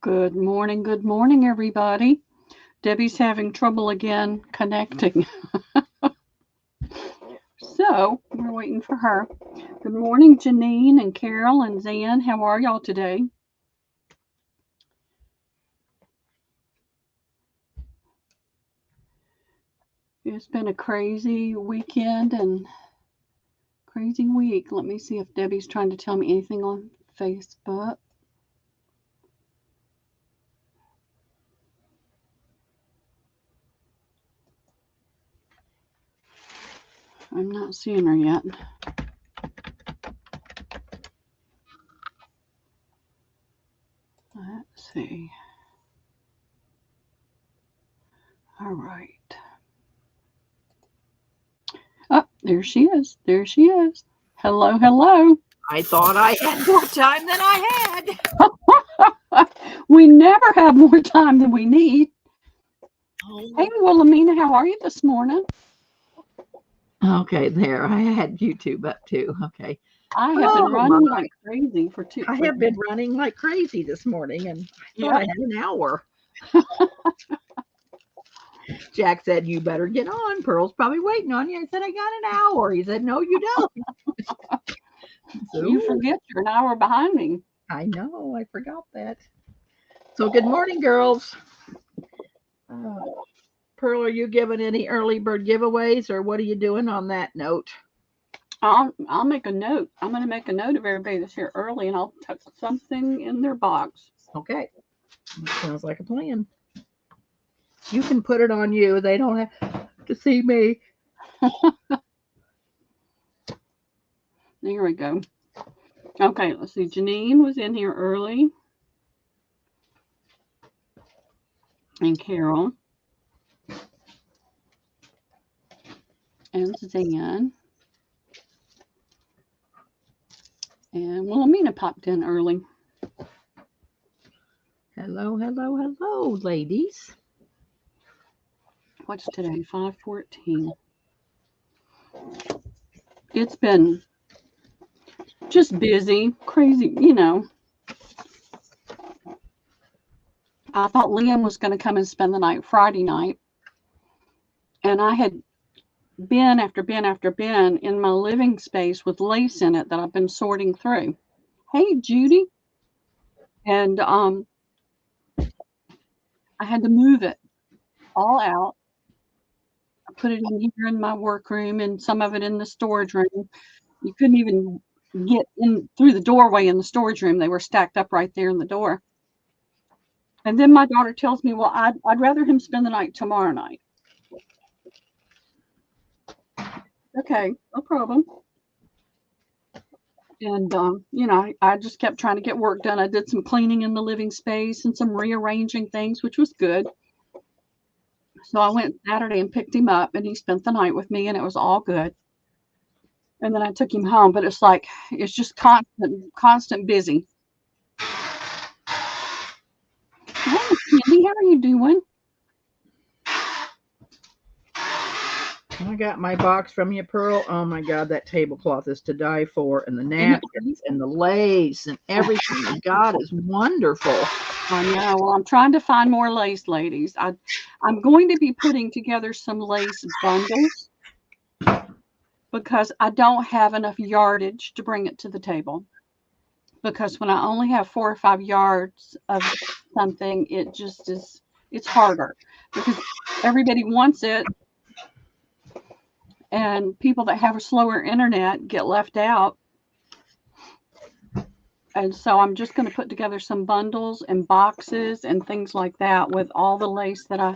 Good morning, everybody. Debbie's having trouble again connecting. So we're waiting for her. Good morning, Janine and Carol and Zan. How are y'all today? It's been a crazy weekend and crazy week. Let me see if Debbie's trying to tell me anything on Facebook. I'm not seeing her yet. Let's see. All right. Oh, there she is. There she is. Hello, hello. I thought I had more time than I had. We never have more time than we need. Oh. Hey, Wilhelmina, how are you this morning? Okay, there. I had YouTube up too. Okay. I have been running like crazy for two. I have been running like crazy this morning, and I thought I had an hour. Jack said, "You better get on. Pearl's probably waiting on you." I said, "I got an hour." He said, "No, you don't." So, you forget you're an hour behind me. I know. I forgot that. So good morning, girls. Pearl, are you giving any early bird giveaways, or what are you doing on that note? I'll make a note. I'm going to make a note of everybody that's here early, and I'll tuck something in their box. Okay. Sounds like a plan. You can put it on you. They don't have to see me. There we go. Okay, let's see. Janine was in here early. And Carol. And Zan. And Wilhelmina popped in early. Hello, hello, hello, ladies. What's today? 5/14. It's been just busy, crazy, you know. I thought Liam was going to come and spend the night Friday night. And I had bin after bin after bin in my living space with lace in it that I've been sorting through. Hey, Judy. And I had to move it all out. I put it in here in my workroom and some of it in the storage room. You couldn't even get in through the doorway in the storage room. They were stacked up right there in the door. And then my daughter tells me, well, I'd rather him spend the night tomorrow night. Okay, no problem. And, you know, I just kept trying to get work done. I did some cleaning in the living space and some rearranging things, which was good. So I went Saturday and picked him up, and he spent the night with me, and it was all good. And then I took him home, but it's like, it's just constant busy. Hey, Candy, how are you doing? I got my box from you, Pearl. Oh my God, that tablecloth is to die for, and the napkins and the lace and everything. God is wonderful. I know. Well, I'm trying to find more lace, ladies. I'm going to be putting together some lace bundles because I don't have enough yardage to bring it to the table. Because when I only have 4 or 5 yards of something, it just is, it's harder because everybody wants it. And people that have a slower internet get left out. And so I'm just going to put together some bundles and boxes and things like that with all the lace that I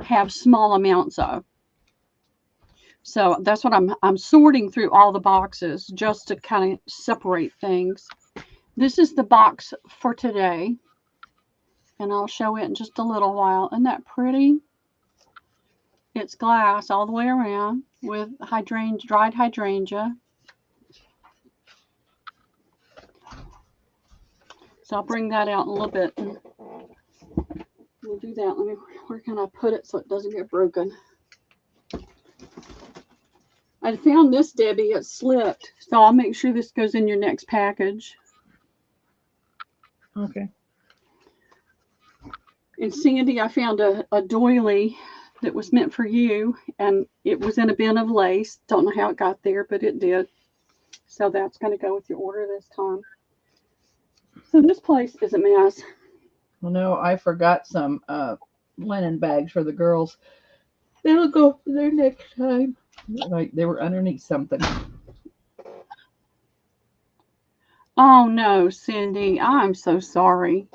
have small amounts of. So that's what I'm sorting through all the boxes just to kind of separate things. This is the box for today. And I'll show it in just a little while. Isn't that pretty? It's glass all the way around with hydrangea, dried hydrangea. So I'll bring that out in a little bit. And we'll do that. Where can I put it so it doesn't get broken? I found this, Debbie. It slipped. So I'll make sure this goes in your next package. Okay. And Sandy, I found a doily that was meant for you, and it was in a bin of lace. Don't know how it got there, but it did. So that's going to go with your order this time. So this place is a mess. Well, no, I forgot some linen bags for the girls. They'll go for their next time. Like they were underneath something. Oh no, Cindy, I'm so sorry.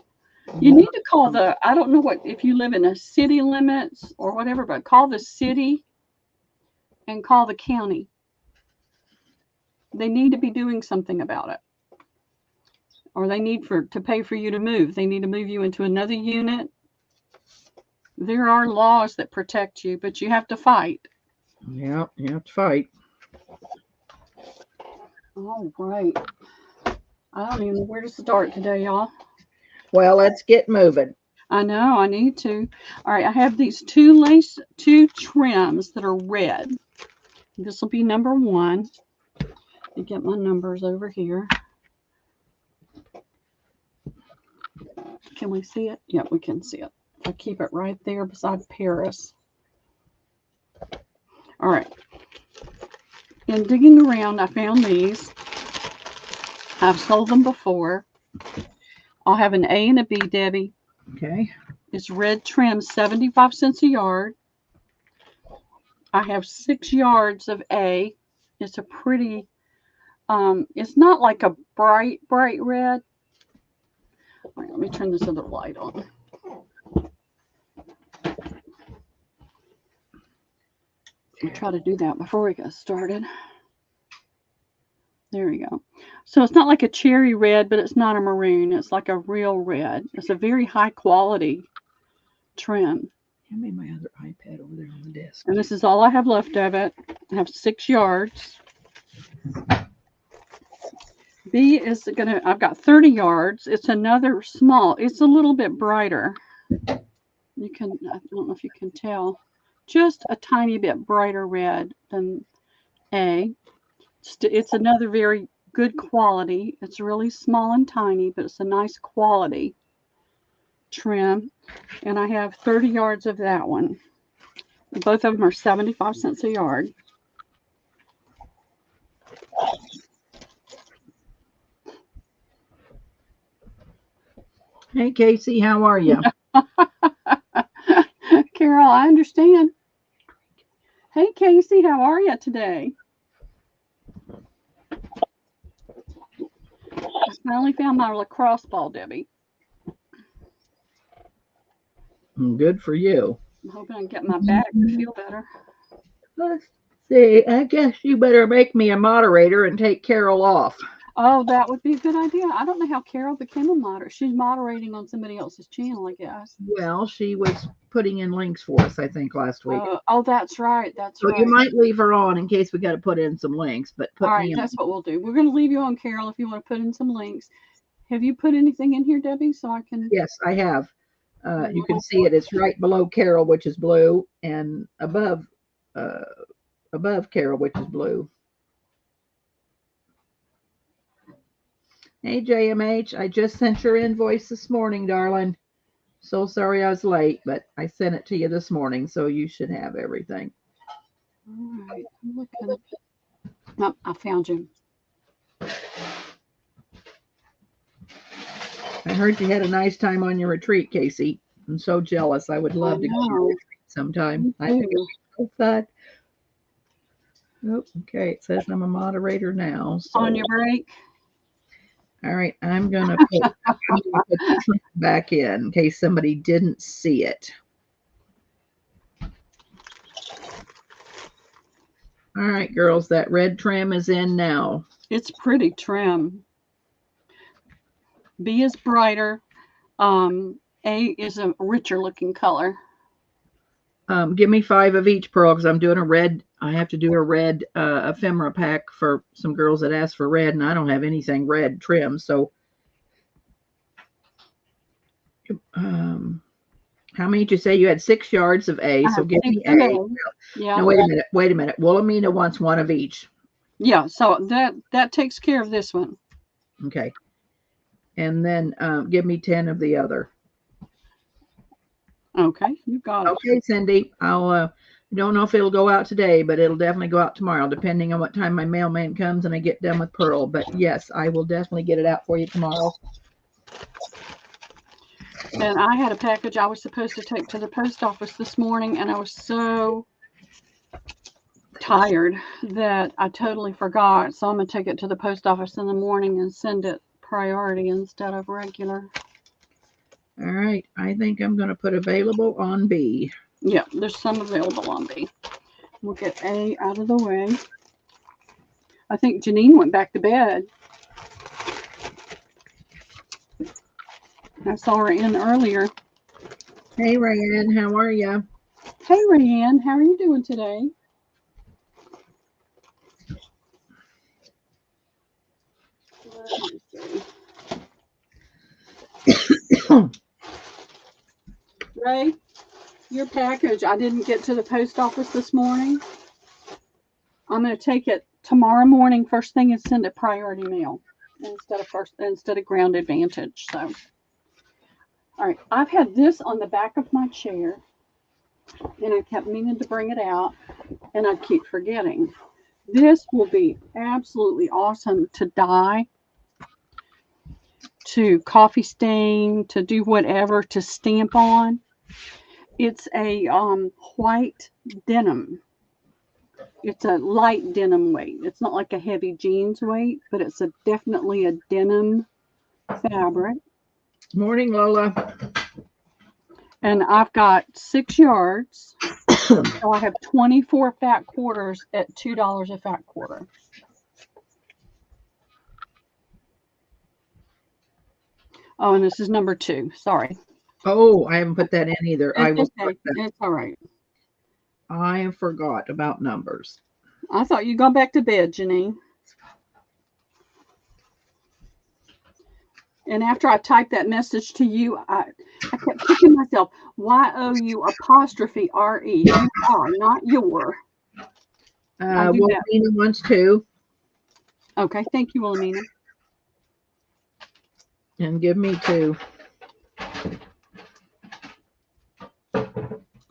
You need to call I don't know if you live in a city limits or whatever, but call the city and call the county. They need to be doing something about it. Or they need to pay for you to move. They need to move you into another unit. There are laws that protect you, but you have to fight. Yeah, you have to fight. All right. I don't even know where to start today, y'all. Well, let's get moving. I know, I need to. All right, I have these two trims that are red. This will be number 1. Let me get my numbers over here. Can we see it? Yep, we can see it. I keep it right there beside Paris. All right. In digging around, I found these. I've sold them before. I'll have an A and a B, Debbie. Okay. It's red trim, 75 cents a yard. I have 6 yards of A. It's a pretty, it's not like a bright red. All right, let me turn this other light on. I'll try to do that before we get started. There we go. So it's not like a cherry red, but it's not a maroon. It's like a real red. It's a very high quality trim. Hand me my other iPad over there on the desk. And this is all I have left of it. I have 6 yards. B is I've got 30 yards. It's another small. It's a little bit brighter. I don't know if you can tell. Just a tiny bit brighter red than A. It's another very good quality. It's really small and tiny, but it's a nice quality trim. And I have 30 yards of that one. Both of them are 75 cents a yard. Hey, Casey, how are you? Carol, I understand. Hey, Casey, how are you today? I finally found my lacrosse ball, Debbie. Good for you. I'm hoping I can get my back to feel better. Let's see. I guess you better make me a moderator and take Carol off. Oh, that would be a good idea. I don't know how Carol became a moderator. She's moderating on somebody else's channel, I guess. Well, she was putting in links for us, I think, last week. Oh, that's right. That's so right. You might leave her on in case we got to put in some links. But all right, that's what we'll do. We're going to leave you on, Carol, if you want to put in some links. Have you put anything in here, Debbie, so I can? Yes, I have. You can see it. It's right below Carol, which is blue, and above Carol, which is blue. Hey, JMH, I just sent your invoice this morning, darling. So sorry I was late, but I sent it to you this morning, so you should have everything. All right. I'm looking. Oh, I found you. I heard you had a nice time on your retreat, Casey. I'm so jealous. I would love to go on your retreat sometime. I think it was so fun. Oh, okay, it says I'm a moderator now. So. On your break? All right, I'm going to put the trim back in case somebody didn't see it. All right, girls, that red trim is in now. It's pretty trim. B is brighter. A is a richer looking color. Give me 5 of each, Pearl, because I'm doing a red. I have to do a red ephemera pack for some girls that asked for red, and I don't have anything red trim. So, how many did you say you had? 6 yards of A? So give me A. Yeah. No, wait a minute. Wilhelmina wants 1 of each. Yeah. So that takes care of this one. Okay. And then give me 10 of the other. Okay, you got it. Okay, Cindy. I'll don't know if it'll go out today, but it'll definitely go out tomorrow, depending on what time my mailman comes and I get done with Pearl. But yes, I will definitely get it out for you tomorrow. And I had a package I was supposed to take to the post office this morning, and I was so tired that I totally forgot. So I'm going to take it to the post office in the morning and send it priority instead of regular. All right. I think I'm going to put available on B. Yeah, there's some available on B. We'll get A out of the way. I think Janine went back to bed. I saw her in earlier. Hey, Rayanne, how are you? Hey, Rayanne, how are you doing today? Ray, your package I didn't get to the post office this morning. I'm going to take it tomorrow morning first thing and send it priority mail instead of Ground Advantage. So, all right, I've had this on the back of my chair, and I kept meaning to bring it out, and I keep forgetting. This will be absolutely awesome to dye, to coffee stain, to do whatever, to stamp on. It's a white denim. It's a light denim weight. It's not like a heavy jeans weight, but it's definitely a denim fabric. Morning, Lola. And I've got 6 yards. So I have 24 fat quarters at $2 a fat quarter. Oh, and this is number 2. Sorry. Oh, I haven't put that in either. I will okay. It's all right. I forgot about numbers. I thought you'd gone back to bed, Janine. And after I typed that message to you, I kept kicking myself. YOU''RE. You are, not your. Wilhelmina wants 2. Okay, thank you, Wilhelmina. And give me 2.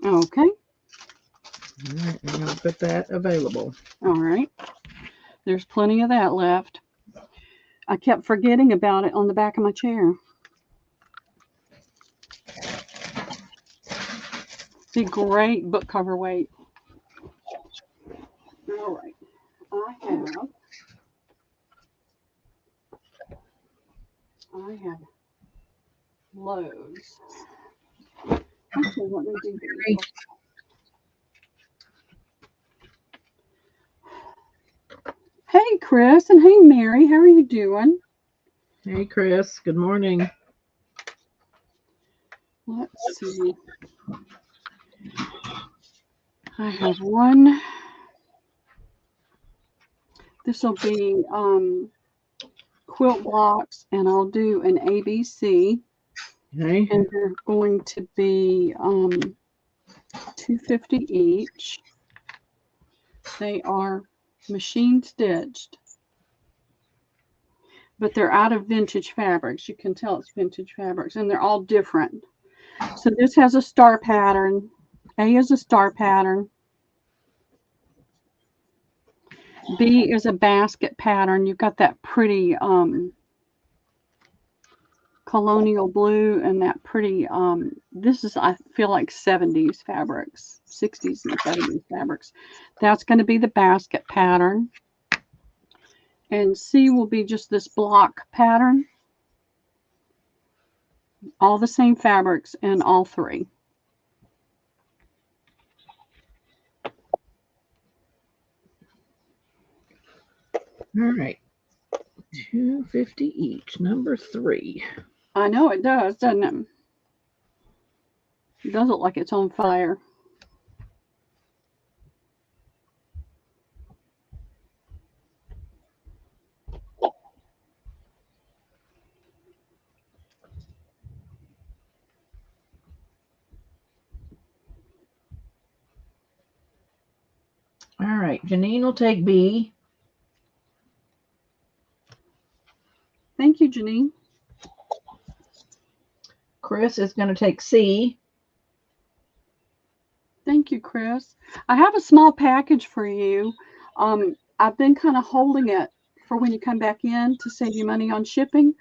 Okay. All right, I'm going to put that available. All right. There's plenty of that left. I kept forgetting about it on the back of my chair. Be great book cover weight. All right. I have loads. Actually, let me do these. Hey, Chris, and hey, Mary. How are you doing? Hey, Chris. Good morning. Let's see. I have one. This will be quilt blocks, and I'll do an ABC. Okay. And they're going to be $2.50 each. They are machine stitched, but they're out of vintage fabrics. You can tell it's vintage fabrics, and they're all different. So this has a star pattern. A is a star pattern. B is a basket pattern. You've got that pretty colonial blue and that pretty this is, I feel like, 70s fabrics, 60s and 70s fabrics. That's going to be the basket pattern. And C will be just this block pattern. All the same fabrics in all 3. All right. $2.50 each. Number 3. I know it does, doesn't it? It does look like it's on fire. All right. Janine will take B. Thank you, Janine. Chris is going to take C. Thank you, Chris. I have a small package for you. I've been kind of holding it for when you come back in to save you money on shipping.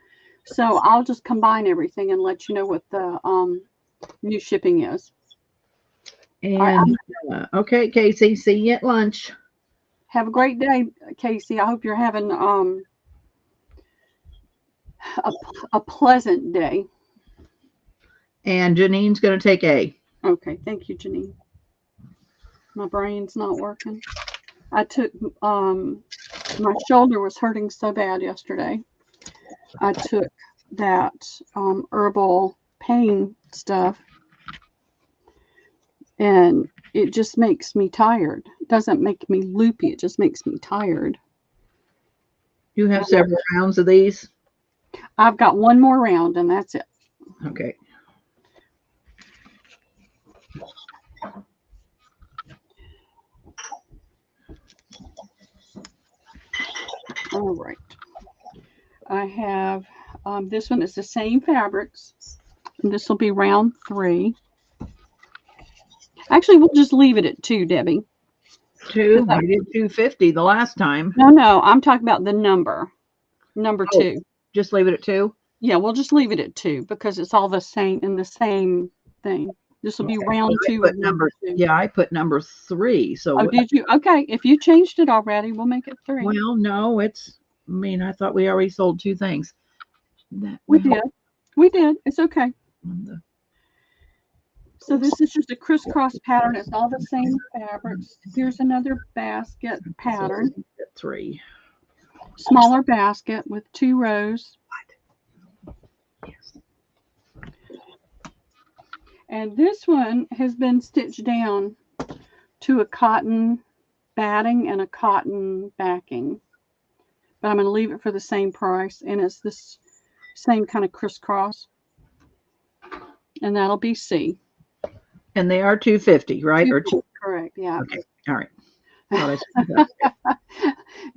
So I'll just combine everything and let you know what the new shipping is. All right, And okay, Casey, see you at lunch. have a great day, Casey. I hope you're having a pleasant day. And Janine's going to take A. Okay, thank you, Janine. My brain's not working. I took my shoulder was hurting so bad yesterday. I took that herbal pain stuff, and it just makes me tired. It doesn't make me loopy. It just makes me tired. You have several rounds of these? I've got one more round, and that's it. Okay. All right. I have this one is the same fabrics. And this will be round 3. Actually, we'll just leave it at 2, Debbie. 2? I did 250 the last time. No, I'm talking about the number 2. Just leave it at 2? Yeah, we'll just leave it at 2 because it's all the same in the same thing. This will be round 2 with number 2. Yeah, I put number 3. So oh, did you? Okay, if you changed it already, we'll make it 3. Well, no, I thought we already sold 2 things. We did. It's okay. So this is just a crisscross pattern. It's all the same fabrics. Here's another basket pattern. 3. Smaller basket with 2 rows. Yes. And this one has been stitched down to a cotton batting and a cotton backing. But I'm going to leave it for the same price. And it's this same kind of crisscross. And that'll be C. And they are 250, right? 250, correct, yeah. Okay, all right.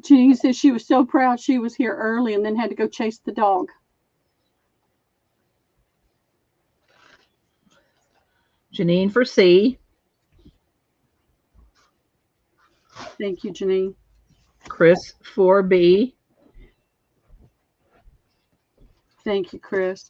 Jeannie said she was so proud she was here early and then had to go chase the dog. Janine for C. Thank you, Janine. Chris for B. Thank you, Chris.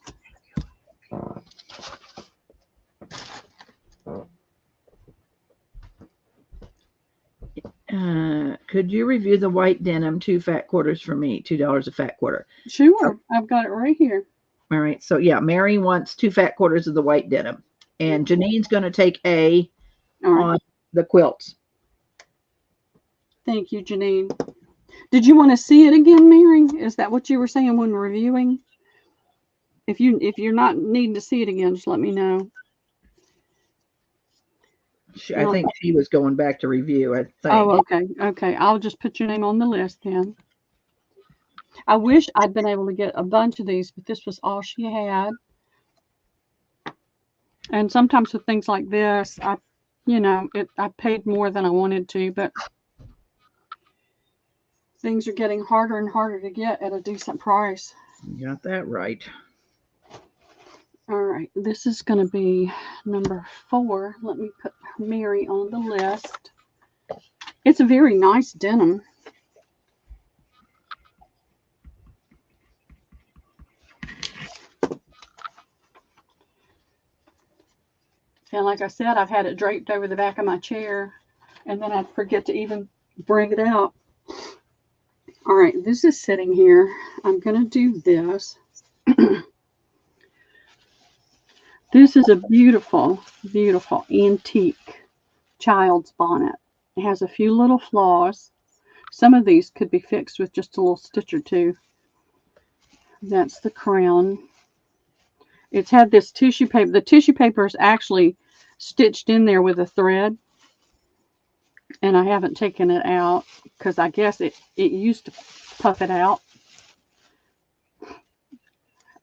Could you review the white denim 2 fat quarters for me? $2 a fat quarter. Sure. I've got it right here. All right. So yeah, Mary wants 2 fat quarters of the white denim. And Janine's going to take A on the quilts. Thank you, Janine. Did you want to see it again, Mary? Is that what you were saying when reviewing? If you're not needing to see it again, just let me know. I think she was going back to review, I think. Oh, okay. Okay. I'll just put your name on the list then. I wish I'd been able to get a bunch of these, but this was all she had. And sometimes with things like this, I paid more than I wanted to, but things are getting harder and harder to get at a decent price. You got that right. All right, this is going to be number 4. Let me put Mary on the list. It's a very nice denim. And like I said, I've had it draped over the back of my chair, and then I'd forget to even bring it out. All right, this is sitting here. I'm going to do this. This is a beautiful, beautiful antique child's bonnet. It has a few little flaws. Some of these could be fixed with just a little stitch or 2. That's the crown. It's had this tissue paper. The tissue paper is actually stitched in there with a thread. And I haven't taken it out because I guess it used to puff it out.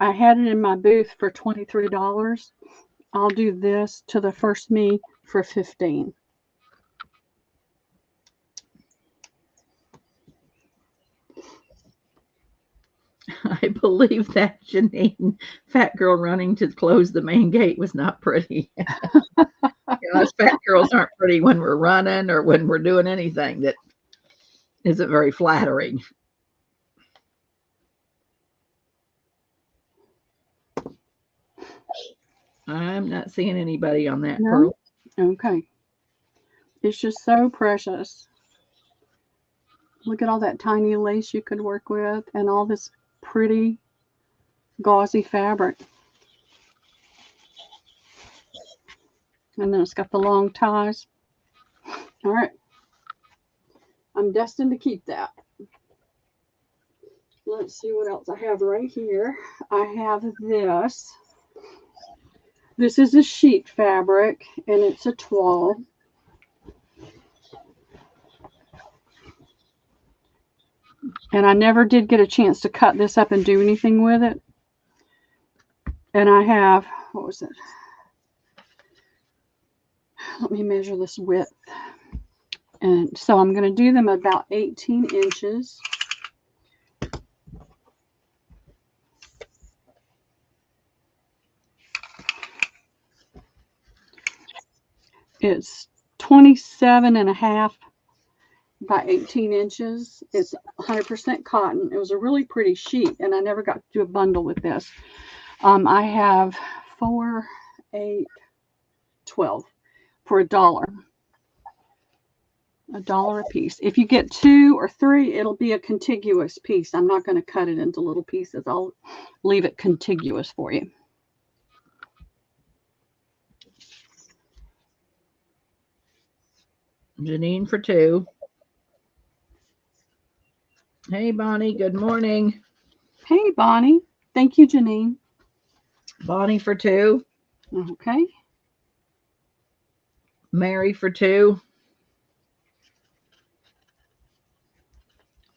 I had it in my booth for $23. I'll do this to the first me for $15. I believe that Janine, fat girl running to close the main gate, was not pretty. Yeah, us fat girls aren't pretty when we're running or when we're doing anything that isn't very flattering. I'm not seeing anybody on that, No? Pearl. Okay. It's just so precious. Look at all that tiny lace you could work with and all this pretty gauzy fabric. And then it's got the long ties. All right. I'm destined to keep that. Let's see what else I have right here. I have this. This is a sheet fabric, and it's a toile. And I never did get a chance to cut this up and do anything with it. And I have, what was it? Let me measure this width. And so I'm going to do them about 18 inches. It's 27.5 by 18 inches. It's 100% cotton. It was a really pretty sheet, and I never got to do a bundle with this. I have 4, 8, 12 for $1. $1 a piece. If you get 2 or 3, it'll be a contiguous piece. I'm not going to cut it into little pieces. I'll leave it contiguous for you. Janine for 2. Hey, Bonnie. Good morning. Hey, Bonnie. Thank you, Janine. Bonnie for 2. Okay. Mary for 2.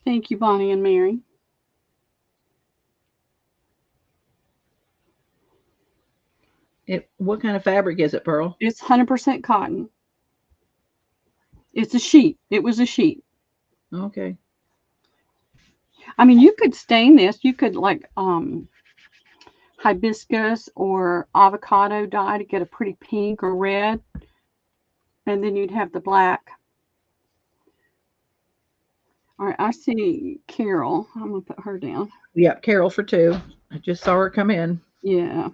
Thank you, Bonnie and Mary. What kind of fabric is it, Pearl? It's 100% cotton. It's a sheet. It was a sheet. Okay. I mean, you could stain this. You could like hibiscus or avocado dye to get a pretty pink or red. And then you'd have the black. All right, I see Carol. I'm going to put her down. Yep, Carol for 2. I just saw her come in. Yeah.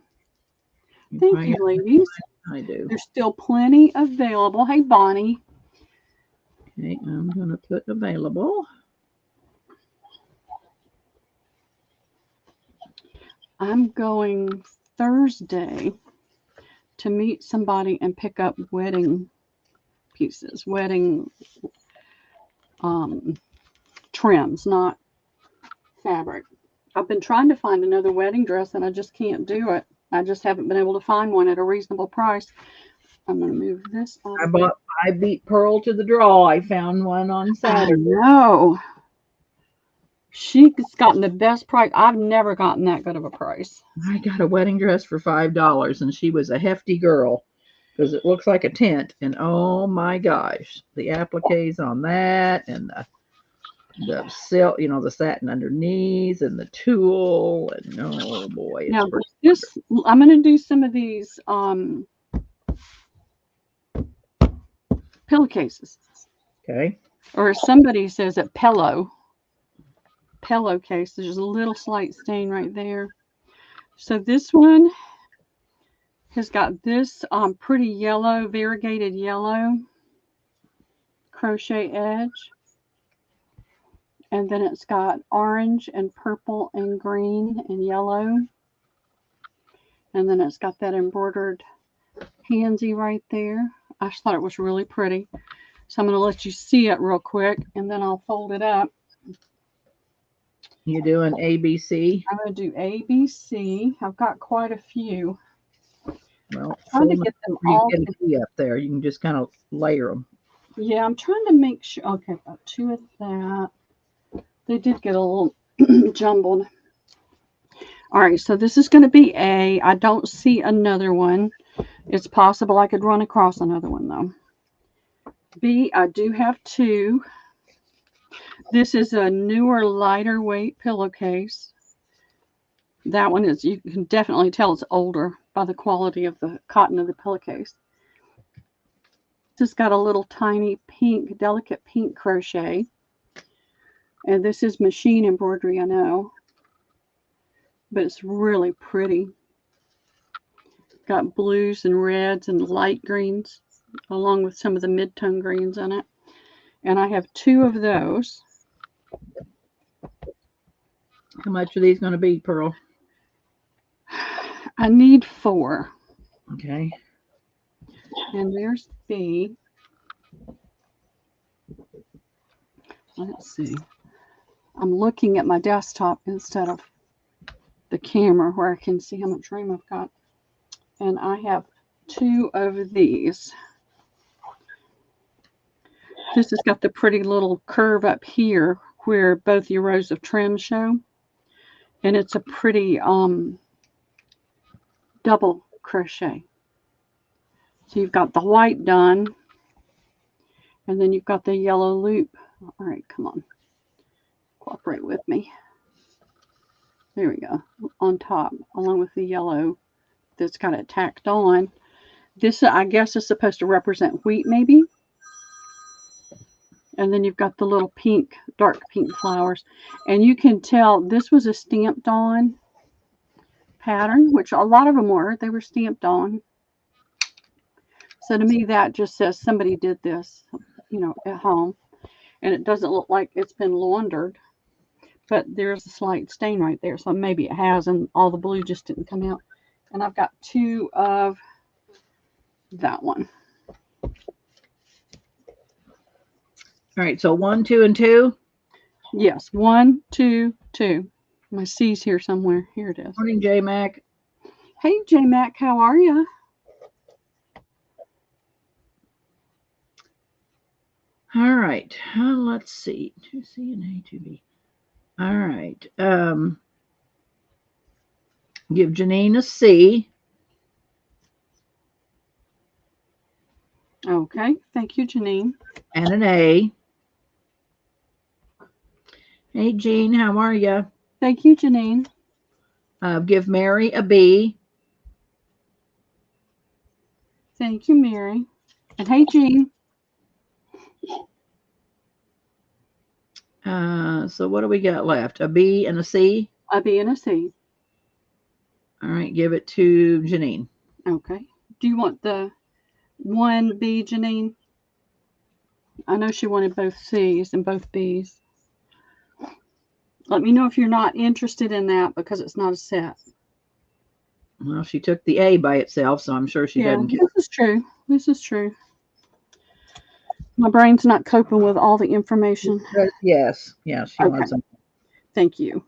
Thank you, ladies. I do. There's still plenty available. Hey, Bonnie. Okay, I'm going to put available. I'm going Thursday to meet somebody and pick up wedding pieces, wedding trims, not fabric. I've been trying to find another wedding dress and I just can't do it. I just haven't been able to find one at a reasonable price. I'm going to move this on. I beat Pearl to the draw. I found one on Saturday. I know. She's gotten the best price. I've never gotten that good of a price. I got a wedding dress for $5 and she was a hefty girl because it looks like a tent. And oh my gosh, the appliques on that and the silk, the satin underneath and the tulle. And oh boy. Now this, I'm going to do some of these pillowcases. Okay. Or as somebody says it, pillowcase. There's a little slight stain right there. So this one has got this pretty yellow, variegated yellow crochet edge. And then it's got orange and purple and green and yellow. And then it's got that embroidered pansy right there. I just thought it was really pretty. So I'm going to let you see it real quick and then I'll fold it up. You're doing ABC? I'm going to do ABC. I've got quite a few. Well, I'm trying to get them all up there. You can just kind of layer them. Yeah, I'm trying to make sure. Okay, about 2 of that. They did get a little jumbled. All right, so this is going to be A. I don't see another one. It's possible I could run across another one, though. B, I do have 2. This is a newer, lighter weight pillowcase. That one is, you can definitely tell it's older by the quality of the cotton of the pillowcase. has got a little tiny pink, delicate pink crochet. And this is machine embroidery, I know. But it's really pretty. Got blues and reds and light greens, along with some of the mid-tone greens in it. And I have 2 of those. How much are these going to be, Pearl? I need 4. Okay. And there's B. Let's see. I'm looking at my desktop instead of the camera where I can see how much room I've got. And I have 2 of these. This has got the pretty little curve up here where both your rows of trim show. And it's a pretty double crochet. So you've got the white done, and then you've got the yellow loop. All right, come on. Cooperate with me. There we go. On top, along with the yellow that's got it tacked on. This, I guess, is supposed to represent wheat, maybe. And then you've got the little pink, dark pink flowers. And you can tell this was a stamped on pattern, which a lot of them were. They were stamped on. So to me, that just says somebody did this, you know, at home. And it doesn't look like it's been laundered. But there's a slight stain right there. So maybe it has, and all the blue just didn't come out. And I've got 2 of that one. All right, so 1, 2, and 2. Yes, 1, 2, 2. My C's here somewhere. Here it is. Morning, J Mac. Hey, J Mac, how are you? All right, let's see. 2C and A, 2B. All right. Give Janine a C. Okay, thank you, Janine. And an A. Hey, Jean, how are you? Thank you, Janine. Give Mary a B. Thank you, Mary. And hey, Jean. So what do we got left? A B and a C? A B and a C. All right, give it to Janine. Okay. Do you want the 1B, Janine? I know she wanted both C's and both B's. Let me know if you're not interested in that because it's not a set. Well, she took the A by itself, so I'm sure she doesn't care. This is true. This is true. My brain's not coping with all the information. Yes. Yeah, she wants them. Thank you.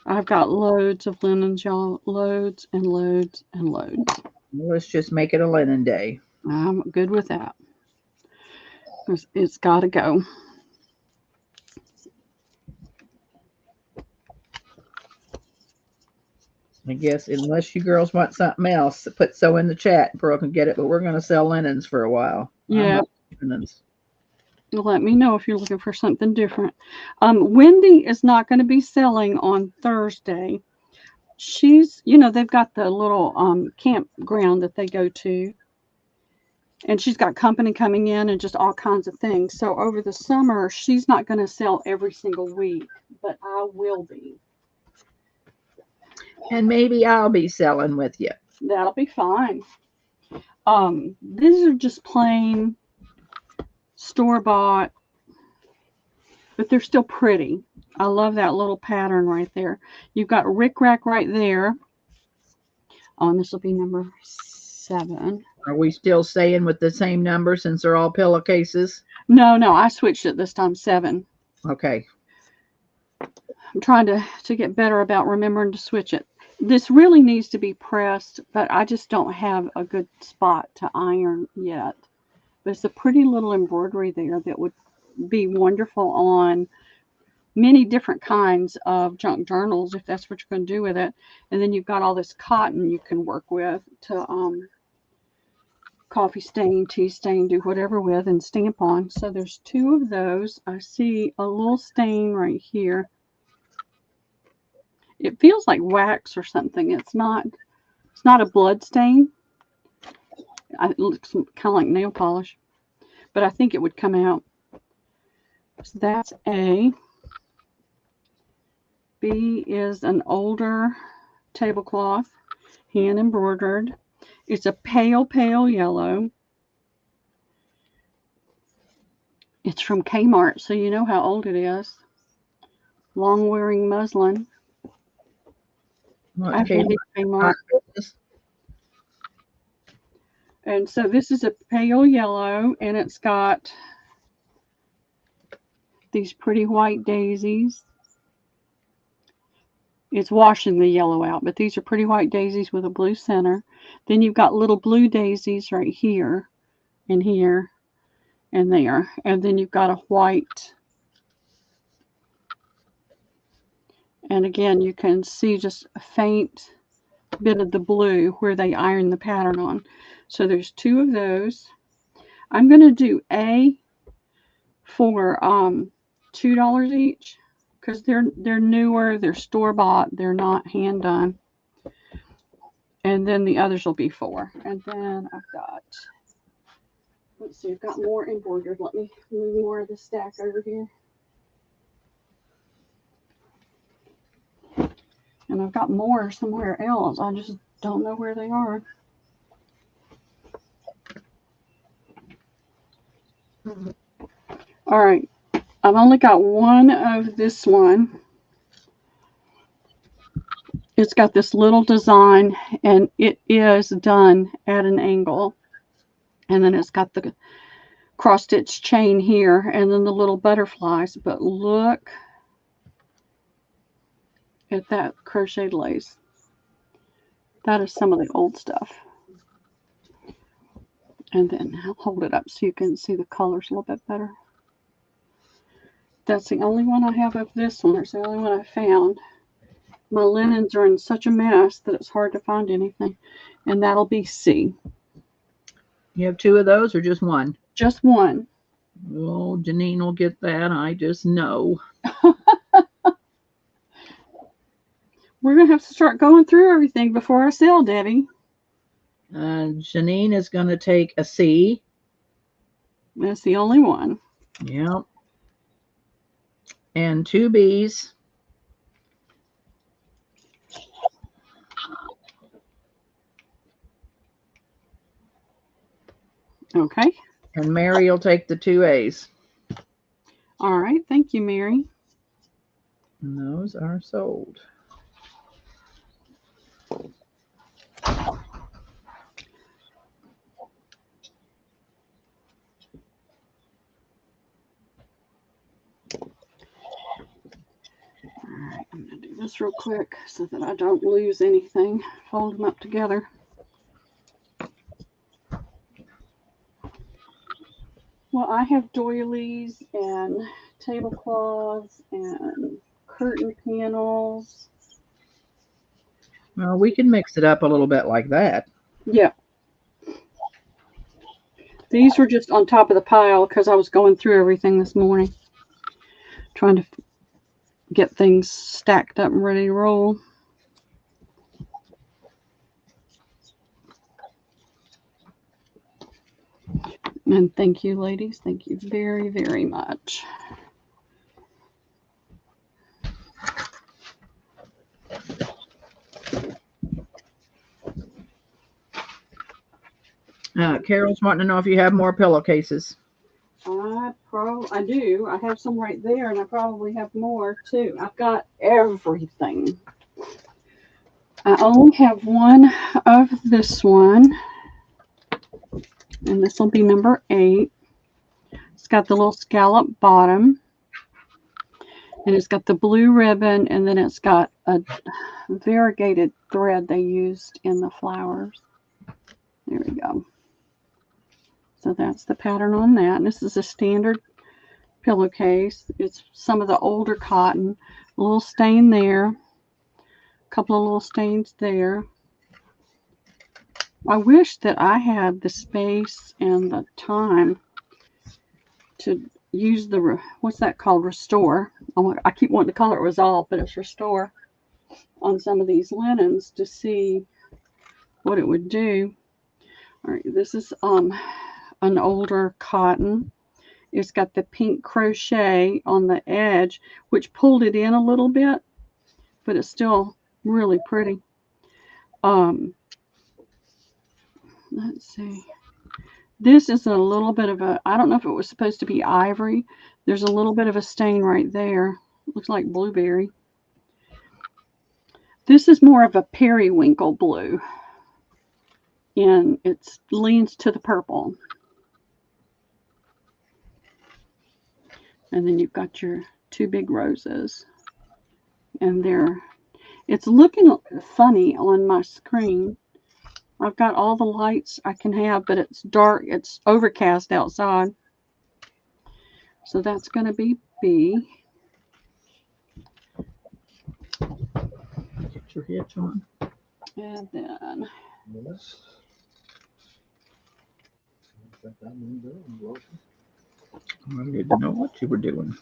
I've got loads of linens, y'all. Loads and loads and loads. Let's just make it a linen day. I'm good with that. It's got to go. I guess unless you girls want something else, put so in the chat. Pearl can get it, but we're going to sell linens for a while. Yeah. Linens. Let me know if you're looking for something different. Wendy is not going to be selling on Thursday. She's, you know, they've got the little campground that they go to. And she's got company coming in and just all kinds of things. So over the summer, she's not going to sell every single week, but I will be. And maybe I'll be selling with you. That'll be fine. These are just plain store-bought, but they're still pretty. I love that little pattern right there. You've got Rick Rack right there. Oh, and this will be number 7. Are we still staying with the same number since they're all pillowcases? No, I switched it this time, 7. Okay. I'm trying to get better about remembering to switch it. This really needs to be pressed, but I just don't have a good spot to iron yet. But it's a pretty little embroidery there that would be wonderful on many different kinds of junk journals, if that's what you're going to do with it. And then you've got all this cotton you can work with to coffee stain, tea stain, do whatever with and stamp on. So there's 2 of those. I see a little stain right here. It feels like wax or something. It's not a blood stain. It looks kind of like nail polish, but I think it would come out. So that's A. B is an older tablecloth, hand embroidered. It's a pale, pale yellow. It's from Kmart, so you know how old it is. Long wearing muslin. I hate Kmart. And so this is a pale yellow, and it's got these pretty white daisies. It's washing the yellow out, but these are pretty white daisies with a blue center. Then you've got little blue daisies right here and here and there. And then you've got a white. And again, you can see just a faint bit of the blue where they iron the pattern on. So there's 2 of those. I'm going to do A for $2 each because they're newer, they're store-bought, they're not hand done. And then the others will be 4. And then I've got, let's see, I've got more embroidered. Let me move more of the stack over here. And I've got more somewhere else. I just don't know where they are. All right. I've only got one of this one. It's got this little design, and it is done at an angle. And then it's got the cross-stitch chain here, and then the little butterflies. But look at that crocheted lace. That is some of the old stuff. And then I'll hold it up so you can see the colors a little bit better. That's the only one I have of this one. It's the only one I found. My linens are in such a mess that it's hard to find anything. And that'll be C. You have 2 of those or just one? Just one. Oh, Janine will get that. I just know. We're going to have to start going through everything before I sell, Debbie. Janine is going to take a C. That's the only one. Yep. And 2 B's. Okay. And Mary will take the 2 A's. All right. Thank you, Mary. And those are sold. All right, I'm going to do this real quick so that I don't lose anything. Fold them up together. Well, I have doilies and tablecloths and curtain panels. Well, we can mix it up a little bit like that. Yeah. These were just on top of the pile because I was going through everything this morning, trying to get things stacked up and ready to roll. And thank you, ladies. Thank you very, very much. Carol's wanting to know if you have more pillowcases. I do. I have some right there, and I probably have more too. I've got everything. I only have one of this one, and this will be number 8. It's got the little scallop bottom, and it's got the blue ribbon, and then it's got a variegated thread they used in the flowers. There we go. So that's the pattern on that. And this is a standard pillowcase. It's some of the older cotton. A little stain there. A couple of little stains there. I wish that I had the space and the time to use the, what's that called? Restore. I keep wanting to call it Resolve, but it's Restore. on some of these linens to see what it would do. All right, this is an older cotton. It's got the pink crochet on the edge, which pulled it in a little bit, but it's still really pretty. Let's see. This is a little bit of a, I don't know if it was supposed to be ivory. There's a little bit of a stain right there. Looks like blueberry. This is more of a periwinkle blue, and it leans to the purple. And then you've got your two big roses, and it's looking funny on my screen. I've got all the lights I can have, but it's dark. It's overcast outside. So that's going to be B. Get your hitch on. And then I didn't know what you were doing.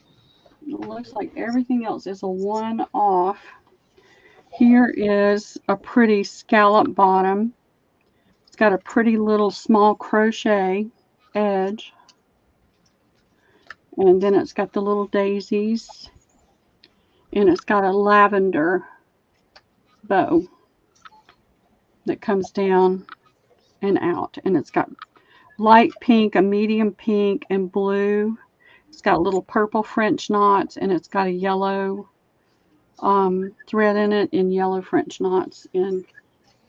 it looks like everything else is a one off. Here is a pretty scallop bottom. It's got a pretty little small crochet edge. And then it's got the little daisies. And it's got a lavender bow that comes down and out. And it's got light pink, a medium pink, and blue. It's got little purple French knots, and it's got a yellow thread in it, and yellow French knots in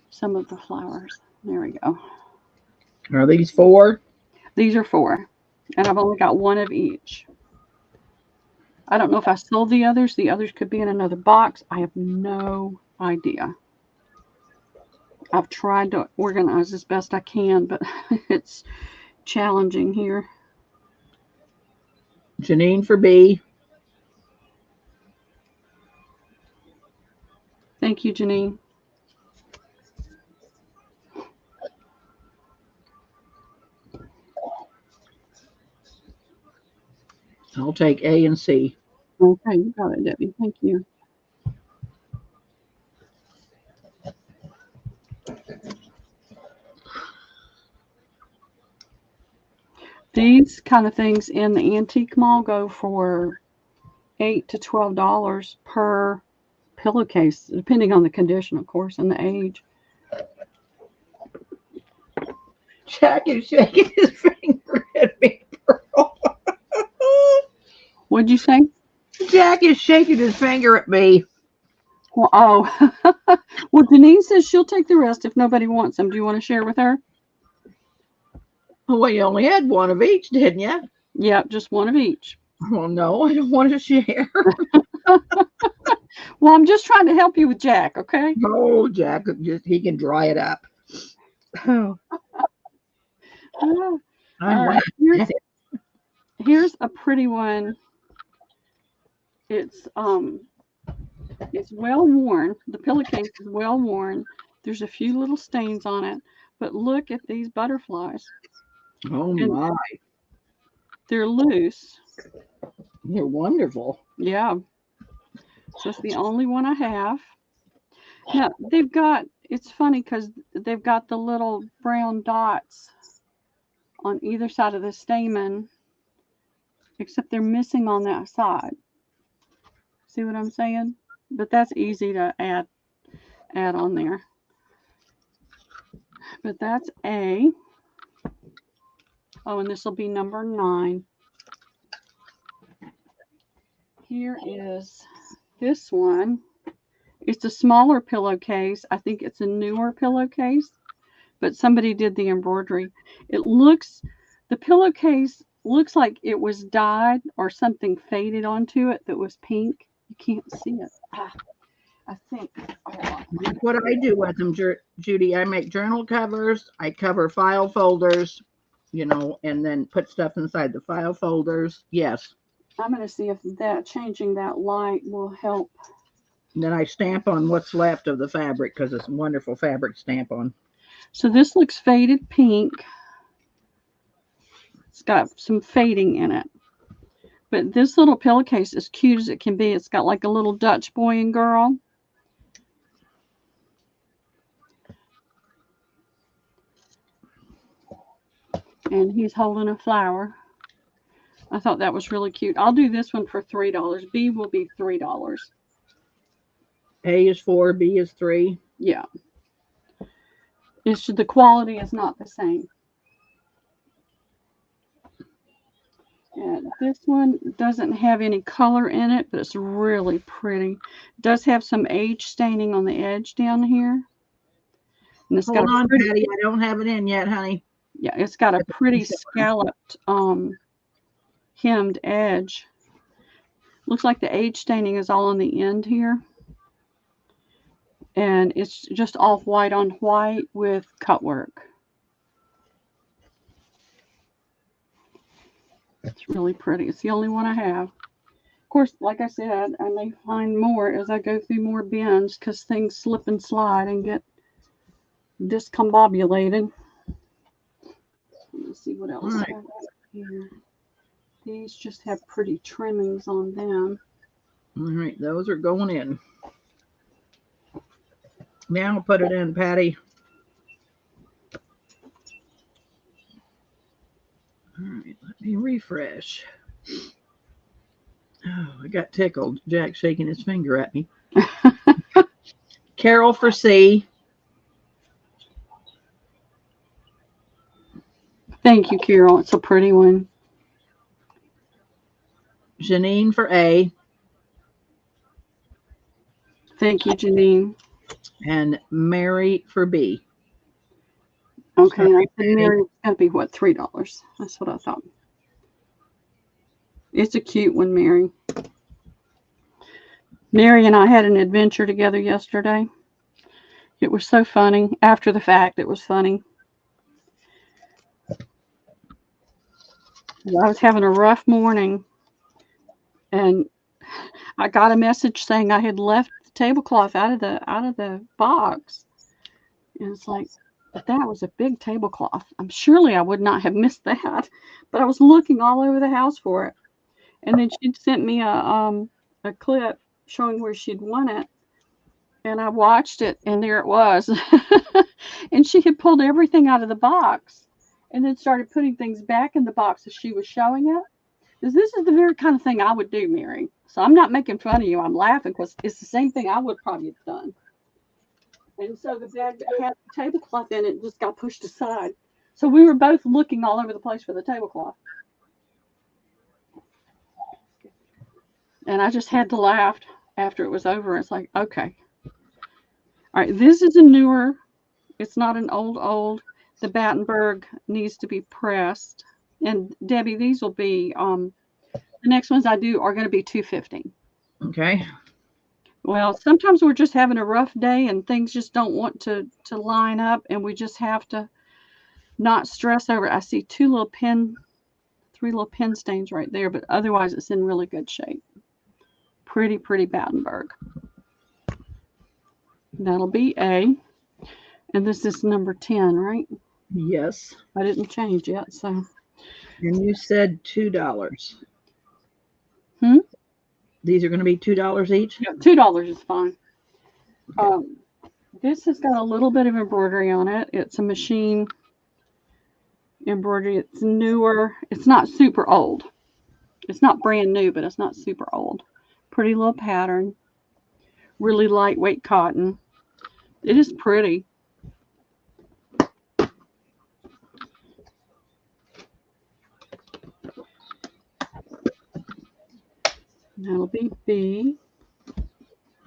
some of the flowers. There we go. Are these 4? These are 4, and I've only got one of each. I don't know if I sold the others. The others could be in another box. I have no idea. I've tried to organize as best I can, but it's challenging here. Janine for B. Thank you, Janine. I'll take A and C. Okay, you got it, Debbie. Thank you. These kind of things in the antique mall go for $8 to $12 per pillowcase, depending on the condition, of course, and the age. Jack is shaking his finger at me, Pearl. What'd you say? Jack is shaking his finger at me. Well, oh. Well, Denise says she'll take the rest if nobody wants them. Do you want to share with her? Well, you only had one of each, didn't you? Yeah, just one of each. Well, no, I don't want to share. Well, I'm just trying to help you with Jack, okay? Oh, Jack, he can dry it up. Oh, Right. Here's a pretty one. It's well worn. The pillowcase is well worn. There's a few little stains on it, but look at these butterflies. Oh my. They're loose. They're wonderful. Yeah. So it's the only one I have. Now, it's funny because they've got the little brown dots on either side of the stamen, except they're missing on that side. See what I'm saying? But that's easy to add on there. But that's A. Oh, and this will be number 9. Here is this one. It's a smaller pillowcase. I think it's a newer pillowcase, but somebody did the embroidery. The pillowcase looks like it was dyed or something faded onto it that was pink. You can't see it. I think. That's what I do with them, Judy. I make journal covers. I cover file folders, and then put stuff inside the file folders. Yes. I'm going to see if changing that light will help. And then I stamp on what's left of the fabric because it's a wonderful fabric stamp on. So this looks faded pink. It's got some fading in it. But this little pillowcase is cute as it can be. It's got like a little Dutch boy and girl. and he's holding a flower. I thought that was really cute. I'll do this one for $3. B will be $3. A is 4, B is 3. Yeah. The quality is not the same. And this one doesn't have any color in it, but it's really pretty. It does have some age staining on the edge down here. And it's Hold on, Patty. I don't have it in yet, honey. Yeah, it's got a pretty scalloped hemmed edge. Looks like the age staining is all on the end here. And it's just all white on white with cut work. It's really pretty. It's the only one I have. Of course, like I said, I may find more as I go through more bins because things slip and slide and get discombobulated. Let me see what else I got here. These just have pretty trimmings on them. All right, those are going in. Now put it in, Patty. All right, let me refresh. Oh, I got tickled. Jack's shaking his finger at me. Carol for C. Thank you, Carol. It's a pretty one. Janine for A. Thank you, Janine. And Mary for B. Okay, I said Mary's gotta be what, $3? That's what I thought. It's a cute one, Mary. Mary and I had an adventure together yesterday. It was so funny. After the fact, it was funny. I was having a rough morning, and I got a message saying I had left the tablecloth out of the box. And it's like, but that was a big tablecloth. Surely I would not have missed that. But I was looking all over the house for it. And then she'd sent me a clip showing where she'd won it. And I watched it, and there it was. And she had pulled everything out of the box and then started putting things back in the box as she was showing it. Because this is the very kind of thing I would do, Mary. So I'm not making fun of you. I'm laughing because it's the same thing I would probably have done. And so the bag that had the tablecloth in it just got pushed aside. So we were both looking all over the place for the tablecloth. And I just had to laugh after it was over. It's like, okay. All right, this is a newer. It's not an old. The Battenberg needs to be pressed. And Debbie, these will be, the next ones I do are going to be $2.50. Okay. Well, sometimes we're just having a rough day and things just don't want to line up, and we just have to not stress over it. I see three little pen stains right there, but otherwise it's in really good shape. Pretty Battenberg. That'll be A. And this is number 10, right? Yes. I didn't change yet, so. And you said $2. Hmm? These are going to be $2 each? Yeah, $2 is fine. Okay. This has got a little bit of embroidery on it. It's a machine embroidery. It's newer. It's not super old. It's not brand new, but it's not super old. Pretty little pattern. Really lightweight cotton. It is pretty. That'll be B.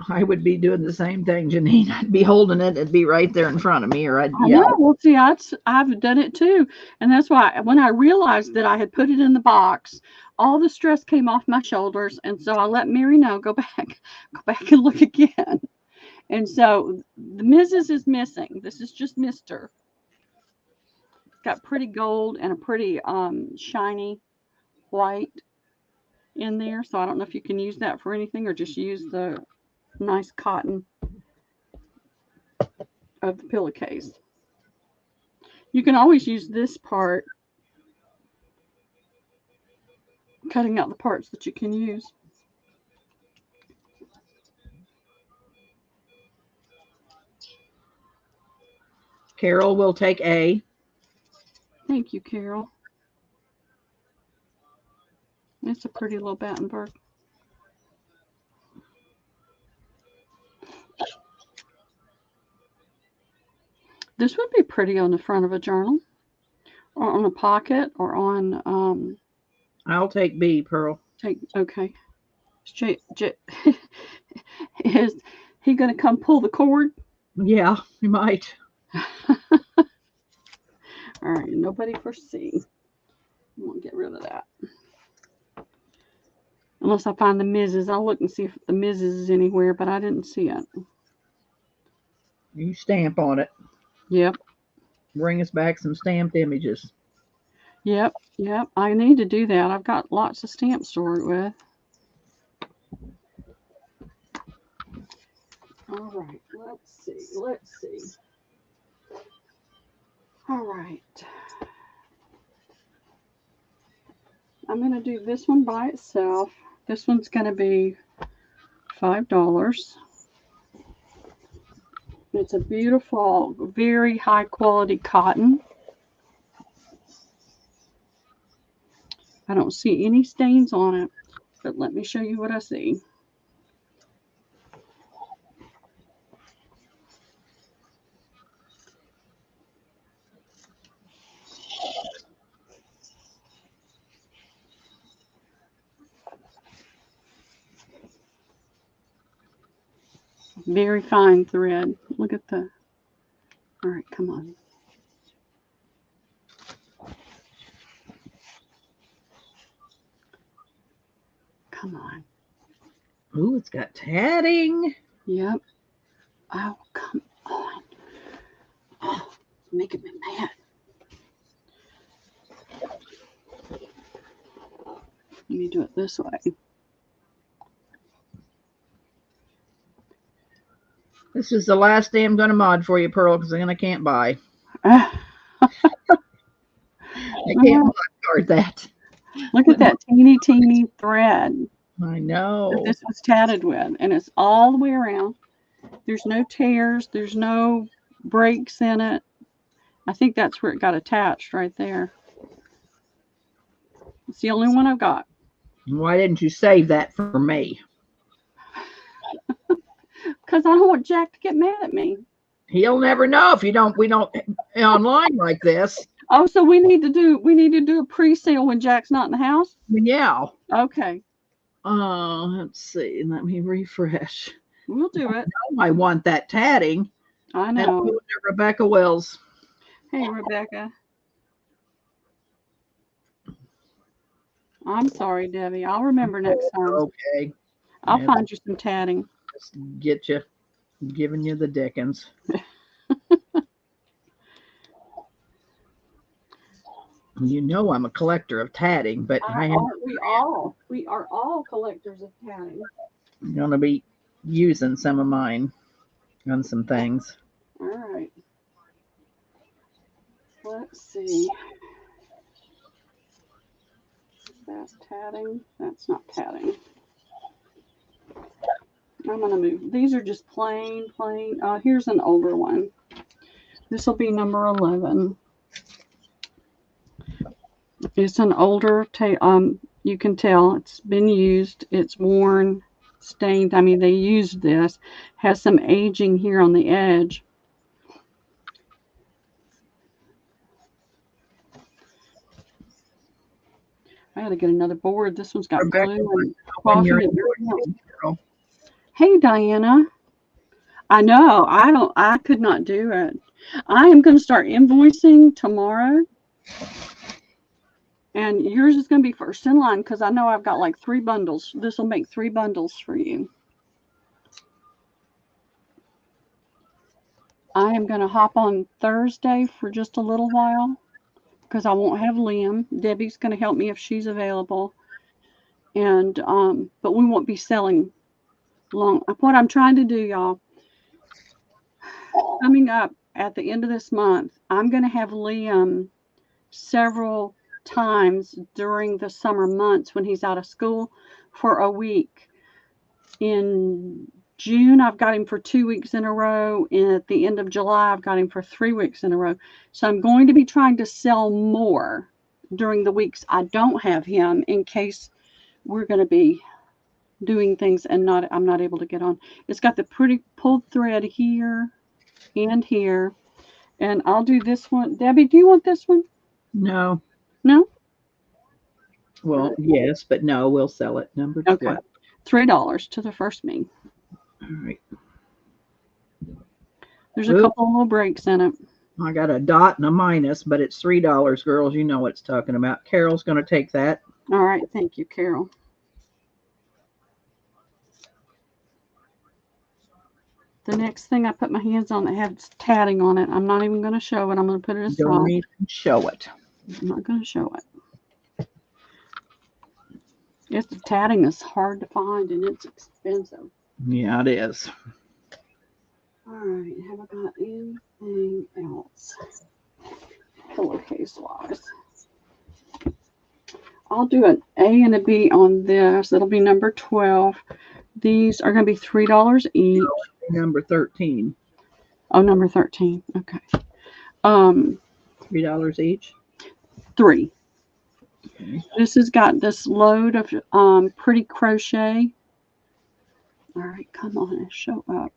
I would be doing the same thing, Janine. I'd be holding it. It'd be right there in front of me, or I'd yell. I know. Well, see, I've done it too. And that's why when I realized that I had put it in the box, all the stress came off my shoulders. And so I let Mary know, go back and look again. And so the Mrs. is missing. This is just Mr. It's got pretty gold and a pretty shiny white in there. So I don't know if you can use that for anything or just use the nice cotton of the pillowcase. You can always use this part, cutting out the parts that you can use. Carol will take A. Thank you, Carol. It's a pretty little Battenberg. This would be pretty on the front of a journal, or on a pocket, or on. I'll take B, Pearl. Okay. Is he going to come pull the cord? Yeah, he might. All right, nobody for C. I'm going to get rid of that. Unless I find the Mrs. I'll look and see if the Mrs. is anywhere, but I didn't see it. You stamp on it. Yep. Bring us back some stamped images. Yep. I need to do that. I've got lots of stamps to work with. All right, let's see. All right. I'm going to do this one by itself. This one's going to be $5. It's a beautiful, very high quality cotton. I don't see any stains on it, but let me show you what I see. Very fine thread. Look at the. All right, come on. Come on. Ooh, it's got tatting. Yep. Oh, come on. Oh, it's making me mad. Let me do it this way. This is the last day I'm going to mod for you, Pearl, because then I can't buy. I can't mod card that. Look at that teeny thread. I know. That this was tatted with, and it's all the way around. There's no tears. There's no breaks in it. I think that's where it got attached right there. It's the only one I've got. Why didn't you save that for me? Because I don't want Jack to get mad at me. He'll never know if we don't online like this. Oh, so we need to do a pre-sale when Jack's not in the house? Yeah. Okay. Let's see. Let me refresh. We'll do it. I want that tatting. I know. And Rebecca Wells. Hey, Rebecca. I'm sorry, Debbie. I'll remember next time. Okay. I'll find you some tatting. Just get you, giving you the dickens. You know I'm a collector of tatting, but we are all collectors of tatting. I'm gonna be using some of mine on some things. All right. Let's see. That's tatting. That's not tatting. I'm gonna move. These are just plain. Here's an older one. This will be number 11. It's an older you can tell it's been used, it's worn, stained. I mean, they used this. Has some aging here on the edge. I gotta get another board. This one's got glue and coffee and everything else. Hey, Diana. I know. I could not do it. I am going to start invoicing tomorrow. And yours is going to be first in line because I know I've got like 3 bundles. This will make 3 bundles for you. I am going to hop on Thursday for just a little while because I won't have Liam. Debbie's going to help me if she's available. And but we won't be selling long. What I'm trying to do, y'all, coming up at the end of this month, I'm going to have Liam several times during the summer months when he's out of school for a week. In June, I've got him for 2 weeks in a row. And at the end of July, I've got him for 3 weeks in a row. So I'm going to be trying to sell more during the weeks I don't have him in case we're going to be doing things and I'm not able to get on. It's got the pretty pulled thread here and here. And I'll do this one. Debbie, do you want this one? No. No? Well, yes, but no, we'll sell it. Number 12. Okay. $3 to the first me. All right. There's a couple of little breaks in it. I got a dot and a minus, but it's $3, girls. You know what it's talking about. Carol's going to take that. All right. Thank you, Carol. The next thing I put my hands on that has tatting on it, I'm not even going to show it. I'm going to put it aside. Don't even show it. I'm not going to show it. The tatting is hard to find and it's expensive. Yeah, it is. All right. Have I got anything else? Pillowcase wise. I'll do an A and a B on this. It'll be number 12. These are going to be $3 each. Number 13. Oh, number 13. Okay. $3 each? 3. Okay. This has got this load of pretty crochet. All right, come on and show up.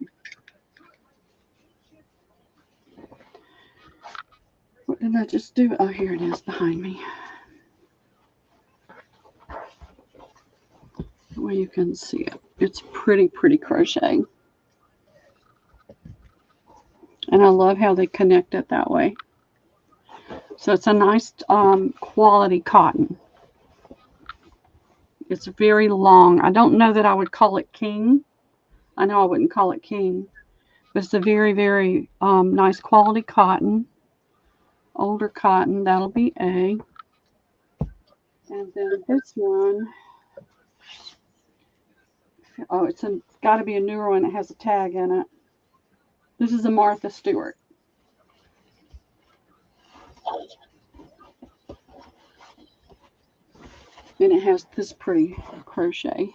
What did I just do? Oh, here it is behind me. Well, you can see it. It's pretty crochet. And I love how they connect it that way. So it's a nice quality cotton. It's very long. I don't know that I would call it king. I know I wouldn't call it king. But it's a very nice quality cotton. Older cotton. That'll be A. And then this one. Oh, it's got to be a newer one. It has a tag in it. This is a Martha Stewart. And it has this pretty crochet.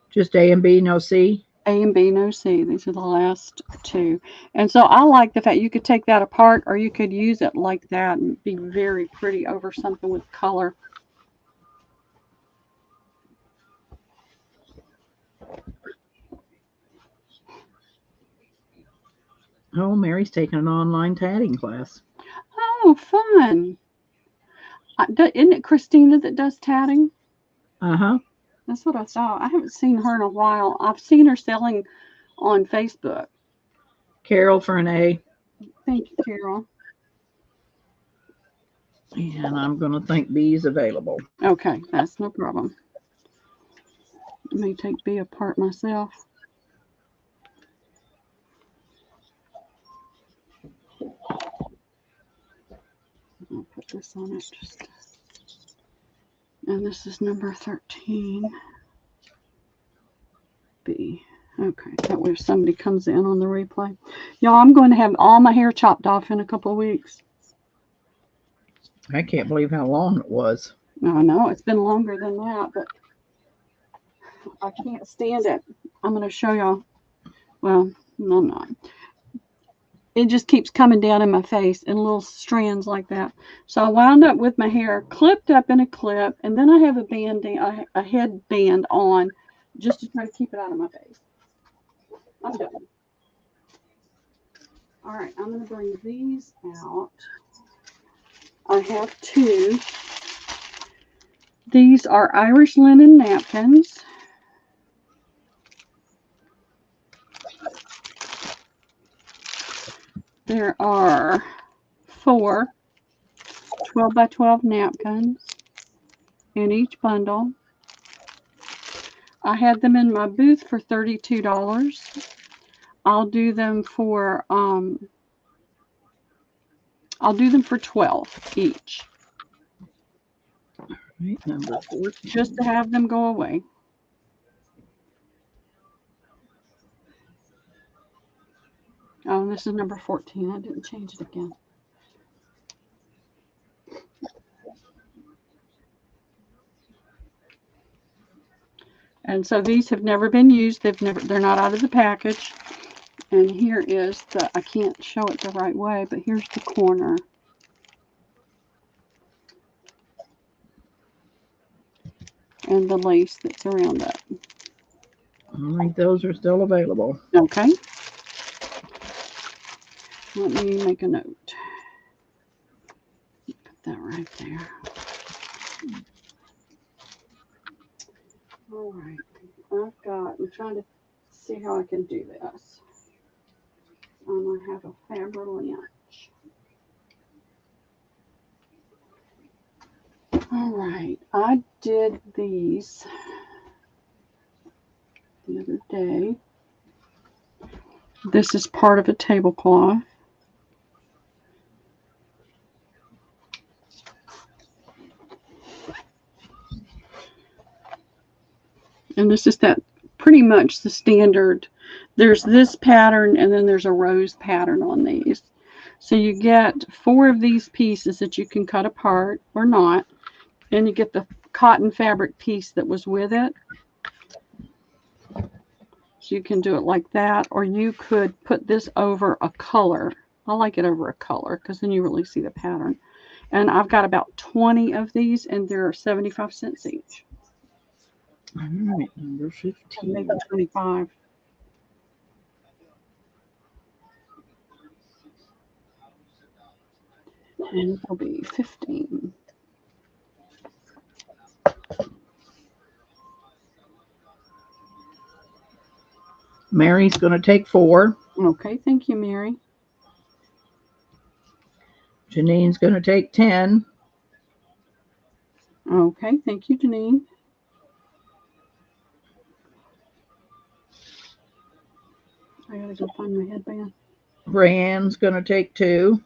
Just A and B, no C? A and B, no C. These are the last two. And so I like the fact you could take that apart or you could use it like that and be very pretty over something with color. Oh, Mary's taking an online tatting class. Oh, fun. Isn't it Christina that does tatting? Uh-huh. That's what I saw. I haven't seen her in a while. I've seen her selling on Facebook. Carol for an A. Thank you, Carol. And I'm going to think B is available. Okay, that's no problem. Let me take B apart myself. I'll put this on it just. And this is number 13. B. Okay, that way if somebody comes in on the replay. Y'all, I'm going to have all my hair chopped off in a couple of weeks. I can't believe how long it was. I know, it's been longer than that, but I can't stand it. I'm going to show y'all. Well, no, I'm not. It just keeps coming down in my face in little strands like that. So I wound up with my hair clipped up in a clip, and then I have a headband on just to try to keep it out of my face. I'm done. All right, I'm going to bring these out. I have 2. These are Irish linen napkins. There are 4 12 by 12 napkins in each bundle. I had them in my booth for $32. I'll do them for $12 each. Right, number 14. Just to have them go away. Oh, and this is number 14. I didn't change it again. And so these have never been used. They're not out of the package. And here is I can't show it the right way, but here's the corner. and the lace that's around it. All right, those are still available. Okay. Let me make a note. Put that right there. All right. I'm trying to see how I can do this. I'm going to have a fabric lynch. All right. I did these the other day. This is part of a tablecloth. And this is that pretty much the standard. There's this pattern and then there's a rose pattern on these. So you get 4 of these pieces that you can cut apart or not. And you get the cotton fabric piece that was with it. So you can do it like that, or you could put this over a color. I like it over a color because then you really see the pattern. And I've got about 20 of these and they're 75 cents each. All right, number 15. Maybe 25. And it'll be 15. Mary's going to take 4. Okay, thank you, Mary. Janine's going to take 10. Okay, thank you, Janine. I gotta go find my headband. Rayanne's going to take 2.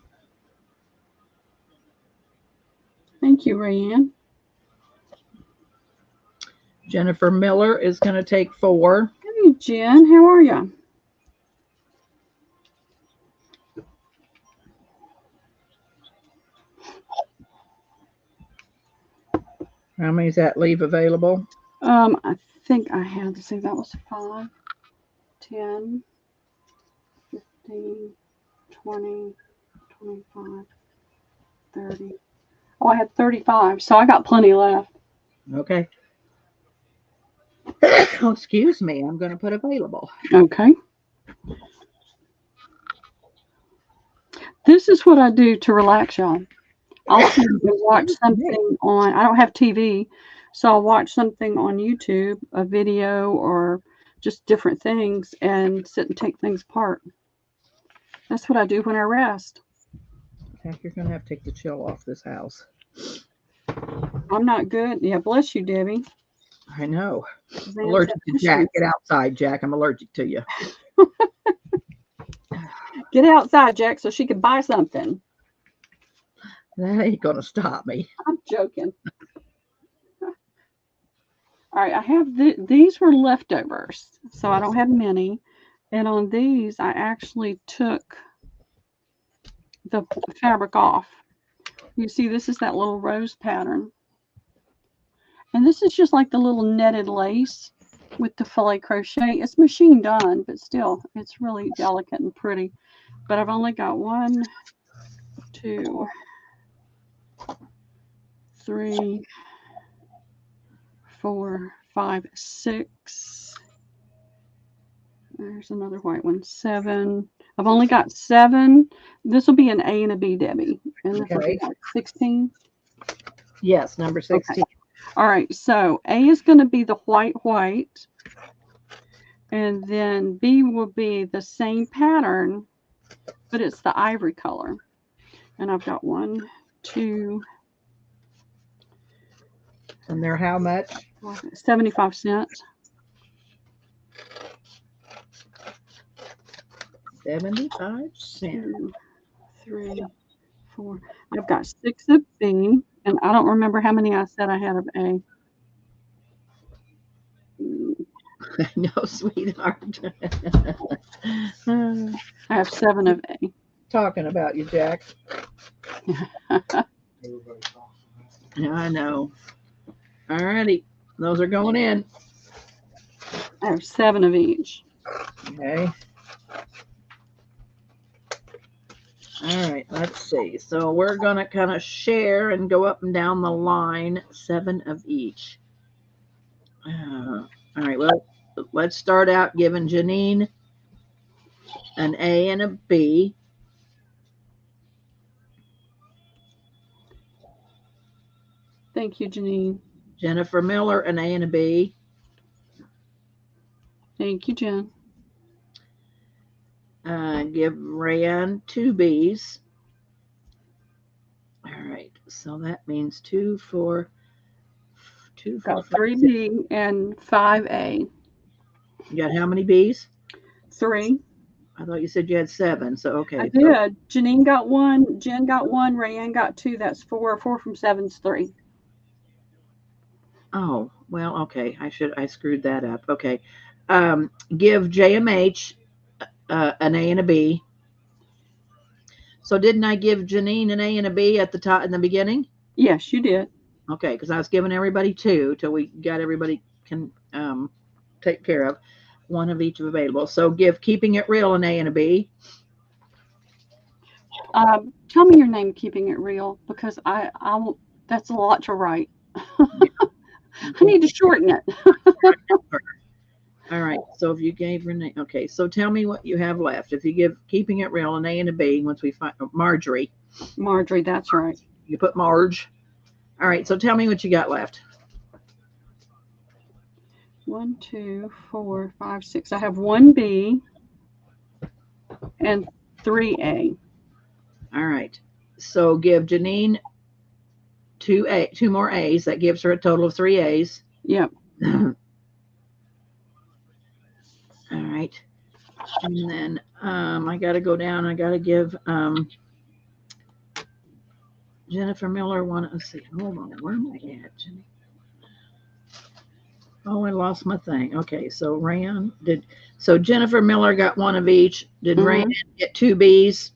Thank you, Rayanne. Jennifer Miller is going to take 4. Hey, Jen, how are you? How many does that leave available? I think I had to say that was 5, 10, 15, 20, 25, 30. Oh, I had 35, so I got plenty left. Okay. Oh, excuse me. I'm going to put available. Okay. This is what I do to relax, y'all. I'll sit and watch something on, I don't have TV, so I'll watch something on YouTube, a video or just different things, and sit and take things apart. That's what I do when I rest. Heck, you're going to have to take the chill off this house. I'm not good. Yeah, bless you, Debbie. I know. I'm allergic to Jack. Get outside, Jack. I'm allergic to you. Get outside, Jack, so she can buy something. That ain't going to stop me. I'm joking. All right, I have these were leftovers, so I don't have many. And on these, I actually took the fabric off. You see, this is that little rose pattern. And this is just like the little netted lace with the filet crochet. It's machine done, but still, it's really delicate and pretty. But I've only got 1, 2, 3, 4, 5, 6. There's another white one. 7. I've only got 7. This will be an A and a B, Debbie. And this will be 16. Yes, number 16. Okay. All right. So A is going to be the white. And then B will be the same pattern, but it's the ivory color. And I've got 1, 2. And they're how much? 75 cents. 75 cents. 2, 3, 4. I've got 6 of B, and I don't remember how many I said I had of A. No, sweetheart. I have 7 of A. Talking about you, Jack. Yeah, I know. All righty. Those are going in. I have 7 of each. Okay. All right, let's see. So we're going to kind of share and go up and down the line, 7 of each. All right. Well, let's start out giving Janine an A and a B. Thank you, Janine. Jennifer Miller an A and a B. Thank you, Jen. Give Rayanne 2 Bs. All right. So that means 2, 4, 2, 4, Got 5, 3 6. B and 5 A. You got how many Bs? 3. I thought you said you had 7. So okay. I did. Janine got 1. Jen got 1. Rayanne got 2. That's 4. 4 from 7 is 3. Oh, well, okay. I screwed that up. Okay. Give JMH an A and a B. So didn't I give Janine an A and a B at the top in the beginning? Yes, you did. Okay, because I was giving everybody 2 till we got everybody can take care of. 1 of each available. So give Keeping It Real an A and a B. Tell me your name, Keeping It Real, because I will. That's a lot to write. I need to shorten it. All right. So if you gave her name, okay. So tell me what you have left. If you give Keeping It Real an A and a B, once we find Marjorie. Marjorie, that's right. You put Marge. All right. So tell me what you got left. 1, 2, 4, 5, 6. I have 1 B and 3 A. All right. So give Janine 2 more A's. That gives her a total of 3 A's. Yep. All right. And then I got to go down. I got to give Jennifer Miller one. Let's see. Hold on. Where am I at, Jenny? Oh, I lost my thing. Okay. So Rayanne did. So Jennifer Miller got 1 of each. Did Rayanne get 2 B's?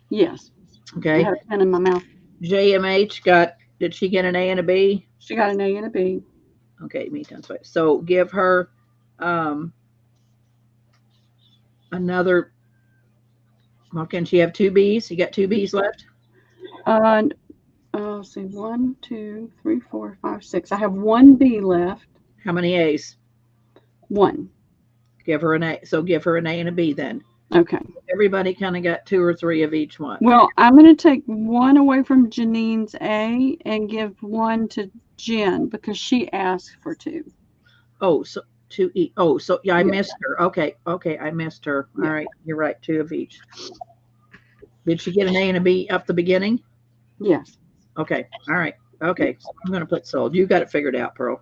Yes. Okay. I had a pen in my mouth. JMH did she get an A and a B? She got an A and a B. Okay, me times 5. So give her another. Well, can she have 2 B's? You got 2 B's left? Let's see. 1, 2, 3, 4, 5, 6. I have 1 B left. How many A's? 1. Give her an A. So give her an A and a B then. Okay. Everybody kind of got 2 or 3 of each one. Well, I'm going to take 1 away from Janine's A and give 1 to Jen because she asked for 2. Oh, so 2 E. Oh, so yeah, I Yeah. missed her. Okay, I missed her. Yeah. All right, you're right. 2 of each. Did she get an A and a B up the beginning? Yes. Okay. All right. Okay. So I'm going to put sold. You got it figured out, Pearl.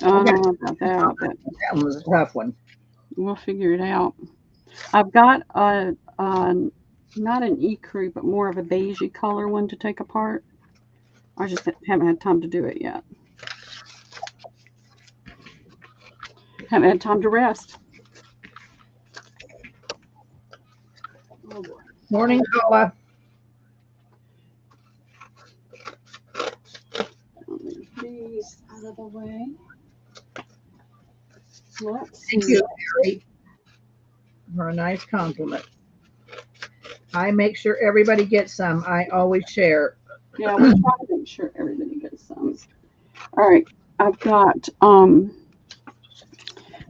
I don't know about that, but That one was a tough one. we'll figure it out. I've got not an ecru, but more of a beigey color one to take apart. I just haven't had time to do it yet. Haven't had time to rest. Oh boy. Morning, Paula. Move these out of the way. Let's Thank see. you, Mary, for a nice compliment. I make sure everybody gets some. I always share. Yeah, we'll try to make sure everybody gets some. All right, I've got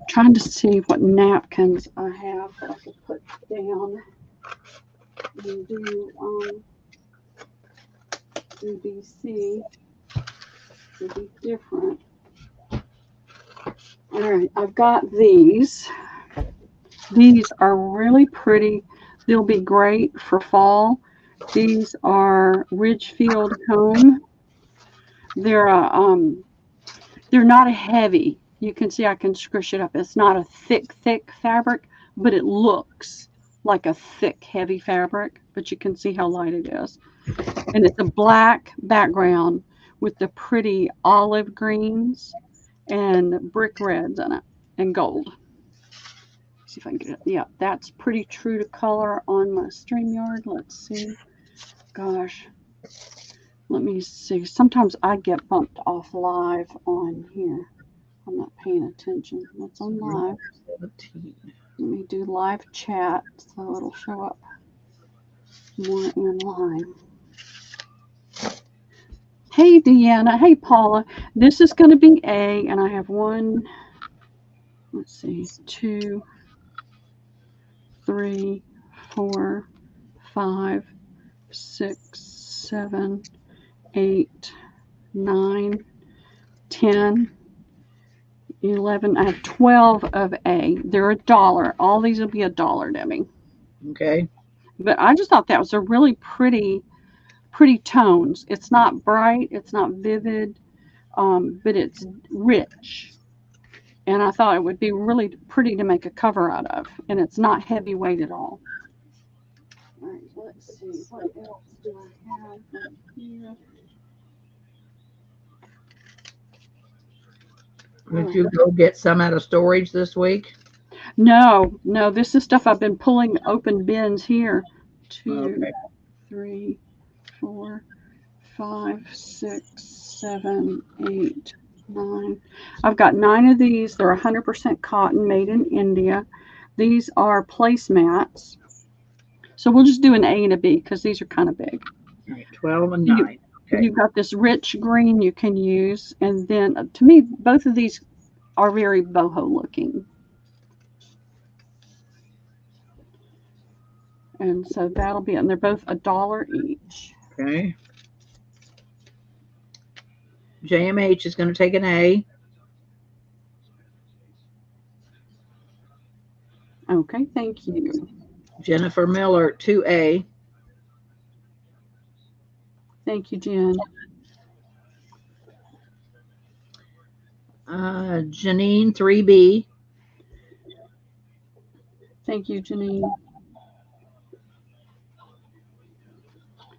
trying to see what napkins I have that I could put down and do BBC would be different. All right, I've got these. These are really pretty. They'll be great for fall. These are Ridgefield Home. They're not a heavy. You can see I can squish it up. It's not a thick fabric, but it looks like a thick, heavy fabric. But you can see how light it is. And it's a black background with the pretty olive greens and brick reds in it and gold. See if I can get it. Yeah, that's pretty true to color on my StreamYard. Let's see. Gosh. Let me see. Sometimes I get bumped off live on here. I'm not paying attention. That's on live. 17. Let me do live chat so it'll show up more in line. Hey, Deanna. Hey, Paula. This is going to be A, and I have one, let's see, two, three, four, five, six, seven, 8, 9, 10, 11. I have 12 of A. They're $1. All these will be $1, Debbie. Okay. But I just thought that was a really pretty tones. It's not bright, it's not vivid, but it's rich. And I thought it would be really pretty to make a cover out of. And it's not heavyweight at all. All right, let's see. What else do I have here? Did you go get some out of storage this week? No, this is stuff I've been pulling open bins here. 2, Okay. 3, 4, 5, 6, 7, 8, 9. I've got 9 of these. They're 100% cotton, made in India. These are placemats. So we'll just do an A and a B because these are kind of big. All right, 12 and 9. Okay. You've got this rich green you can use. And then to me, both of these are very boho looking. And so that'll be it. And they're both $1 each. Okay. JMH is going to take an A. Okay, thank you. Jennifer Miller, 2A. Thank you, Jen. Janine, 3B. Thank you, Janine.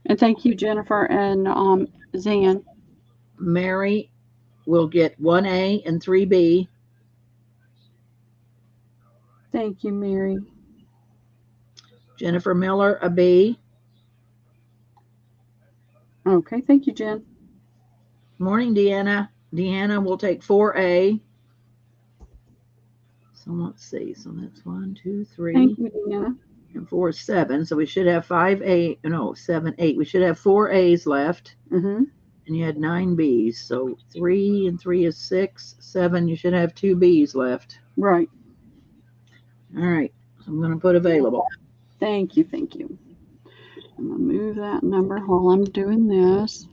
And thank you, Jennifer and Zan. Mary will get 1A and 3B. Thank you, Mary. Jennifer Miller, a B. Okay, thank you, Jen. Morning, Deanna. Deanna will take 4A. So let's see. So that's 1, 2, 3. Thank you, Deanna. And 4 is 7. So we should have 5A. No, 7, 8. We should have 4 A's left. Mm-hmm. And you had 9 B's. So 3 and 3 is 6. 7, you should have 2 B's left. Right. All right. So I'm going to put available. Thank you, thank you. I'm going to move that number while I'm doing this.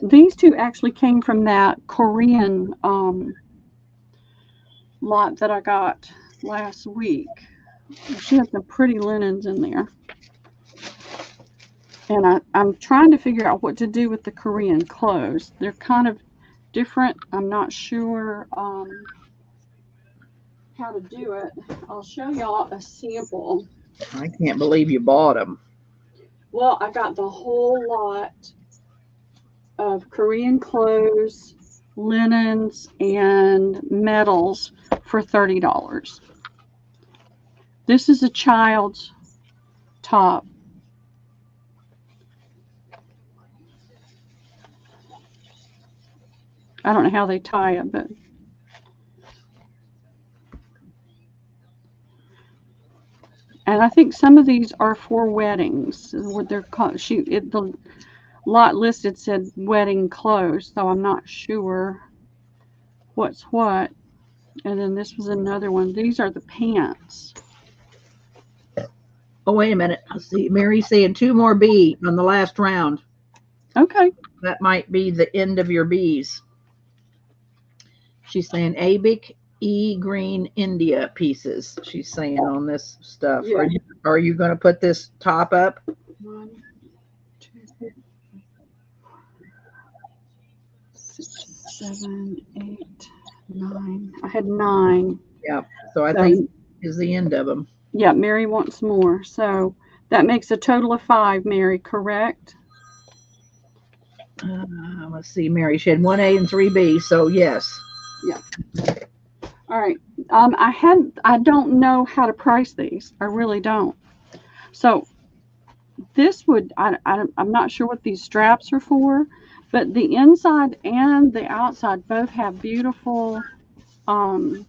These two actually came from that Korean lot that I got last week. She had some pretty linens in there. And I'm trying to figure out what to do with the Korean clothes. They're kind of different. I'm not sure how to do it. I'll show y'all a sample. I can't believe you bought them. Well, I got the whole lot of Korean clothes, linens, and metals for $30. This is a child's top. I don't know how they tie it, but and I think some of these are for weddings. What they're called? The lot listed said wedding clothes, so I'm not sure what's what. And then this was another one. These are the pants. Oh, wait a minute. I see Mary's saying 2 more B on the last round. Okay. That might be the end of your B's. She's saying Abic E green India pieces. She's saying on this stuff. Yeah. Are you going to put this top up? 1, 2, 3, 6, 7, 8, 9. I had 9. Yeah. So I think is the end of them. Yeah, Mary wants more. So that makes a total of 5, Mary, correct? Let's see, Mary. She had 1A and 3B. So yes. Yeah. All right. I don't know how to price these. I really don't. So this would I'm not sure what these straps are for, but the inside and the outside both have beautiful I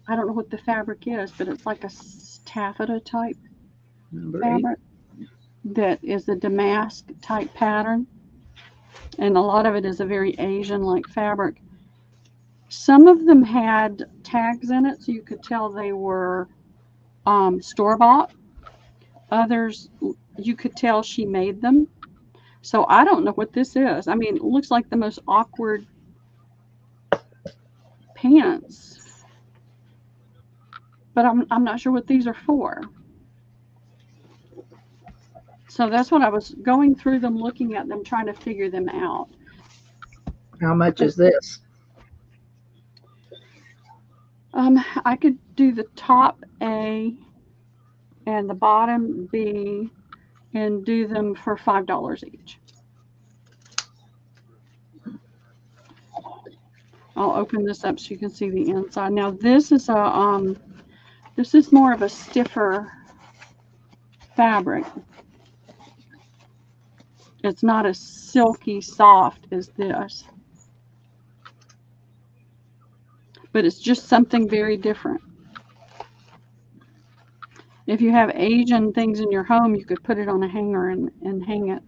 don't know what the fabric is, but it's like a taffeta type Number 8. fabric that is the damask type pattern. And a lot of it is a very Asian-like fabric. Some of them had tags in it, so you could tell they were store-bought. Others, you could tell she made them. So I don't know what this is. I mean, it looks like the most awkward pants, but I'm not sure what these are for. So that's what I was going through them, looking at them, trying to figure them out. How much is this? I could do the top A and the bottom B and do them for $5 each. I'll open this up so you can see the inside. Now this is more of a stiffer fabric. It's not as silky soft as this, but it's just something very different. If you have Asian things in your home, you could put it on a hanger and hang it.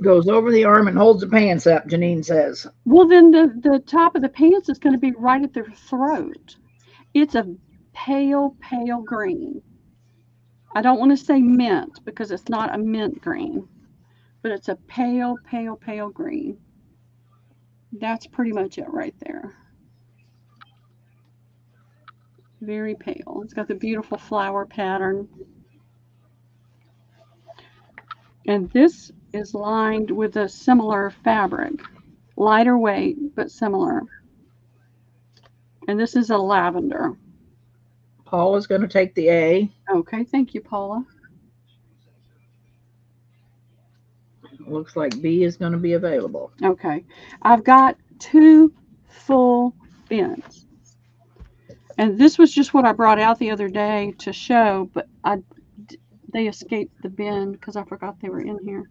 Goes over the arm and holds the pants up, Janine says. Well, then the top of the pants is going to be right at their throat. It's a pale, pale green. I don't want to say mint because it's not a mint green, but it's a pale, pale, pale green. That's pretty much it right there. Very pale. It's got the beautiful flower pattern. And this is lined with a similar fabric. Lighter weight, but similar. And this is a lavender. Paula's going to take the A. Okay, thank you, Paula. Looks like B is going to be available. Okay, I've got 2 full bins. And this was just what I brought out the other day to show, but they escaped the bin because I forgot they were in here.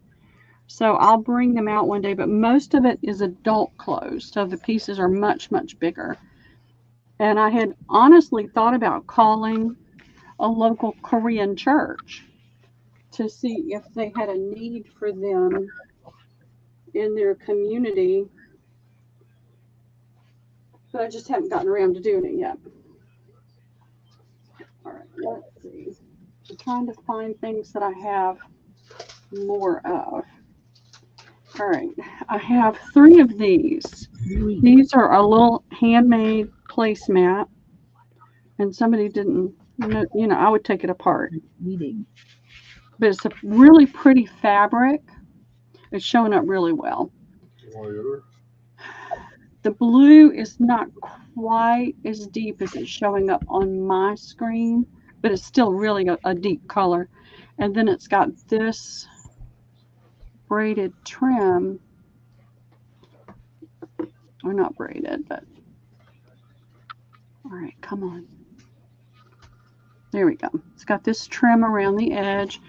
So I'll bring them out one day, but most of it is adult clothes, so the pieces are much, much bigger. And I had honestly thought about calling a local Korean church to see if they had a need for them in their community, but I just haven't gotten around to doing it yet. All right, let's see. I'm trying to find things that I have more of. All right, I have 3 of these. These are a little handmade placemat, and somebody didn't, you know, I would take it apart. But it's a really pretty fabric. It's showing up really well. The blue is not quite as deep as it's showing up on my screen, but it's still really a deep color. And then it's got this braided trim, or not braided, but all right, come on. There we go. It's got this trim around the edge,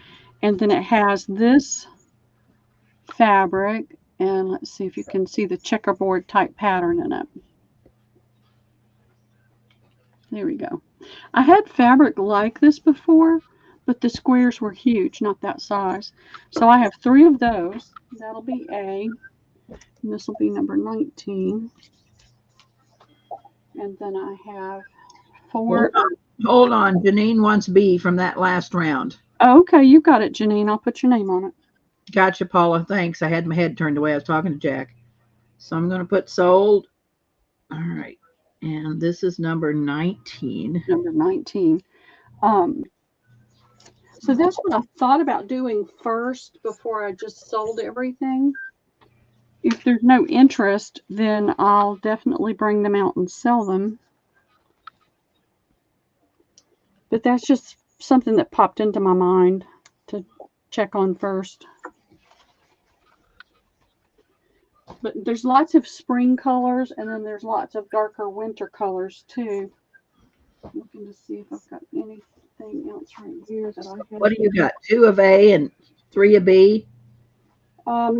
and then it has this fabric, and let's see if you can see the checkerboard type pattern in it. There we go. I had fabric like this before, but the squares were huge, not that size. So I have 3 of those. That'll be A, and this will be number 19. And then I have 4. Hold on. Janine wants B from that last round. Oh, okay, you got it, Janine. I'll put your name on it. Gotcha, Paula. Thanks. I had my head turned away. I was talking to Jack. So I'm going to put sold. All right. And this is number 19. Number 19. So that's what I thought about doing first before I just sold everything. If there's no interest, then I'll definitely bring them out and sell them. But that's just something that popped into my mind to check on first. But there's lots of spring colors, and then there's lots of darker winter colors too. I'm looking to see if I've got anything else right here that I have. What do you got? 2 of A and 3 of B? I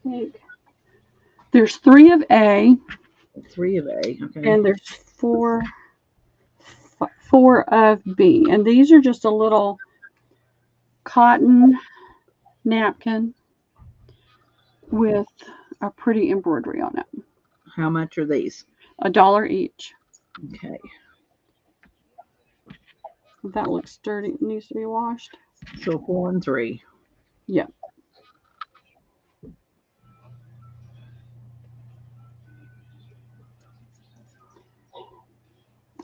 think there's 3 of A. 3 of A. Okay. And there's four of B. And these are just a little cotton napkin with a pretty embroidery on it. How much are these? $1 each. Okay. That looks dirty. It needs to be washed. So 4 and 3. Yeah.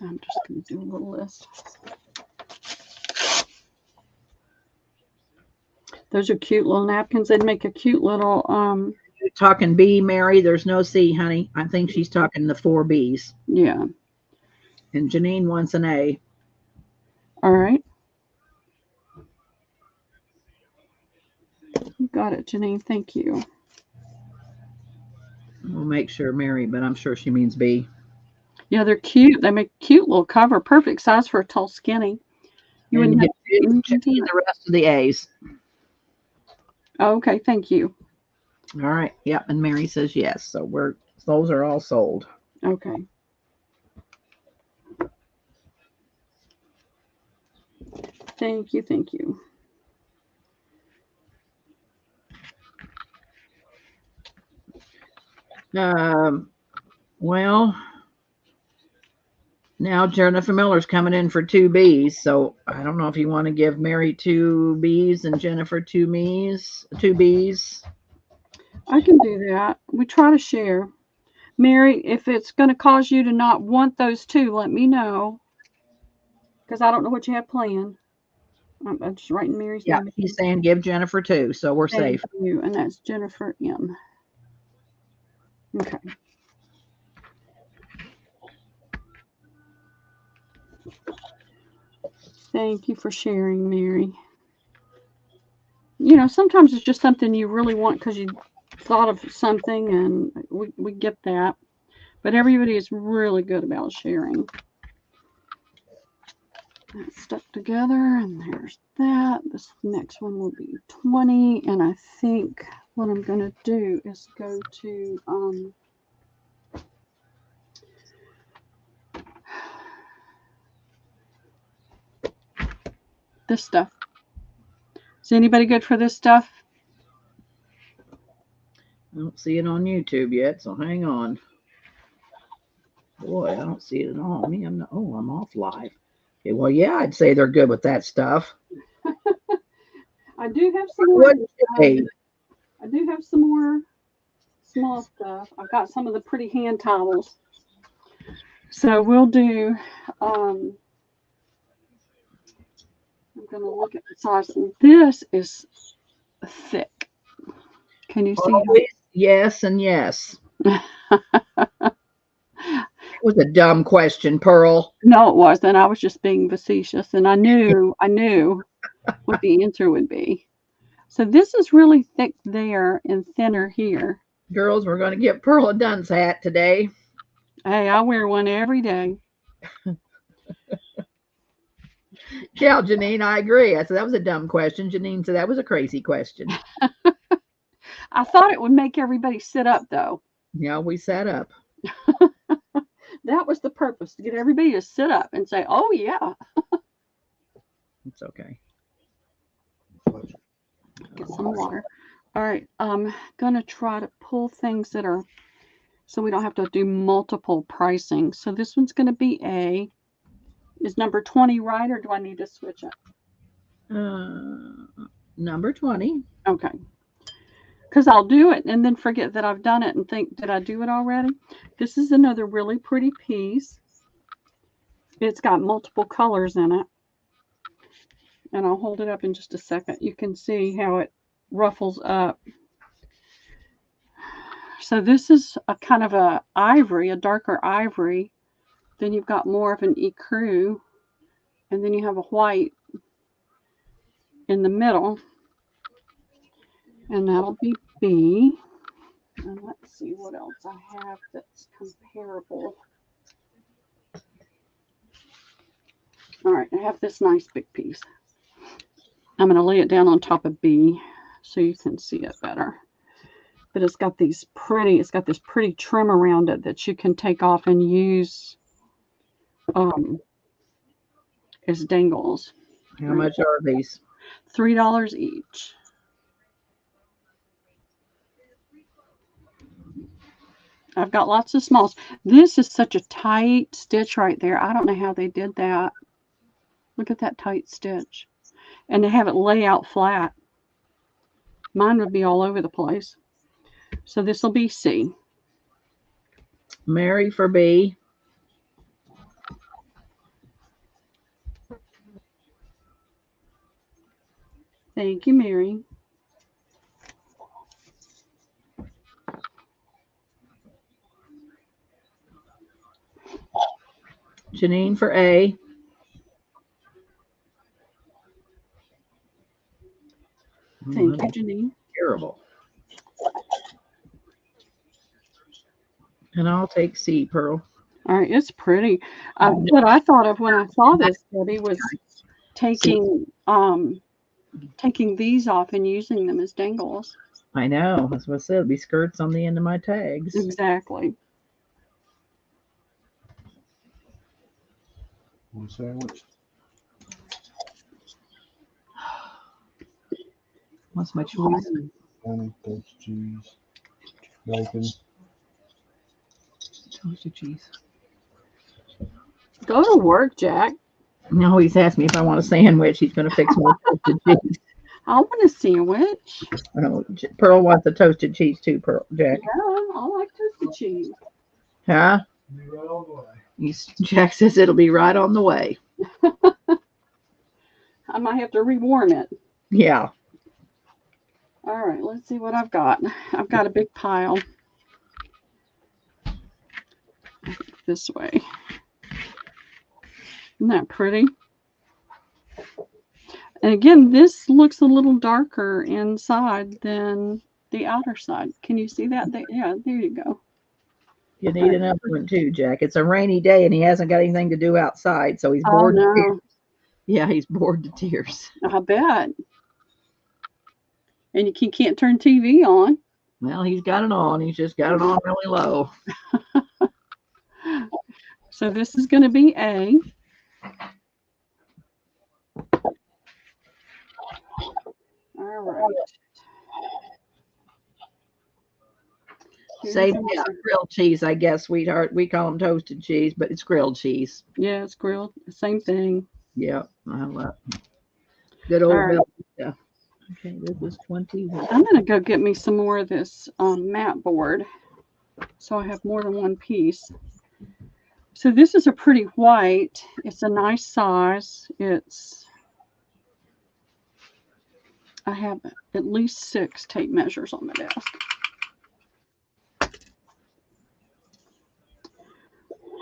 I'm just going to do a little list. Those are cute little napkins. They'd make a cute little. You're talking B, Mary. There's no C, honey. I think she's talking the 4 B's. Yeah. And Janine wants an A. All right. You got it, Janine. Thank you. We'll make sure Mary, but I'm sure she means B. Yeah, they're cute. They make a cute little cover. Perfect size for a tall skinny. You wouldn't have the rest of the A's. Oh, okay, thank you. All right. Yep. And Mary says yes. So those are all sold. Okay. Thank you. Thank you. Well, now Jennifer Miller's coming in for 2 B's. So I don't know if you want to give Mary 2 B's and Jennifer 2 B's. I can do that. We try to share. Mary, if it's going to cause you to not want those 2, let me know. Because I don't know what you have planned. I'm just writing Mary's name. Yeah, he's saying give Jennifer 2, so we're safe. Thank you. And that's Jennifer M. Okay. Thank you for sharing, Mary. You know, sometimes it's just something you really want because you thought of something, and we get that. But everybody is really good about sharing. That's stuck together, and there's that. This next one will be 20, and I think what I'm going to do is go to this stuff. Is anybody good for this stuff? I don't see it on YouTube yet, so hang on. Boy, I don't see it at all. I'm off live. Okay, well, yeah, I'd say they're good with that stuff. I do have some more. I do have some more small stuff. I've got some of the pretty hand towels. So we'll do. I'm going to look at the size. This is thick. Can you see? Yes and yes. It was a dumb question, Pearl. No, it wasn't. I was just being facetious, and I knew what the answer would be. So this is really thick there and thinner here. Girls, we're going to get Pearl a dunce hat today. Hey, I wear one every day. Yeah, Janine, I agree. I said that was a dumb question. Janine said that was a crazy question. I thought it would make everybody sit up, though. Yeah, we sat up. That was the purpose, to get everybody to sit up and say, oh, yeah. It's okay. Get some water. All right, I'm going to try to pull things that are, so we don't have to do multiple pricing. So this one's going to be A. Is number 20 right, or do I need to switch it? Number 20. Okay. Because I'll do it and then forget that I've done it and think, did I do it already? This is another really pretty piece. It's got multiple colors in it. And I'll hold it up in just a second. You can see how it ruffles up. So this is a kind of a ivory, a darker ivory. Then you've got more of an ecru. And then you have a white in the middle. And that'll be B. And let's see what else I have that's comparable. All right, I have this nice big piece. I'm going to lay it down on top of B so you can see it better. but it's got this pretty trim around it that you can take off and use as dangles. How much are these? $3 each. I've got lots of smalls. This is such a tight stitch right there. I don't know how they did that. Look at that tight stitch. And they have it lay out flat. Mine would be all over the place. So this will be C. Mary for B. Thank you, Mary. Janine for A. Thank you, Janine. Terrible. And I'll take C, Pearl. All right, it's pretty. What I thought of when I saw this, Debbie, was taking these off and using them as dangles. I know. That's what I said. It'll be skirts on the end of my tags. Exactly. One sandwich. What's my choice? Honey, toasted cheese, bacon. Toasted cheese. Go to work, Jack. No, he's asked me if I want a sandwich. He's going to fix more toasted cheese. I want a sandwich. Oh, Pearl wants the toasted cheese too, Pearl. Jack. Yeah, I like toasted cheese. Huh? Be right on the way. Jack says it'll be right on the way. I might have to rewarm it. Yeah. All right, let's see what I've got. I've got a big pile. This way. Isn't that pretty? And again, this looks a little darker inside than the outer side. Can you see that? Yeah, there you go. You need another one too, Jack. It's a rainy day and he hasn't got anything to do outside, so he's bored to tears. Yeah, he's bored to tears. I bet. And you can't turn TV on. Well, he's got it on. He's just got it on really low. So this is going to be A. All right. Same grilled cheese, I guess, sweetheart. We call them toasted cheese, but it's grilled cheese. Yeah, it's grilled. Same thing. Yeah, I love good old milk stuff. Okay, this is 21. I'm going to go get me some more of this mat board so I have more than one piece. So this is a pretty white. It's a nice size. I have at least 6 tape measures on my desk.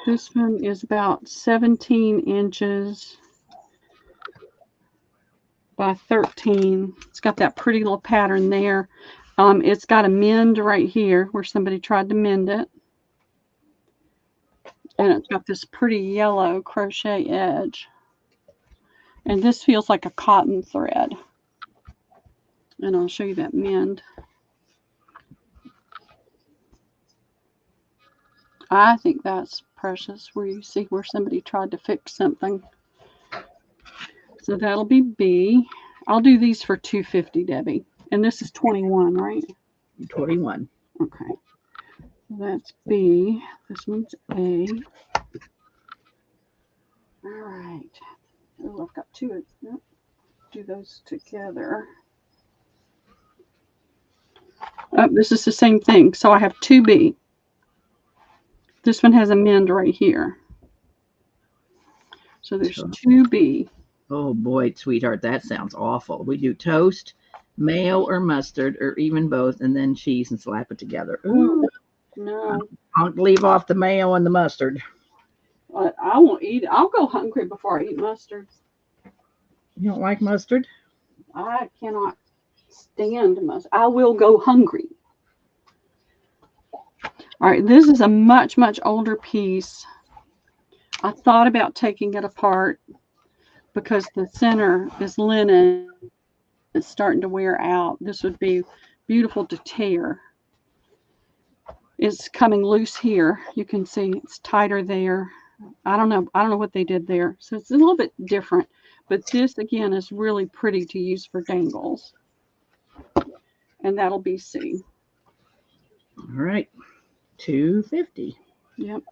This one is about 17 inches by 13. It's got that pretty little pattern there. It's got a mend right here where somebody tried to mend it. And it's got this pretty yellow crochet edge. And this feels like a cotton thread. And I'll show you that mend. I think that's precious, where you see where somebody tried to fix something. So that'll be B. I'll do these for $2.50, Debbie. And this is 21, right? 21. Okay. So that's B. This one's A. All right. Oh, I've got 2. Yep. Do those together. Oh, this is the same thing. So I have 2B. This one has a mend right here. So there's 2B. Oh boy, sweetheart, that sounds awful. We do toast, mayo or mustard, or even both, and then cheese and slap it together. Ooh. No. I'll leave off the mayo and the mustard. But I won't eat it. I'll go hungry before I eat mustard. You don't like mustard? I cannot stand mustard. I will go hungry. All right, this is a much, much older piece. I thought about taking it apart because the center is linen. It's starting to wear out. This would be beautiful to tear. is coming loose here. You can see it's tighter there. I don't know what they did there. So it's a little bit different. But this, again, is really pretty to use for dangles. And that'll be C. All right. $2.50. Yep.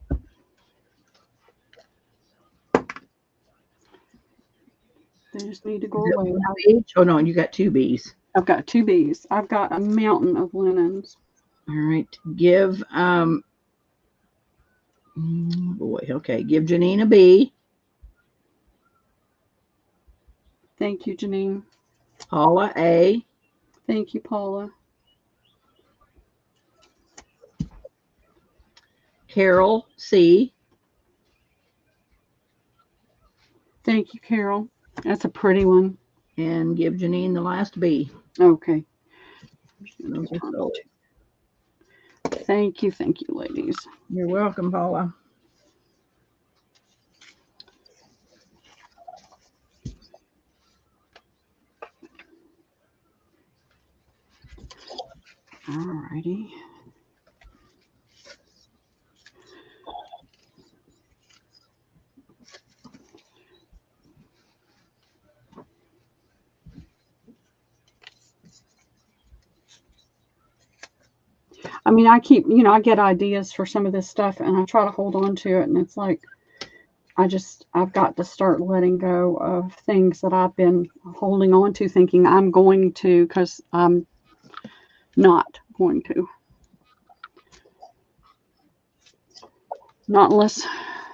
They just need to go away. Each? Oh, no, you got 2 B's. I've got 2 B's. I've got a mountain of linens. All right. Give, boy, okay. Give Janine a B. Thank you, Janine. Paula A. Thank you, Paula. Carol C. Thank you, Carol. That's a pretty one. And give Janine the last B. Okay. So, Thank you, ladies. you're welcome, Paula. Alrighty. I mean, I keep, I get ideas for some of this stuff and I try to hold on to it. And it's like, I've got to start letting go of things that I've been holding on to thinking I'm going to, because I'm not going to. Not unless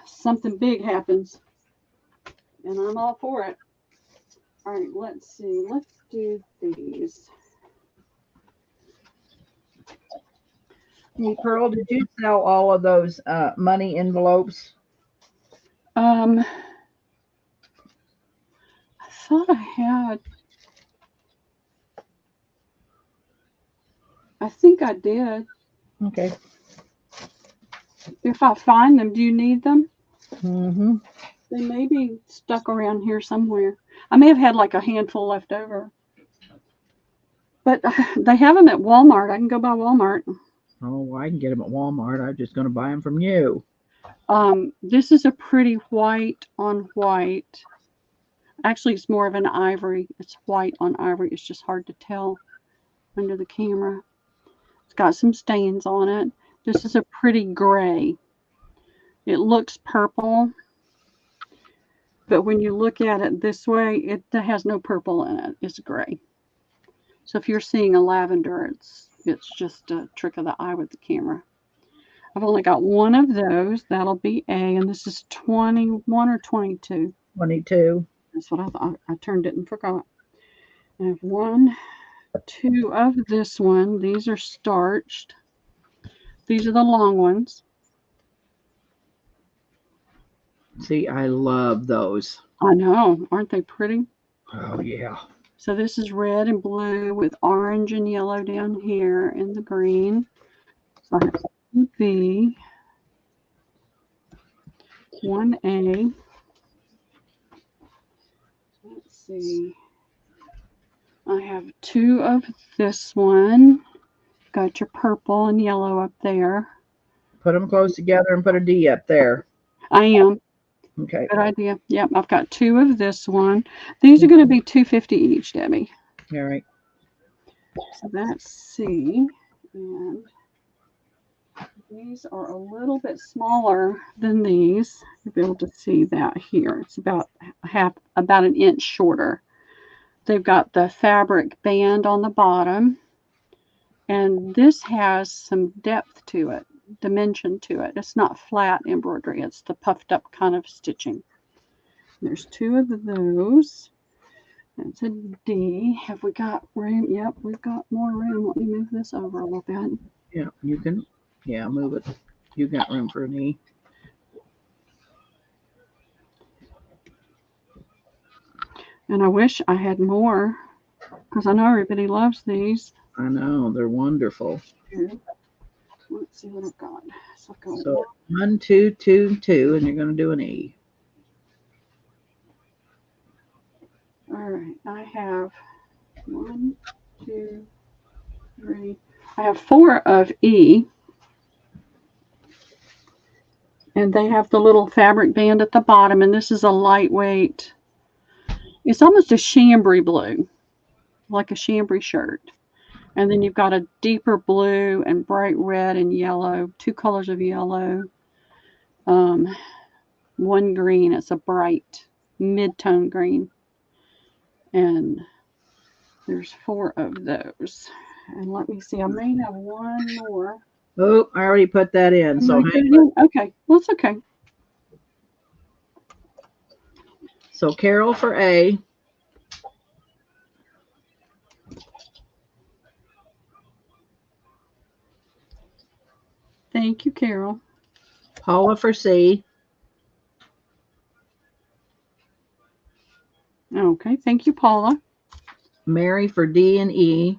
something big happens. And I'm all for it. All right, let's see. Let's do these. Hey, Pearl, did you sell all of those money envelopes? I thought I had. I think I did. Okay. If I find them, do you need them? Mm-hmm. They may be stuck around here somewhere. I may have had like a handful left over. But they have them at Walmart. I can go by Walmart. Oh, I can get them at Walmart. I'm just going to buy them from you. This is a pretty white on white. Actually, it's more of an ivory. It's white on ivory. It's just hard to tell under the camera. It's got some stains on it. This is a pretty gray. It looks purple, but when you look at it this way, it has no purple in it. It's gray. So if you're seeing a lavender, it's just a trick of the eye with the camera. I've only got one of those. That'll be A, and this is 21 or 22. 22. That's what I thought. I turned it and forgot. I have 1, 2 of this one. These are starched. These are the long ones. See, I love those. I know. Aren't they pretty? Oh, yeah. So this is red and blue with orange and yellow down here and the green. So I have 1B, 1A. Let's see. I have 2 of this one. Got your purple and yellow up there. Put them close together and put a D up there. I am. Okay. Good idea. Yep, I've got 2 of this one. These are going to be $2.50 each, Debbie. All right. So that's C. And these are a little bit smaller than these. You'll be able to see that here. It's about an inch shorter. They've got the fabric band on the bottom. And this has some depth to it, dimension to it. It's not flat embroidery. It's the puffed up kind of stitching. There's 2 of those. That's a D. Have we got room? Yep, we've got more room. Let me move this over a little bit. Yeah, you can. Yeah, move it. You got room for an E. And I wish I had more because I know everybody loves these. I know, they're wonderful. Here. Let's see what I've got. So 1, 2, 2, 2, and you're going to do an E. All right, I have 1, 2, 3. I have 4 of E. And they have the little fabric band at the bottom, and this is a lightweight, it's almost a chambray blue, like a chambray shirt. And then you've got a deeper blue and bright red and yellow, 2 colors of yellow, one green. It's a bright mid-tone green. And there's 4 of those. And let me see, I may have one more. Oh, I already put that in. So Okay, well, it's okay. So Carol for A. Thank you, Carol. Paula for C. Okay, thank you, Paula. Mary for D and E.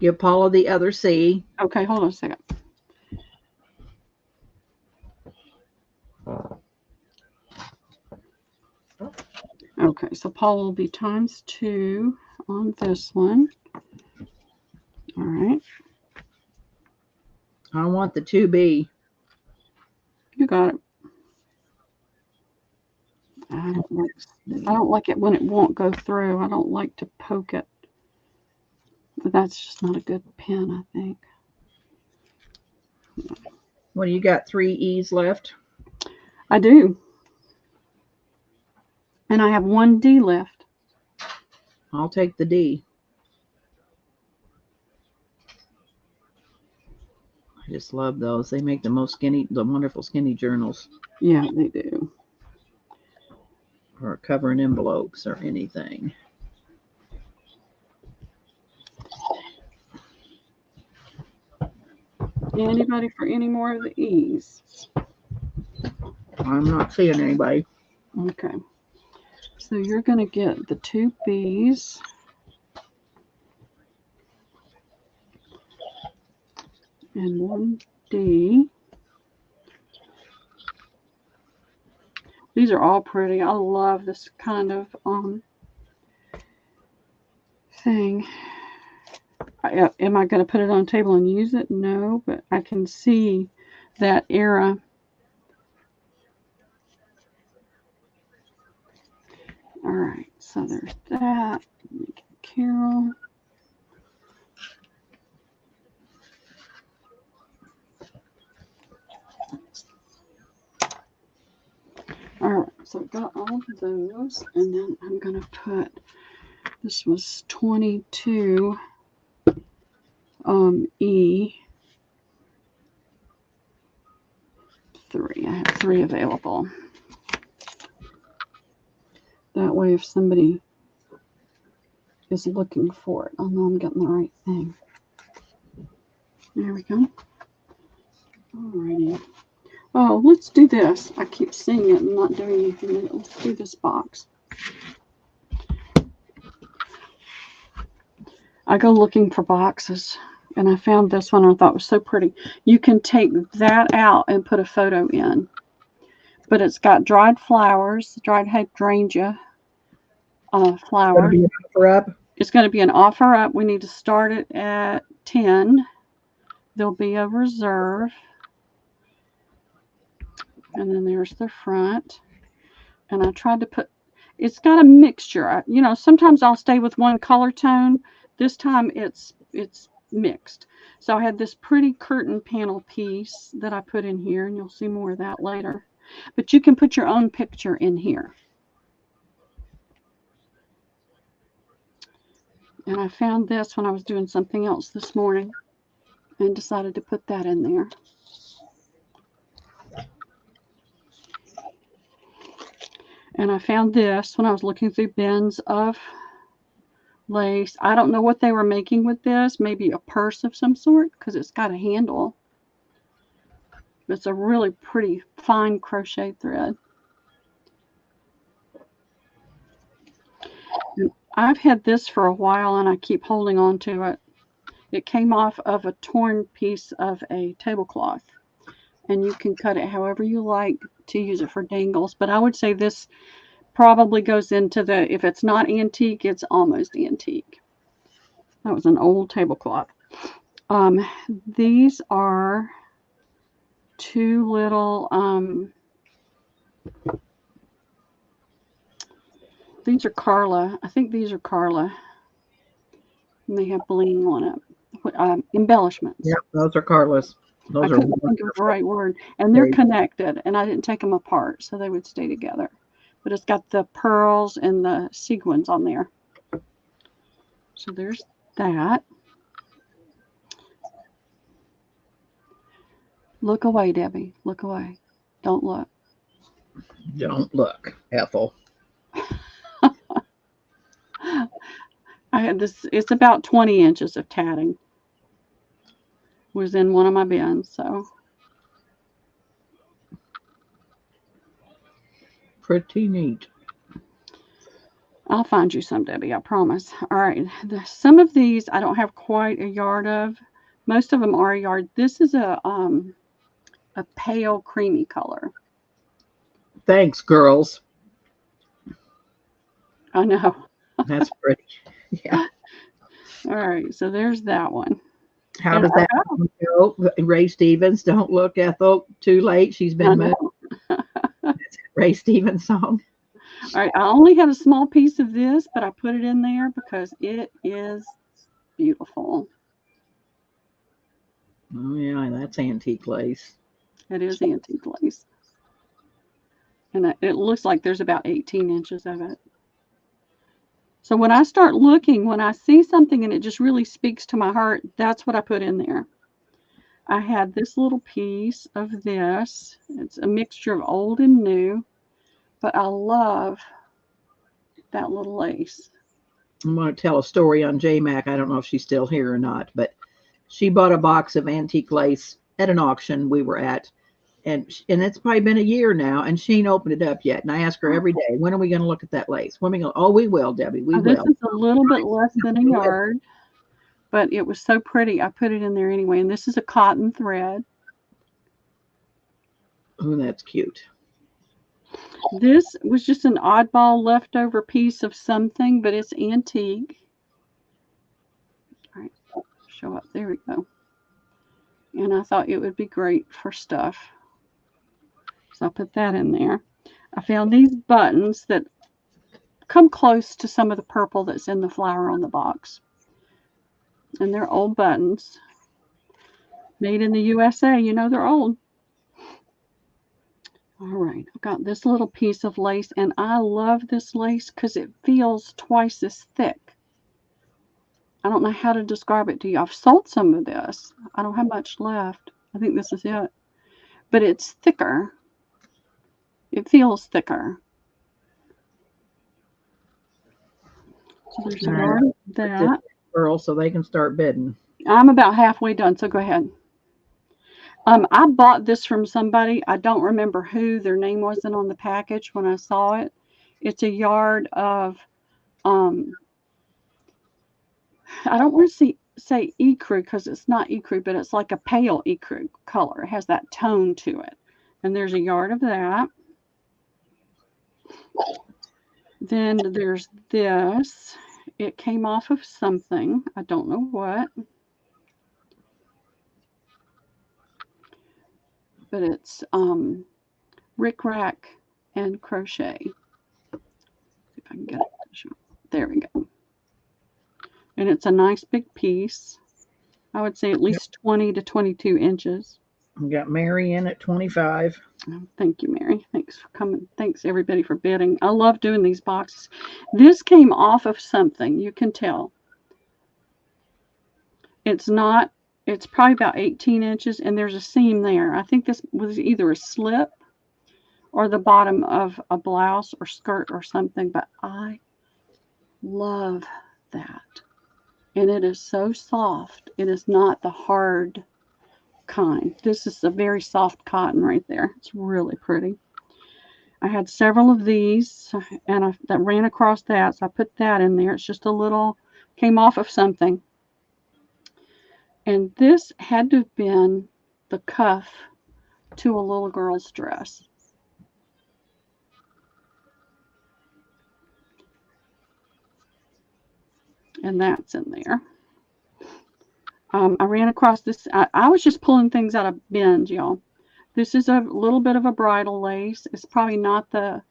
Give Paula the other C. Okay, hold on a second. Okay, so Paula will be ×2 on this one. All right. I want the 2B. You got it. I don't like it when it won't go through. I don't like to poke it. But that's just not a good pen, I think. What do you got? 3 E's left? I do. And I have 1 D left. I'll take the D. I just love those. They make the wonderful skinny journals. Yeah, they do. Or covering envelopes or anything. Anybody for any more of the E's? I'm not seeing anybody. Okay. So you're going to get the 2 B's. And 1 D. These are all pretty. I love this kind of thing. Am I going to put it on the table and use it? No, but I can see that era. All right, so there's that. Carol. All right, so I've got all of those, and then I'm going to put, this was 22 E. 3. I have 3 available. That way, if somebody is looking for it, I'll know I'm getting the right thing. There we go. Alrighty. Oh, let's do this. I keep seeing it and not doing anything. Let's do this box. I go looking for boxes, and I found this one I thought was so pretty. You can take that out and put a photo in. But it's got dried flowers, dried hydrangea flower. It's going to be an offer up. We need to start it at 10. There'll be a reserve. And then there's the front. And I tried to put, it's got a mixture. You know, sometimes I'll stay with one color tone. This time it's mixed. So I had this pretty curtain panel piece that I put in here, and you'll see more of that later. But you can put your own picture in here. And I found this when I was doing something else this morning and decided to put that in there. And I found this when I was looking through bins of lace. I don't know what they were making with this. Maybe a purse of some sort, because it's got a handle. It's a really pretty fine crochet thread. And I've had this for a while and I keep holding on to it. It came off of a torn piece of a tablecloth. And you can cut it however you like to use it for dangles. But I would say this probably goes into the, if it's not antique, it's almost antique. That was an old tablecloth. These are two little, these are Carla. I think these are Carla. And they have bling on it. Embellishments. Yep, those are Carla's. Those I are couldn't think of the wonderful. right word. And they're connected, and I didn't take them apart, so they would stay together. But it's got the pearls and the sequins on there. So there's that. Look away, Debbie. Look away. Don't look. Don't look, Ethel. I had this, it's about 20 inches of tatting. Was in one of my bins, so. Pretty neat. I'll find you some, Debbie, I promise. All right. Some of these I don't have quite a yard of. Most of them are a yard. This is a pale creamy color. Thanks, girls. I know. That's pretty. Yeah. All right. So there's that one. How And does that one go? Ray Stevens, don't look, Ethel. Too late. She's been moved. Ray Stevens song. All right. I only had a small piece of this, but I put it in there because it is beautiful. Oh, yeah, that's antique lace. It is antique lace. And it looks like there's about 18 inches of it. So when I start looking, when I see something and it just really speaks to my heart, that's what I put in there. I had this little piece of this. It's a mixture of old and new, but I love that little lace. I'm going to tell a story on J-Mac. I don't know if she's still here or not, but she bought a box of antique lace at an auction we were at. And it's probably been a year now, and she ain't opened it up yet. And I ask her every day, when are we going to look at that lace? When are we going? Oh, we will, Debbie. We will. This is a little bit less than a yard, but it was so pretty. I put it in there anyway. And this is a cotton thread. Oh, that's cute. This was just an oddball leftover piece of something, but it's antique. All right, show up. There we go. And I thought it would be great for stuff. So I put that in there. I found these buttons that come close to some of the purple that's in the flower on the box. And they're old buttons. Made in the USA. You know they're old. All right. I've got this little piece of lace. And I love this lace because it feels twice as thick. I don't know how to describe it to you. I've sold some of this. I don't have much left. I think this is it. But it's thicker. It feels thicker. So there's a yard of that. Girl, so they can start bidding. I'm about halfway done, so go ahead. I bought this from somebody. I don't remember who. Their name wasn't on the package when I saw it. It's a yard of, I don't want to say ecru because it's not ecru, but it's like a pale ecru color. It has that tone to it. And there's a yard of that. Then there's this. It came off of something. I don't know what. But it's rickrack and crochet. See if I can get it. There we go. And it's a nice big piece. I would say at least 20 to 22 inches. We got Mary in at 25. Oh, thank you, Mary. Thanks for coming. Thanks, everybody, for bidding. I love doing these boxes. This came off of something. You can tell. It's not, it's probably about 18 inches, and there's a seam there. I think this was either a slip or the bottom of a blouse or skirt or something, but I love that. And it is so soft. It is not the hard kind. This is a very soft cotton right there. It's really pretty. I had several of these, and that ran across that, so I put that in there. It's just a little, came off of something. And this had to have been the cuff to a little girl's dress. And that's in there. I ran across this. I was just pulling things out of bins, y'all. This is a little bit of a bridal lace. It's probably not the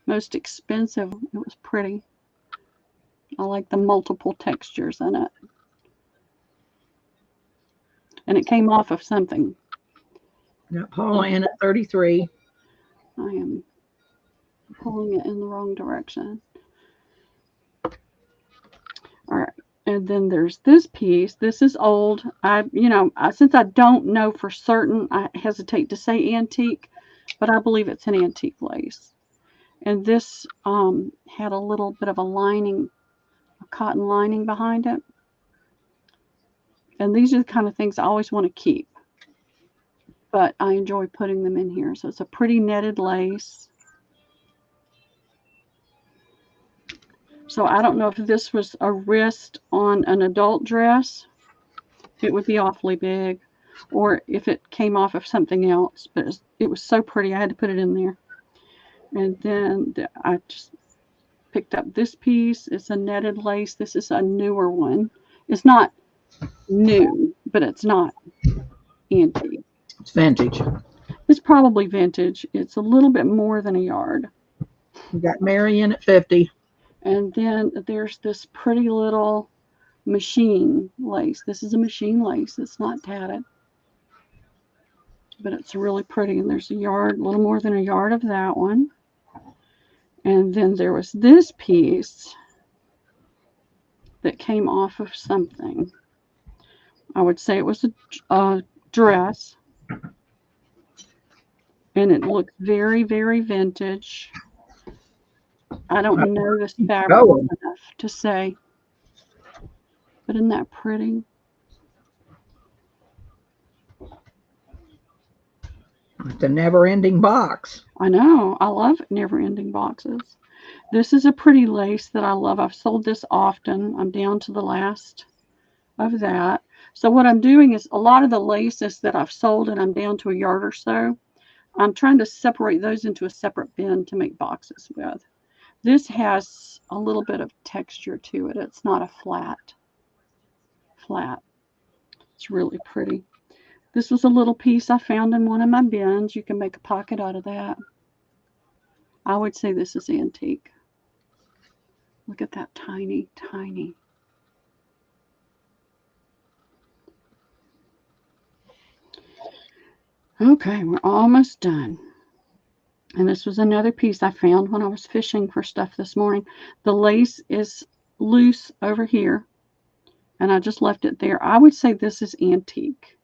most expensive. It was pretty. I like the multiple textures in it. And it came off of something. Got Paula in at 33. I am pulling it in the wrong direction. All right. And then there's this piece. This is old. Since I don't know for certain, I hesitate to say antique, but I believe it's an antique lace. And this had a little bit of a lining, a cotton lining behind it. And these are the kind of things I always want to keep, but I enjoy putting them in here. So it's a pretty netted lace. So I don't know if this was a wrist on an adult dress, it would be awfully big, or if it came off of something else, but it was so pretty I had to put it in there. And then I just picked up this piece. It's a netted lace. This is a newer one. It's not new, but it's not antique. It's vintage. It's probably vintage. It's a little bit more than a yard. We got Mary in at 50. And then there's this pretty little machine lace. This is a machine lace. It's not tatted, but it's really pretty. And there's a little more than a yard of that one. And then there was this piece that came off of something. I would say it was a dress. And it looks very, very vintage. I don't know this fabric enough to say. But isn't that pretty? It's a never-ending box. I know. I love never-ending boxes. This is a pretty lace that I love. I've sold this often. I'm down to the last of that. So what I'm doing is a lot of the laces that I've sold and I'm down to a yard or so, I'm trying to separate those into a separate bin to make boxes with. This has a little bit of texture to it. It's not a flat. It's really pretty. This was a little piece I found in one of my bins. You can make a pocket out of that. I would say this is antique. Look at that tiny, tiny. Okay, we're almost done. And this was another piece I found when I was fishing for stuff this morning. The lace is loose over here, and I just left it there. I would say this is antique.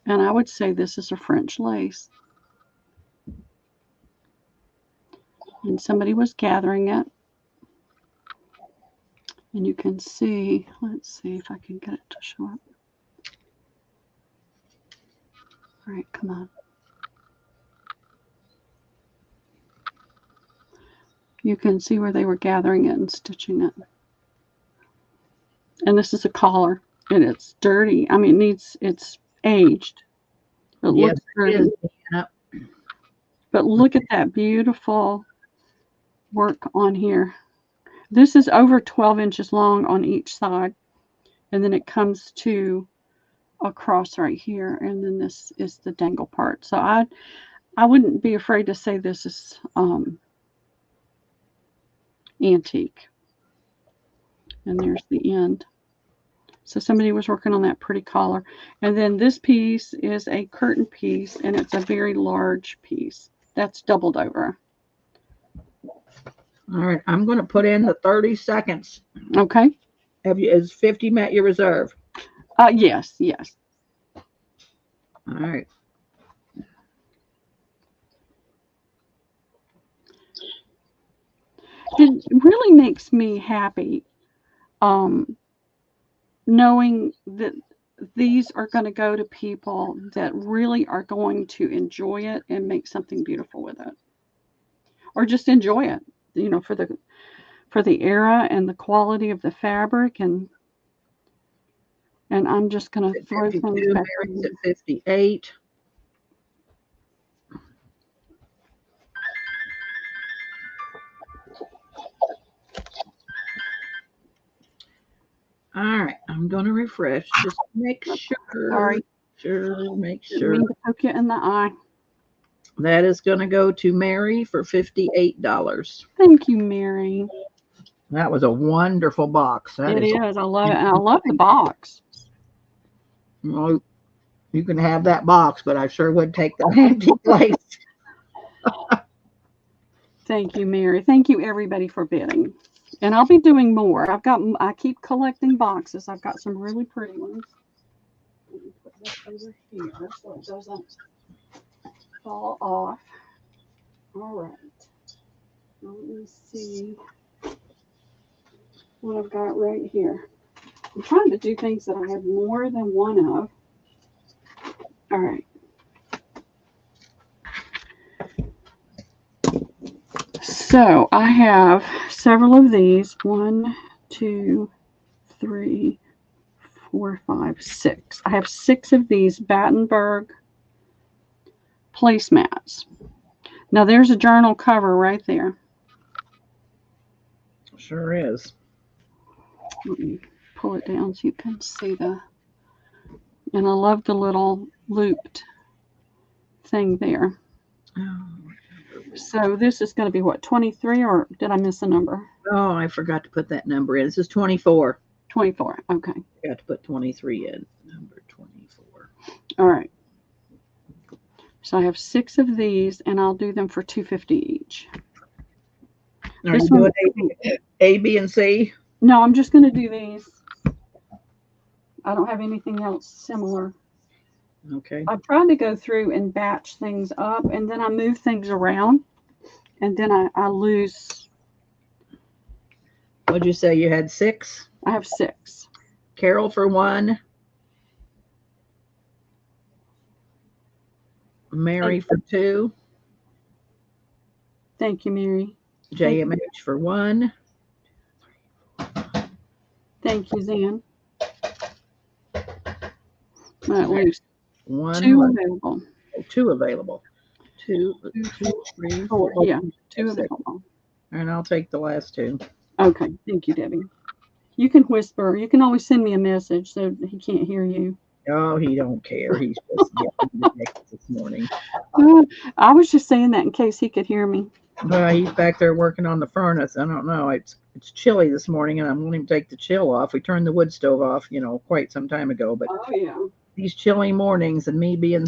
And I would say this is a French lace. And somebody was gathering it. And you can see, let's see if I can get it to show up. All right, come on. You can see where they were gathering it and stitching it. And this is a collar, and it's dirty. I mean, it's aged. It looks dirty. But look at that beautiful work on here. This is over 12 inches long on each side. And then it comes to across right here. And then this is the dangle part. So I wouldn't be afraid to say this is antique. And there's the end. So somebody was working on that pretty collar. And then this piece is a curtain piece, and it's a very large piece. That's doubled over. All right, I'm going to put in the 30 seconds. Okay. Is 50 met your reserve? Yes. All right. It really makes me happy knowing that these are going to go to people that really are going to enjoy it and make something beautiful with it, or just enjoy it, for the era and the quality of the fabric. And I'm just going to throw things back in. At 58. All right, I'm going to refresh just to make sure. Sorry. Make Didn't sure. mean to poke you in the eye. That is going to go to Mary for $58. Thank you, Mary. That was a wonderful box. That It is. is. I love it. And I love the box. Well, you can have that box, but I sure would take the empty place. Thank you, Mary. Thank you, everybody, for bidding. And I'll be doing more. I keep collecting boxes. I've got some really pretty ones. Let me put this over here so it doesn't fall off. All right. Now let me see what I've got right here. I'm trying to do things that I have more than one of. All right. So I have several of these. 1, 2, 3, 4, 5, 6. I have 6 of these Battenberg placemats. Now there's a journal cover right there. Sure is. Let me pull it down so you can see the. And I love the little looped thing there. Oh, So this is going to be what, 23, or did I miss a number? oh, I forgot to put that number in. This is 24. 24. Okay. Got to put 23 in. Number 24. All right. So I have 6 of these, and I'll do them for $2.50 each. Are This you one- doing A, B, and C? No, I'm just going to do these. I don't have anything else similar. Okay. I tried to go through and batch things up, and then I move things around, and then I lose. What'd you say? You had 6? I have 6. Carol for 1. Mary for 2. Thank you, Mary. JMH for 1. Thank you, Zan. I lose 1. 2 available. 2 available. 2, 3, 4. Yeah, 2 6. available. And I'll take the last 2. Okay, thank you, Debbie. You can whisper. You can always send me a message so he can't hear you. Oh, he don't care. He's just getting ridiculous this morning. I was just saying that in case he could hear me. Well, he's back there working on the furnace. I don't know. It's chilly this morning, and I'm wanting to take the chill off. We turned the wood stove off, quite some time ago. But Oh yeah. these chilly mornings and me being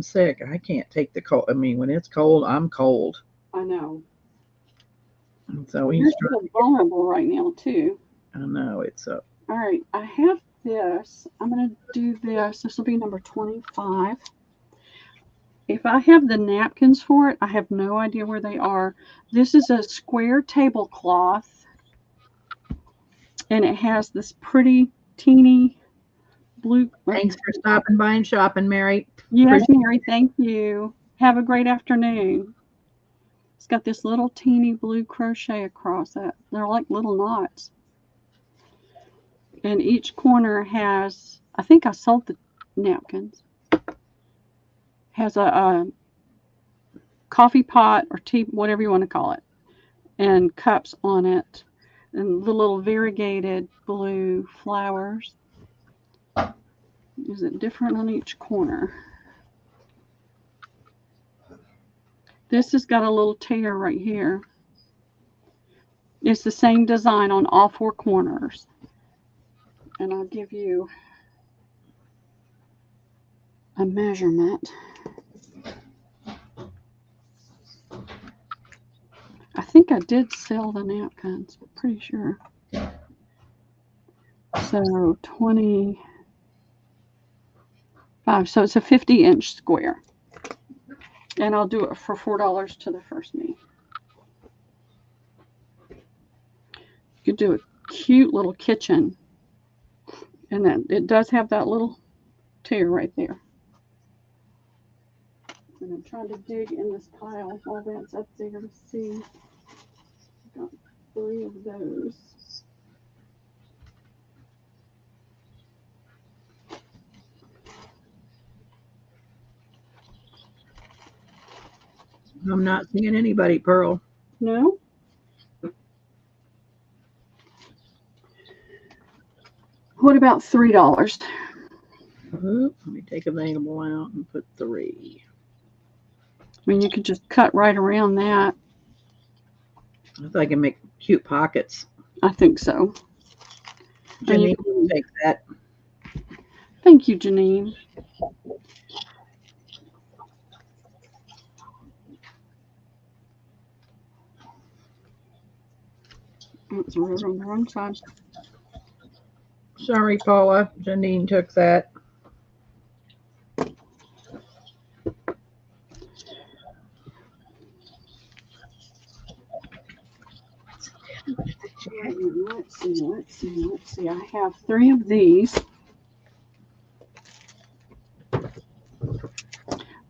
sick, I can't take the cold. I mean, when it's cold, I'm cold. I know. And so he's You're trying. so vulnerable right now too. I know it's All right, I have this. I'm going to do this. This will be number 25. If I have the napkins for it, I have no idea where they are. This is a square tablecloth, and it has this pretty teeny blue. Thanks for stopping by and shopping, Mary. Yes, Mary, thank you. Have a great afternoon. It's got this little teeny blue crochet across it. They're like little knots. And each corner has, I think I sold the napkins, has a coffee pot or tea, whatever you want to call it, and cups on it, and the little variegated blue flowers. Is it different on each corner? This has got a little tear right here. It's the same design on all 4 corners. And I'll give you a measurement. I think I did sell the napkins, I'm pretty sure. So 25, so it's a 50-inch square. And I'll do it for $4 to the first me. You could do a cute little kitchen. And then it does have that little tear right there. And I'm trying to dig in this pile while that's up there to see. I've got 3 of those. I'm not seeing anybody, Pearl. No? What about $3? Let me take available out and put 3. I mean, you could just cut right around that. I think I can make cute pockets. I think so. Janine, take that. Thank you, Janine. Oops, we're on the wrong side. Sorry, Paula. Janine took that. Let's see. I have 3 of these.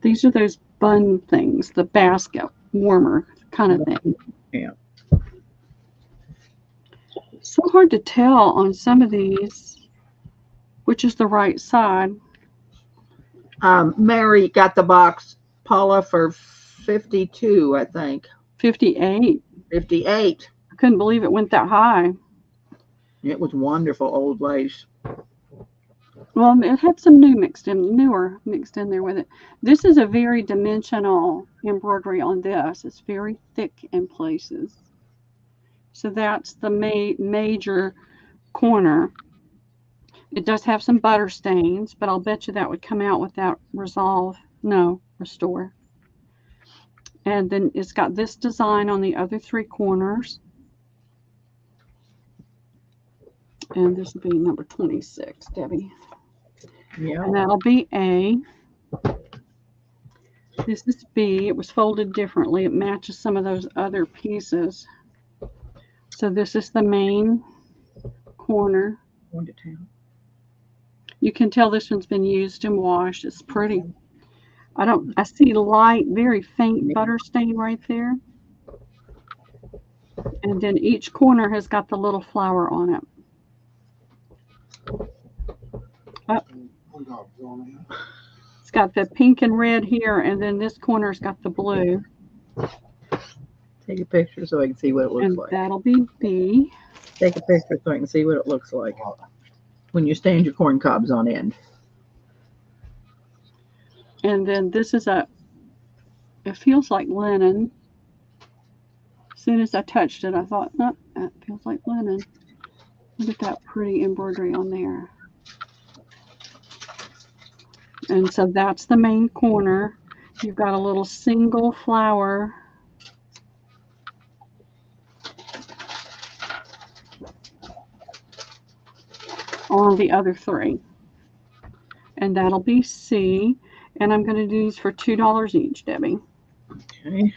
These are those bun things, the basket warmer kind of thing. Yeah. It's so hard to tell on some of these which is the right side. Mary got the box, Paula, for 52, I think. 58. 58. I couldn't believe it went that high. It was wonderful old lace. Well, it had some newer mixed in there with it. This is a very dimensional embroidery on this. It's very thick in places. So that's the major corner. It does have some butter stains, but I'll bet you that would come out without restore. And then it's got this design on the other 3 corners. And this will be number 26, Debbie. Yeah. And that'll be A. This is B. It was folded differently. It matches some of those other pieces. So this is the main corner. Going to town. You can tell this one's been used and washed. It's pretty. I see light, very faint butter stain right there. And then each corner has got the little flower on it. It's got the pink and red here, and then this corner's got the blue. Take a picture so I can see what it looks like. That'll be B. Take a picture so I can see what it looks like when you stand your corn cobs on end. And then this is it feels like linen. As soon as I touched it, I thought, no, that feels like linen. Look at that pretty embroidery on there. And so that's the main corner. You've got a little single flower. On the other 3. And that'll be C. And I'm going to do these for $2 each, Debbie. Okay.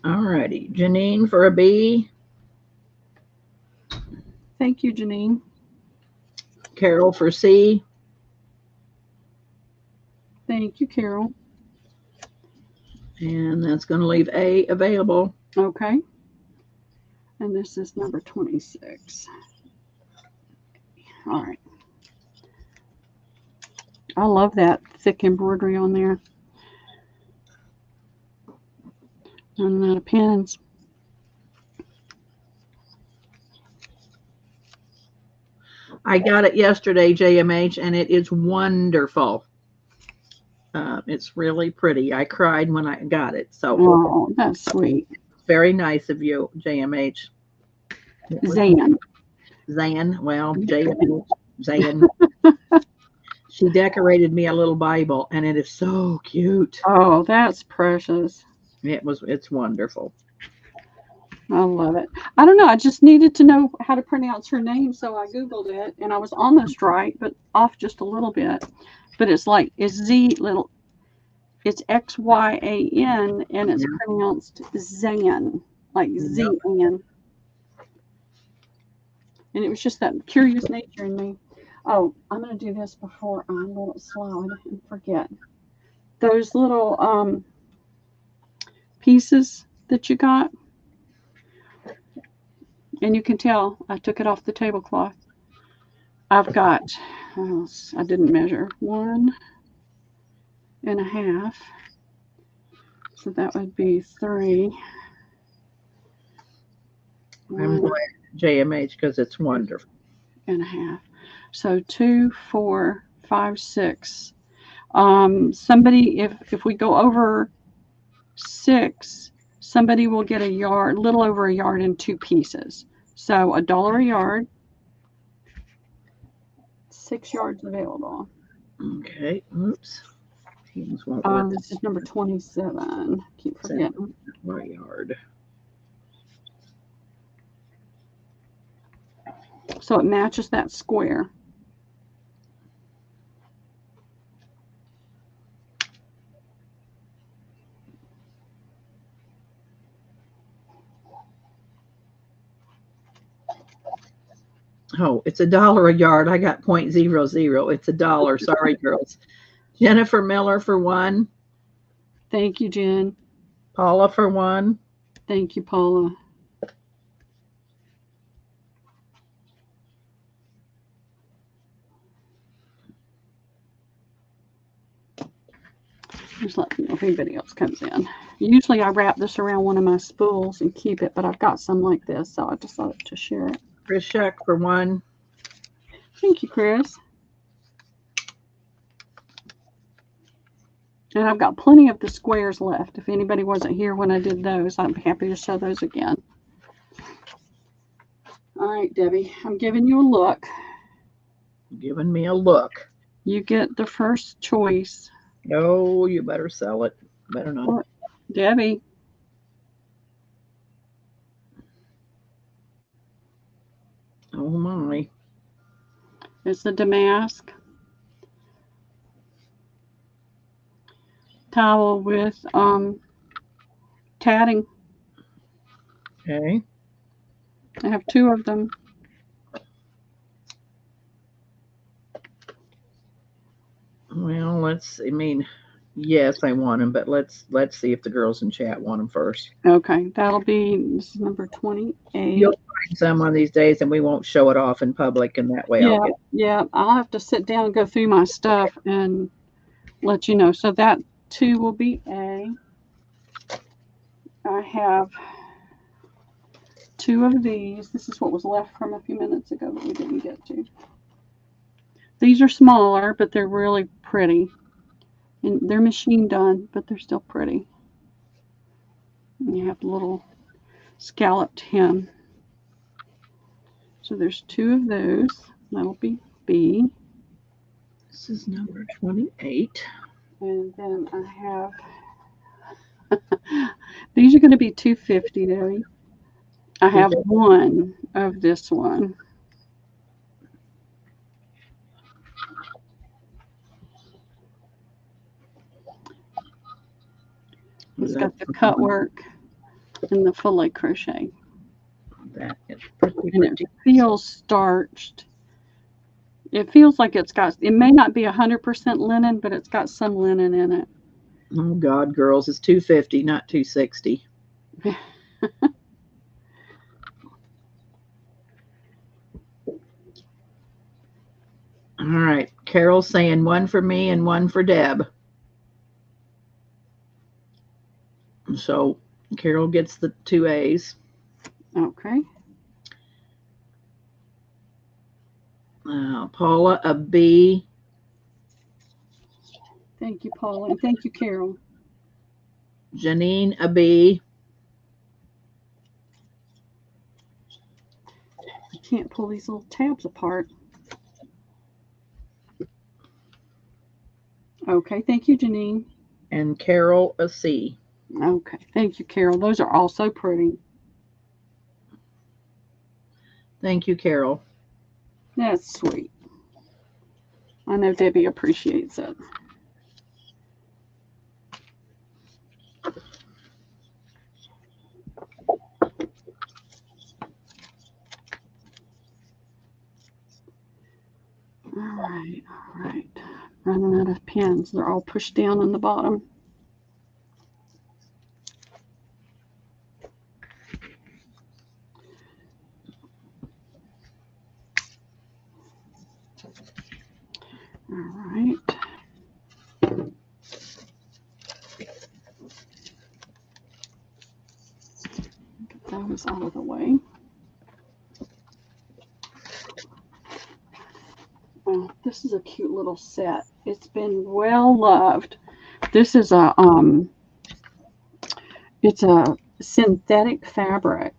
All righty. Janine for a B. Thank you, Janine. Carol for C. Thank you, Carol. And that's going to leave A available. Okay. And this is number 26. All right. I love that thick embroidery on there. And the pins. I got it yesterday, JMH, and it is wonderful. It's really pretty. I cried when I got it. So, oh, that's sweet. Very nice of you, JMH. Zan. Well, JMH. Zan. She decorated me a little Bible, and it is so cute. Oh, that's precious. It's wonderful. I love it. I don't know. I just needed to know how to pronounce her name, so I Googled it, and I was almost right, but off just a little bit. But it's X-Y-A-N, and it's pronounced Zan, like Z-An. And it was just that curious nature in me. Oh, I'm going to do this before I let it slide and forget. Those little pieces that you got, and you can tell I took it off the tablecloth. I've got I didn't measure. 1.5. So that would be 3. I'm glad JMH because it's wonderful. 1.5. So 2, 4, 5, 6. Somebody, if we go over 6, somebody will get a yard, little over a yard in 2 pieces. So $1 a yard. 6 yards available. Okay. Oops. Teams won't let This is number 27. Keep forgetting. my yard. So it matches that square. Oh, it's $1 a yard. I got 0.00. It's $1. Sorry, girls. Jennifer Miller for 1. Thank you, Jen. Paula for 1. Thank you, Paula. Just let me know if anybody else comes in. Usually I wrap this around one of my spools and keep it, but I've got some like this, so I decided to share it. Chris Shuck for 1. Thank you, Chris. And I've got plenty of the squares left. If anybody wasn't here when I did those, I'm happy to show those again. All right, Debbie, I'm giving you a look. Giving me a look. You get the first choice. Oh, you better sell it. Better not. Debbie. Oh, my. It's the damask towel with tatting. Okay. I have 2 of them. Well, yes, I want them, but let's see if the girls in chat want them first. Okay, this is number 28. You'll find some one of these days, and we won't show it off in public, and that way I'll have to sit down and go through my stuff and let you know. So that 2 will be A. I have 2 of these. This is what was left from a few minutes ago that we didn't get to. These are smaller, but they're really pretty. And they're machine done, but they're still pretty. And you have the little scalloped hem. So there's 2 of those. That'll be B. This is number 28. And then I have these are going to be $2.50, Debbie. I have 1 of this one. It's got the cut work and the filet crochet. That is pretty. And it feels starched. It feels like it may not be 100% linen, but it's got some linen in it. Oh God, girls, it's $2.50, not $2.60. All right, Carol's saying 1 for me and 1 for Deb. So Carol gets the 2 A's. Okay. Paula, a B. Thank you, Paula, and thank you, Carol. Janine, a B. I can't pull these little tabs apart. Okay, thank you, Janine. And Carol, a C. Okay, thank you, Carol. Those are all so pretty. Thank you, Carol. That's sweet. I know Debbie appreciates it. All right. Running out of pins. They're all pushed down on the bottom. right. Get those out of the way. Oh, this is a cute little set. It's been well loved. This is it's a synthetic fabric,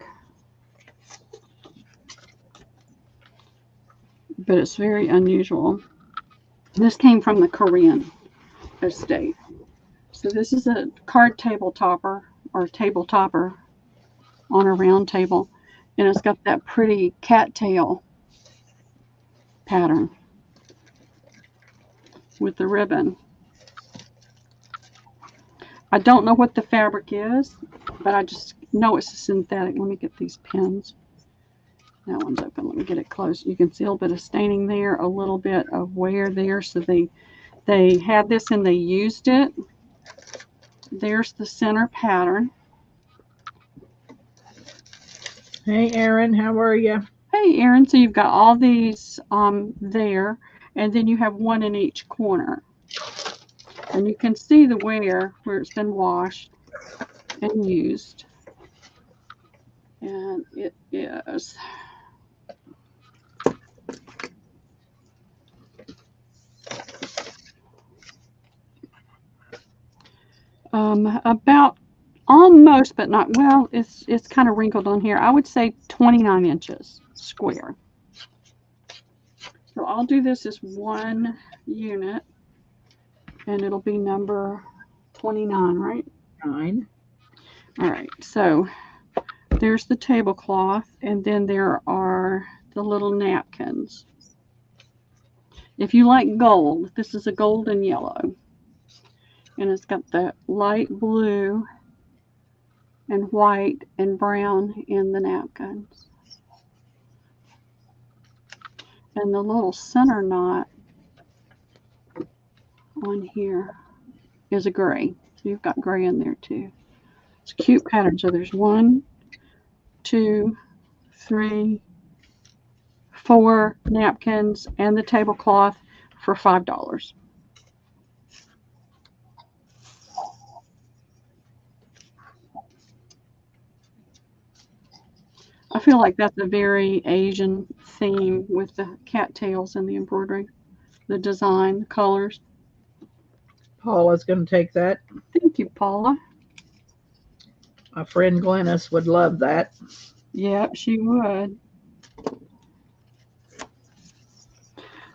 but it's very unusual. This came from the Korean estate. So this is a card table topper or table topper on a round table, and it's got that pretty cattail pattern with the ribbon. I don't know what the fabric is, but I just know it's a synthetic. Let me get these pins. That one's open. Let me get it close. You can see a little bit of staining there, a little bit of wear there. So they had this and they used it. There's the center pattern. Hey, Erin, how are you? Hey, Erin. So you've got all these there, and then you have one in each corner. And you can see the wear where it's been washed and used. And it is about almost, but not, well, it's kind of wrinkled on here. I would say 29 inches square. So I'll do this as one unit, and it'll be number 29, right? 9. All right, so there's the tablecloth, and then there are the little napkins. If you like gold, this is a golden yellow, and it's got the light blue and white and brown in the napkins. And the little center knot on here is a gray. So you've got gray in there too. It's a cute pattern. So there's 1, 2, 3, 4 napkins and the tablecloth for $5. I feel like that's a very Asian theme with the cattails and the embroidery, the design, the colors. Paula's going to take that. Thank you, Paula. My friend Glennis would love that. Yep, she would.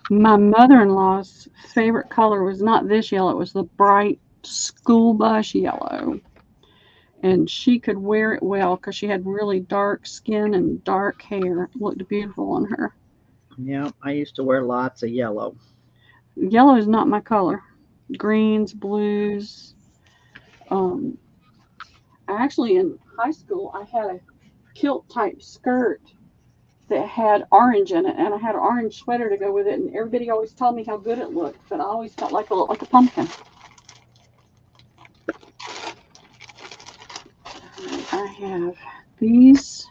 My mother-in-law's favorite color was not this yellow. It was the bright school bus yellow. And she could wear it well because she had really dark skin and dark hair. It looked beautiful on her. Yeah, I used to wear lots of yellow. Yellow is not my color. Greens, blues. Actually, in high school, I had a kilt-type skirt that had orange in it, and I had an orange sweater to go with it, and everybody always told me how good it looked, but I always felt like it looked like a pumpkin. I have these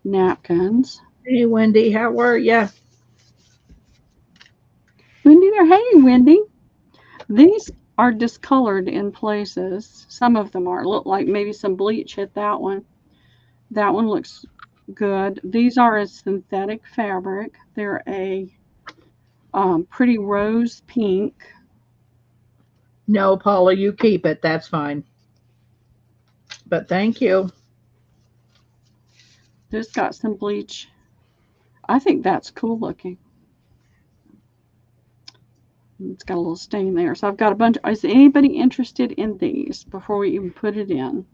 napkins. Hey, Wendy, how are you? Wendy there. Hey, Wendy. These are discolored in places. Some of them are. Look like maybe some bleach hit that one. That one looks good. These are a synthetic fabric. They're a pretty rose pink. No, Paula, you keep it. That's fine. But thank you. This got some bleach. I think that's cool looking. It's got a little stain there. So I've got a bunch. Is anybody interested in these before we even put it in?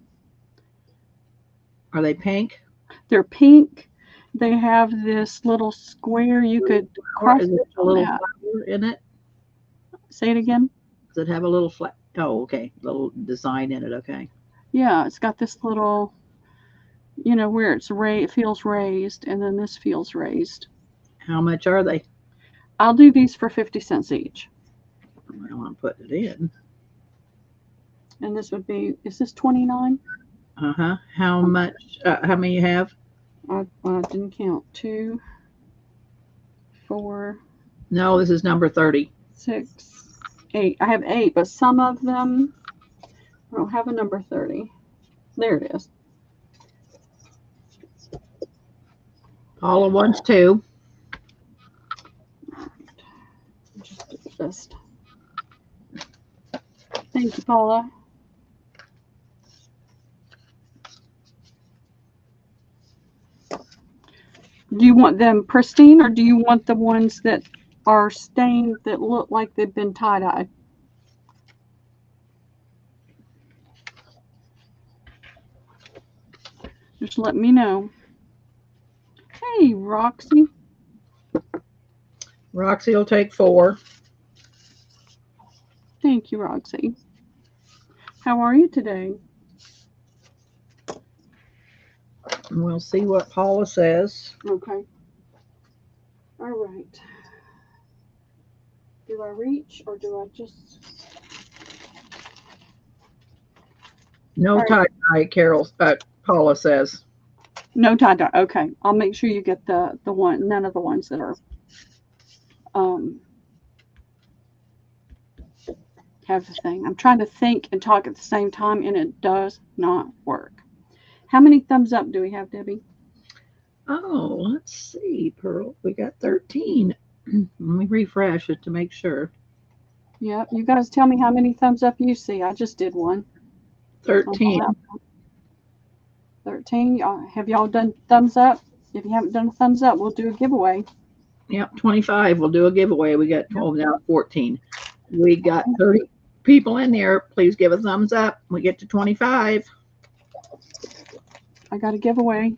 Are they pink? They're pink. They have this little square you could cross Is it a on little that. flower in it? Say it again. Does it have a little flat? Oh, okay. Little design in it. Okay. Yeah, it's got this little, you know, where it feels raised, and then this feels raised. How much are they? I'll do these for 50 cents each. I don't want to put it in. And this would be, is this 29? Uh-huh. How much? How many you have? I didn't count. 2, 4, No, this is number 30. 6, 8. I have 8, but some of them I don't have a number 30. There it is. Paula wants 2. Just do the list. Thank you, Paula. Do you want them pristine, or do you want the ones that are stained that look like they've been tie-dyed? Just let me know. Hey, Roxy. Roxy will take 4. Thank you, Roxy. How are you today? And we'll see what Paula says. Okay. All right. Do I reach, or do I just... No All tie dye, Paula says. No tie-dye. Okay. I'll make sure you get the one, none of the ones that are have the thing. I'm trying to think and talk at the same time, and it does not work. How many thumbs up do we have, Debbie? Oh, let's see, Pearl. We got 13. Let me refresh it to make sure. Yep. You guys tell me how many thumbs up you see. I just did one. 13. 13. Have y'all done thumbs up? If you haven't done a thumbs up, we'll do a giveaway. Yep, 25. We'll do a giveaway. We got 12 now, 14. We got 30 people in there. Please give a thumbs up. We get to 25. I got a giveaway.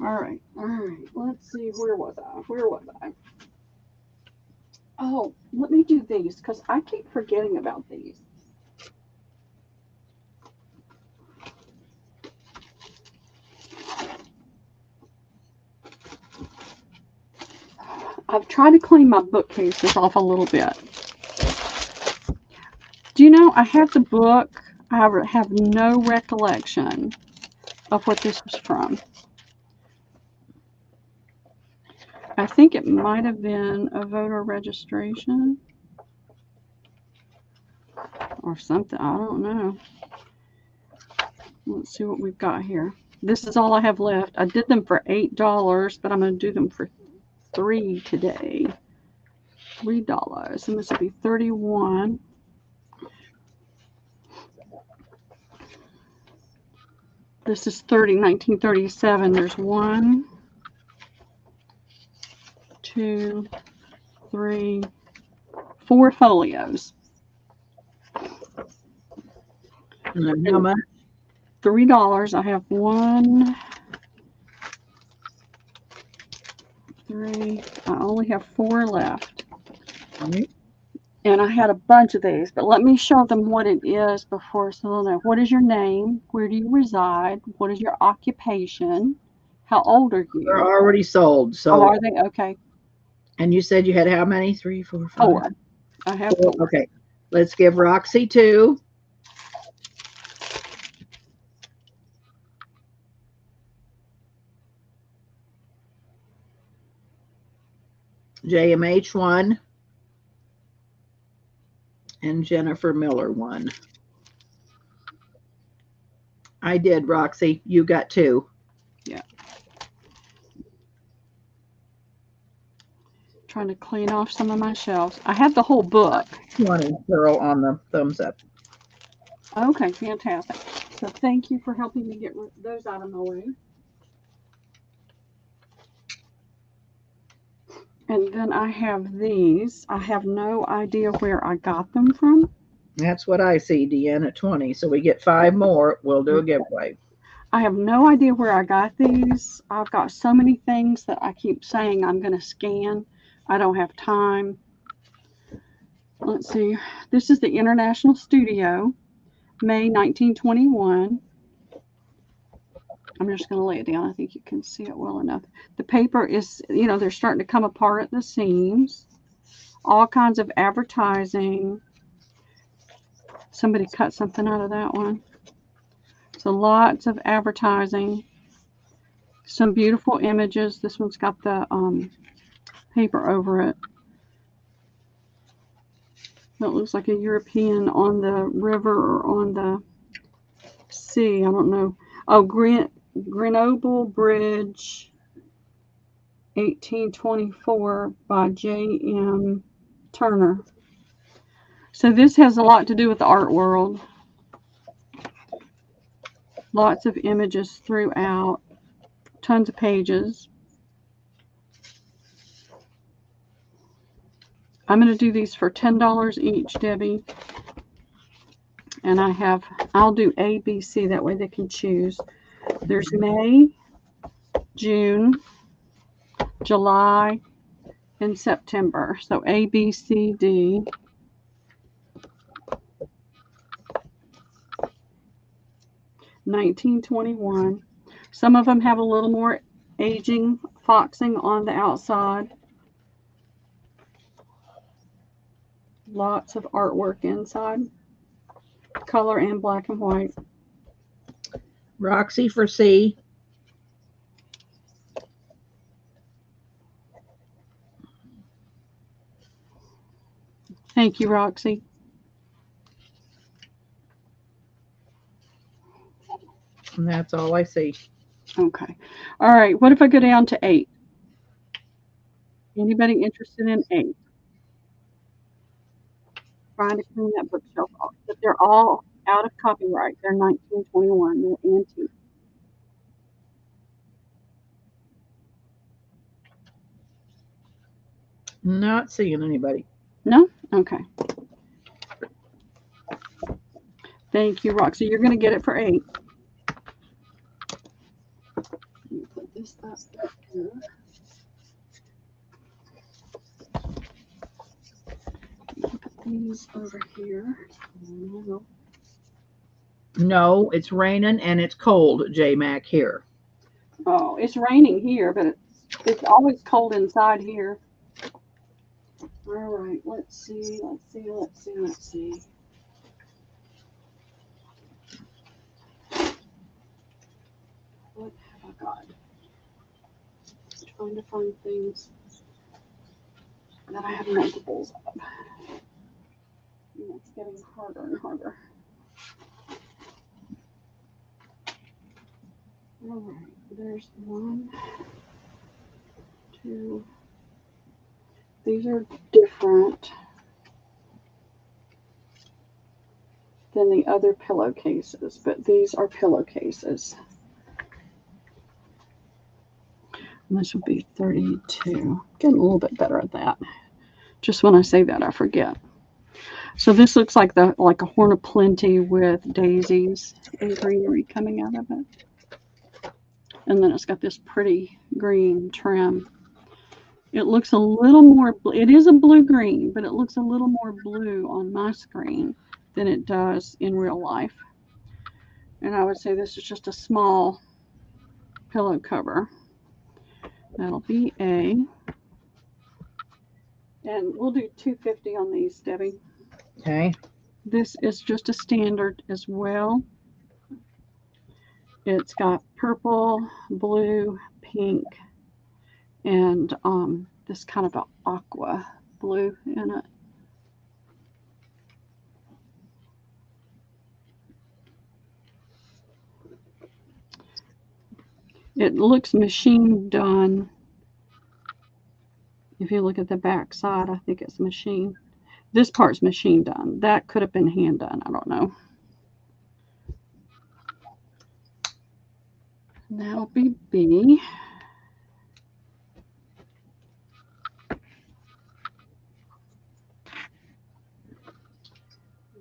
All right. Let's see. Where was I? Oh, let me do these because I keep forgetting about these. I've tried to clean my bookcases off a little bit. Do you know, I have the book. I have no recollection of what this was from. I think it might have been a voter registration or something. I don't know. Let's see what we've got here. This is all I have left. I did them for $8, but I'm going to do them for $3 today. $3. And this will be 31. This is 1937. There's 1, 2, 3, 4 folios. And how much? $3. I have 1, 3. I only have 4 left. Right. And I had a bunch of these, but let me show them what it is before, so they'll know. What is your name? Where do you reside? What is your occupation? How old are you? They're already sold. So, Oh, are they? Okay. And you said you had how many? 3, 4, 5? 4. I have 4. Okay. Let's give Roxy 2. JMH 1. And Jennifer Miller 1. I did, Roxy. You got 2. Yeah. Trying to clean off some of my shelves. I have the whole book. 20, Pearl, on the thumbs up. Okay, fantastic. So thank you for helping me get those out of my way. And then I have these. I have no idea where I got them from. That's what I see, Deanna, 20. So we get 5 more. We'll do a giveaway. I have no idea where I got these. I've got so many things that I keep saying I'm going to scan. I don't have time. Let's see. This is the International Studio, May 1921. I'm just going to lay it down. I think you can see it well enough. The paper is, they're starting to come apart at the seams. All kinds of advertising. Somebody cut something out of that one. So lots of advertising. Some beautiful images. This one's got the paper over it. That looks like a European on the river or on the sea. I don't know. Oh, Grenoble Bridge, 1824 by J.M. Turner. So this has a lot to do with the art world. Lots of images throughout. Tons of pages. I'm going to do these for $10 each, Debbie. And I'll do A, B, C. That way they can choose. There's May, June, July, and September. So A, B, C, D. $19.21. Some of them have a little more aging, foxing on the outside. Lots of artwork inside. Color and black and white. Roxy for C. Thank you, Roxy. And that's all I see. Okay. All right. What if I go down to 8? Anybody interested in 8? Trying to clean that bookshelf off. But they're all out of copyright. They're 1921. They're antique. Not seeing anybody. No? Okay. Thank you, Roxy. You're going to get it for 8. Let me put this up here. Put these over here. No, it's raining and it's cold, J-Mac, here. Oh, it's raining here, but it's always cold inside here. All right, let's see. What have I got? Trying to find things that I have multiples of. And it's getting harder and harder. All right, there's 1, 2. These are different than the other pillowcases, but these are pillowcases. And this would be 32. Getting a little bit better at that. Just when I say that, I forget. So this looks like a horn of plenty with daisies and greenery coming out of it. And then it's got this pretty green trim. It looks a little more, it is a blue-green, but it looks a little more blue on my screen than it does in real life. And I would say this is just a small pillow cover. That'll be A. And we'll do $2.50 on these, Debbie. Okay. This is just a standard as well. It's got purple, blue, pink, and this kind of an aqua blue in it. It looks machine done. If you look at the back side, I think it's machine. This part's machine done. That could have been hand done. I don't know. That'll be B.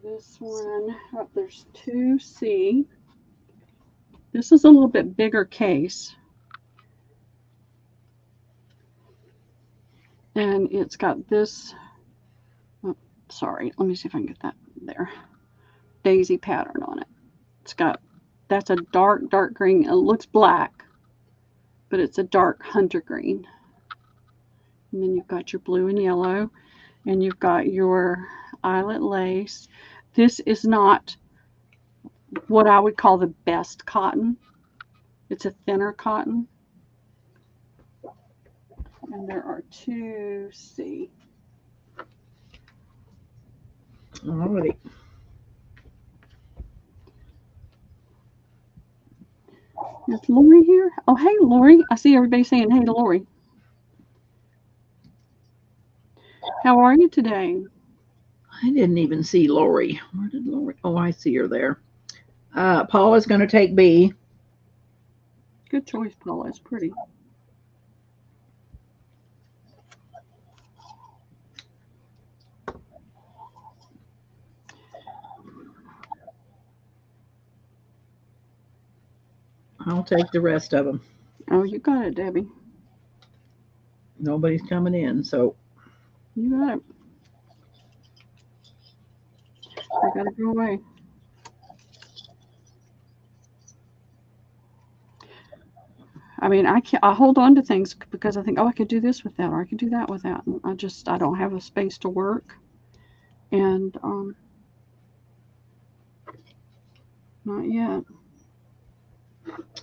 This one, oh, there's 2C. This is a little bit bigger case. And it's got this, oh, sorry, let me see if I can get that there. Daisy pattern on it. It's got, that's a dark green. It looks black, but it's a dark hunter green. And then you've got your blue and yellow, and you've got your eyelet lace. This is not what I would call the best cotton. It's a thinner cotton. And there are two C. Alrighty. Is Lori here? Oh, hey, Lori. I see everybody saying hey to Lori. How are you today? I didn't even see Lori. Where did Lori? Oh, I see her there. Paula's going to take B. Good choice, Paula. It's pretty. I'll take the rest of them. Oh, you got it, Debbie. Nobody's coming in, so. You got it. I gotta go away. I mean, I hold on to things because I think, oh, I could do this with that, or I could do that with that. And I don't have a space to work. And not yet.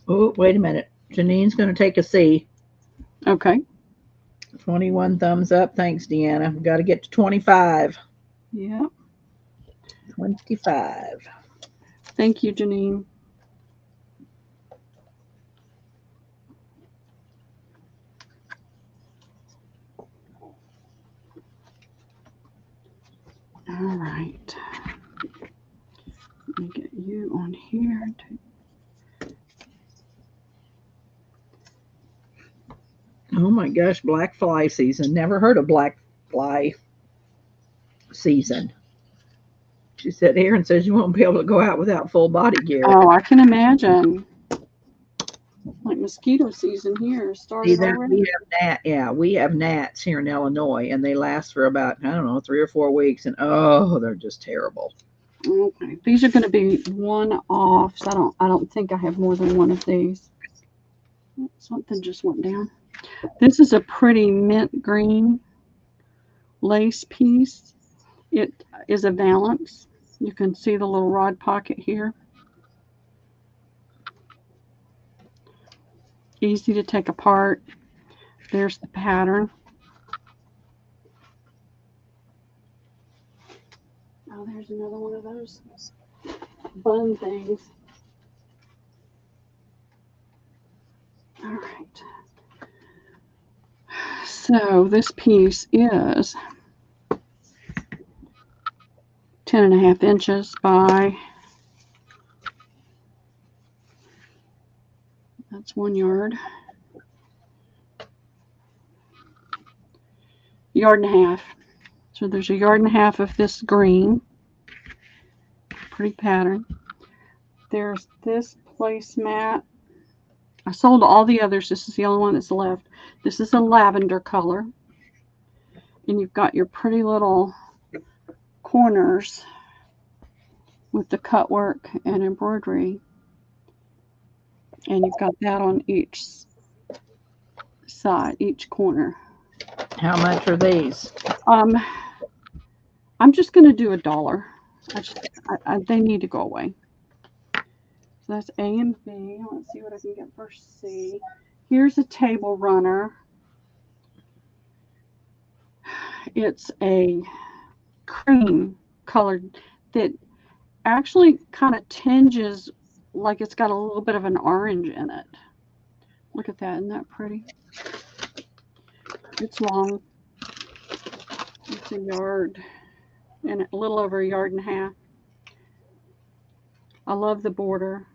Oh, wait a minute. Janine's going to take a C. Okay. 21 thumbs up. Thanks, Deanna. We've got to get to 25. Yeah. 25. Thank you, Janine. All right. Let me get you on here. Oh my gosh, black fly season. Never heard of black fly season. She said, Aaron says you won't be able to go out without full body gear. Oh, I can imagine. Like mosquito season here started already. We have gnats here in Illinois, and they last for about, I don't know, 3 or 4 weeks, and oh, they're just terrible. Okay, these are going to be one-offs. I don't think I have more than one of these. Something just went down. This is a pretty mint green lace piece. It is a valance. You can see the little rod pocket here. Easy to take apart. There's the pattern. Oh, there's another one of those bun things. All right. So this piece is 10.5 inches by, that's 1 yard. Yard and a half. So there's a yard and a half of this green. Pretty pattern. There's this placemat. I sold all the others. This is the only one that's left. This is a lavender color. And you've got your pretty little corners with the cut work and embroidery. And you've got that on each side, each corner. How much are these? I'm just going to do $1. They need to go away. So that's A and B. Let's see what I can get for C. Here's a table runner. It's a cream colored that actually kind of tinges like it's got a little bit of an orange in it. Look at that. Isn't that pretty? It's long. It's a yard and a little over a yard and a half. I love the border.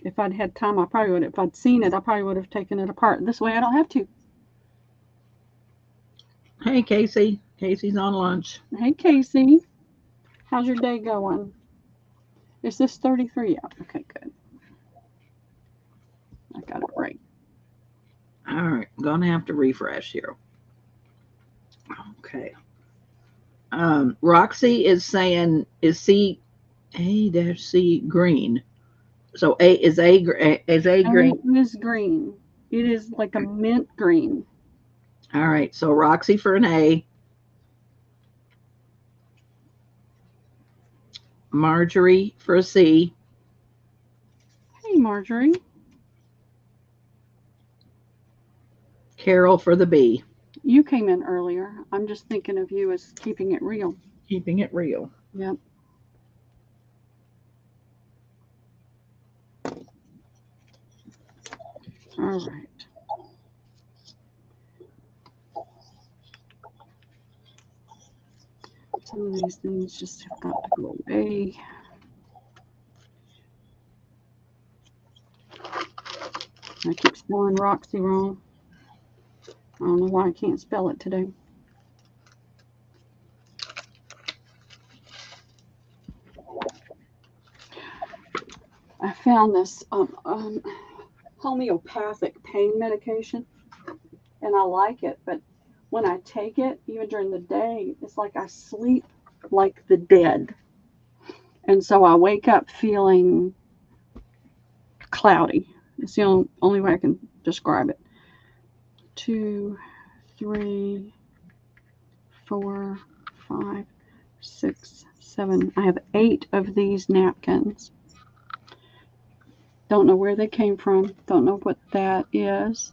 If I'd had time, I probably would. If I'd seen it, I probably would have taken it apart. This way, I don't have to. Hey, Casey. Casey's on lunch. Hey, Casey. How's your day going? Is this 33? Yeah. Okay, good. I got it right. All right. I'm going to have to refresh here. Okay. Roxy is saying, is C, A-C green? So is A green? It is green. It is like a mint green. All right. So Roxy for an A. Marjorie for a C. Hey, Marjorie. Carol for the B. You came in earlier. I'm just thinking of you as keeping it real. Keeping it real. Yep. All right. Some of these things just have got to go away. I keep spelling Roxy wrong. I don't know why I can't spell it today. I found this homeopathic pain medication, and I like it, but when I take it, even during the day, it's like I sleep like the dead. And so I wake up feeling cloudy. It's the only way I can describe it. 2, 3, 4, 5, 6, 7. I have 8 of these napkins. Don't know where they came from. Don't know what that is.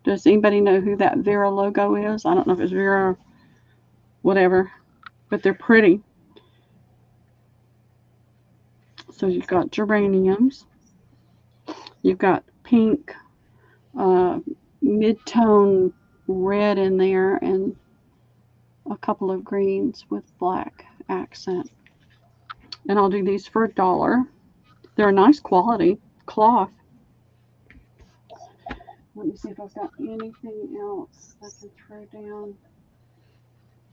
Does anybody know who that Vera logo is? I don't know if it's Vera, whatever, but they're pretty. So you've got geraniums. You've got pink, mid-tone red in there, and a couple of greens with black accent. And I'll do these for $1. They're a nice quality cloth. Let me see if I've got anything else I can throw down.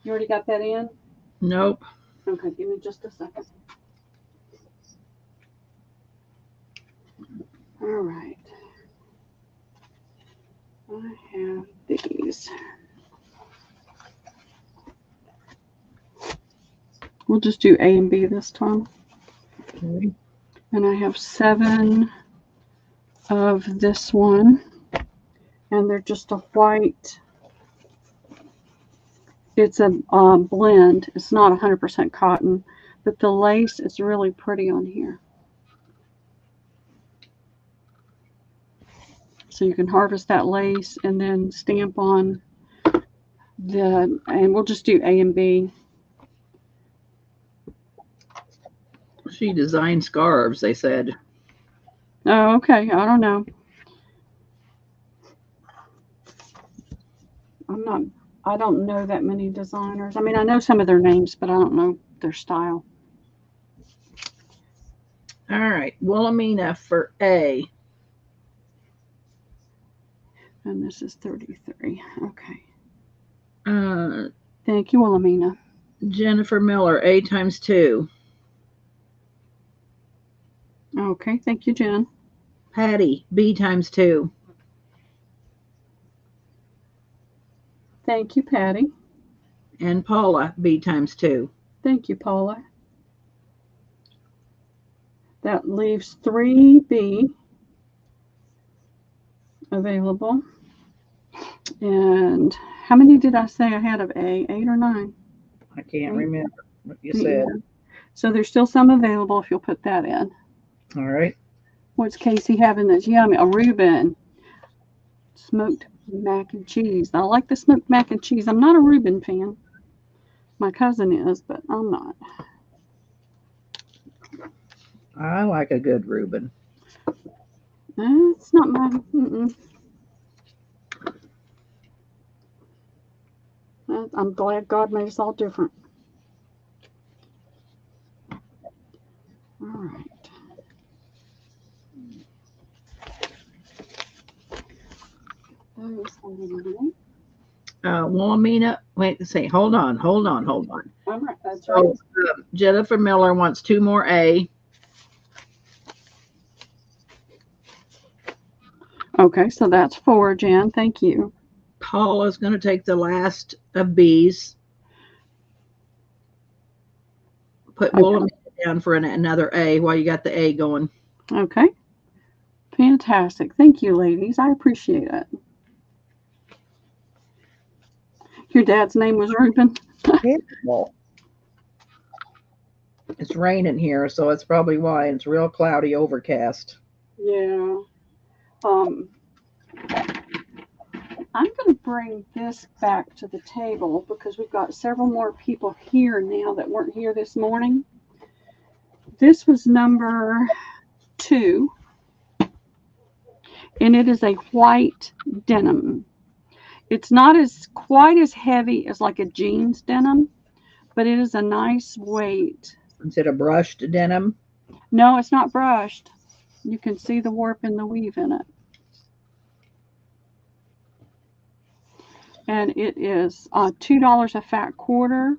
You already got that in? Nope. Okay, give me just a second. All right. I have these. We'll just do A and B this time. Okay. And I have 7 of this one. And they're just a white. It's a blend. It's not 100% cotton, but the lace is really pretty on here. So you can harvest that lace and then stamp on and we'll just do A and B. She designed scarves, they said. Oh, okay. I don't know. I don't know that many designers. I mean, I know some of their names, but I don't know their style. All right. Wilhelmina for A. And this is 33. Okay. Uh, Thank you, Wilhelmina. Jennifer Miller, A times 2. Okay. Thank you, Jen. Patty, B times 2. Thank you, Patty. And Paula, B times 2. Thank you, Paula. That leaves 3B available. And how many did I say I had of A? 8 or 9? I can't remember what you Me said. either. So there's still some available if you'll put that in. All right. What's Casey having that's yummy? A Reuben. Smoked mac and cheese. I like the smoked mac and cheese. I'm not a Reuben fan. My cousin is, but I'm not. I like a good Reuben. It's not mine. I'm glad God made us all different. All right. Wilhelmina, wait, say, hold on. I'm right. That's right. So Jennifer Miller wants 2 more A. Okay, so that's 4, Jan. Thank you. Paula's going to take the last of B's. Put Wilhelmina down for another A while you got the A going. Okay. Fantastic. Thank you, ladies. I appreciate it. Your dad's name was Reuben? It's raining here, so it's probably why. It's real cloudy, overcast. Yeah. I'm going to bring this back to the table because we've got several more people here now that weren't here this morning. This was number 2, and it is a white denim. It's not quite as heavy as like a jeans denim, but it is a nice weight. Is it a brushed denim? No, it's not brushed. You can see the warp and the weave in it. And it is $2 a fat quarter,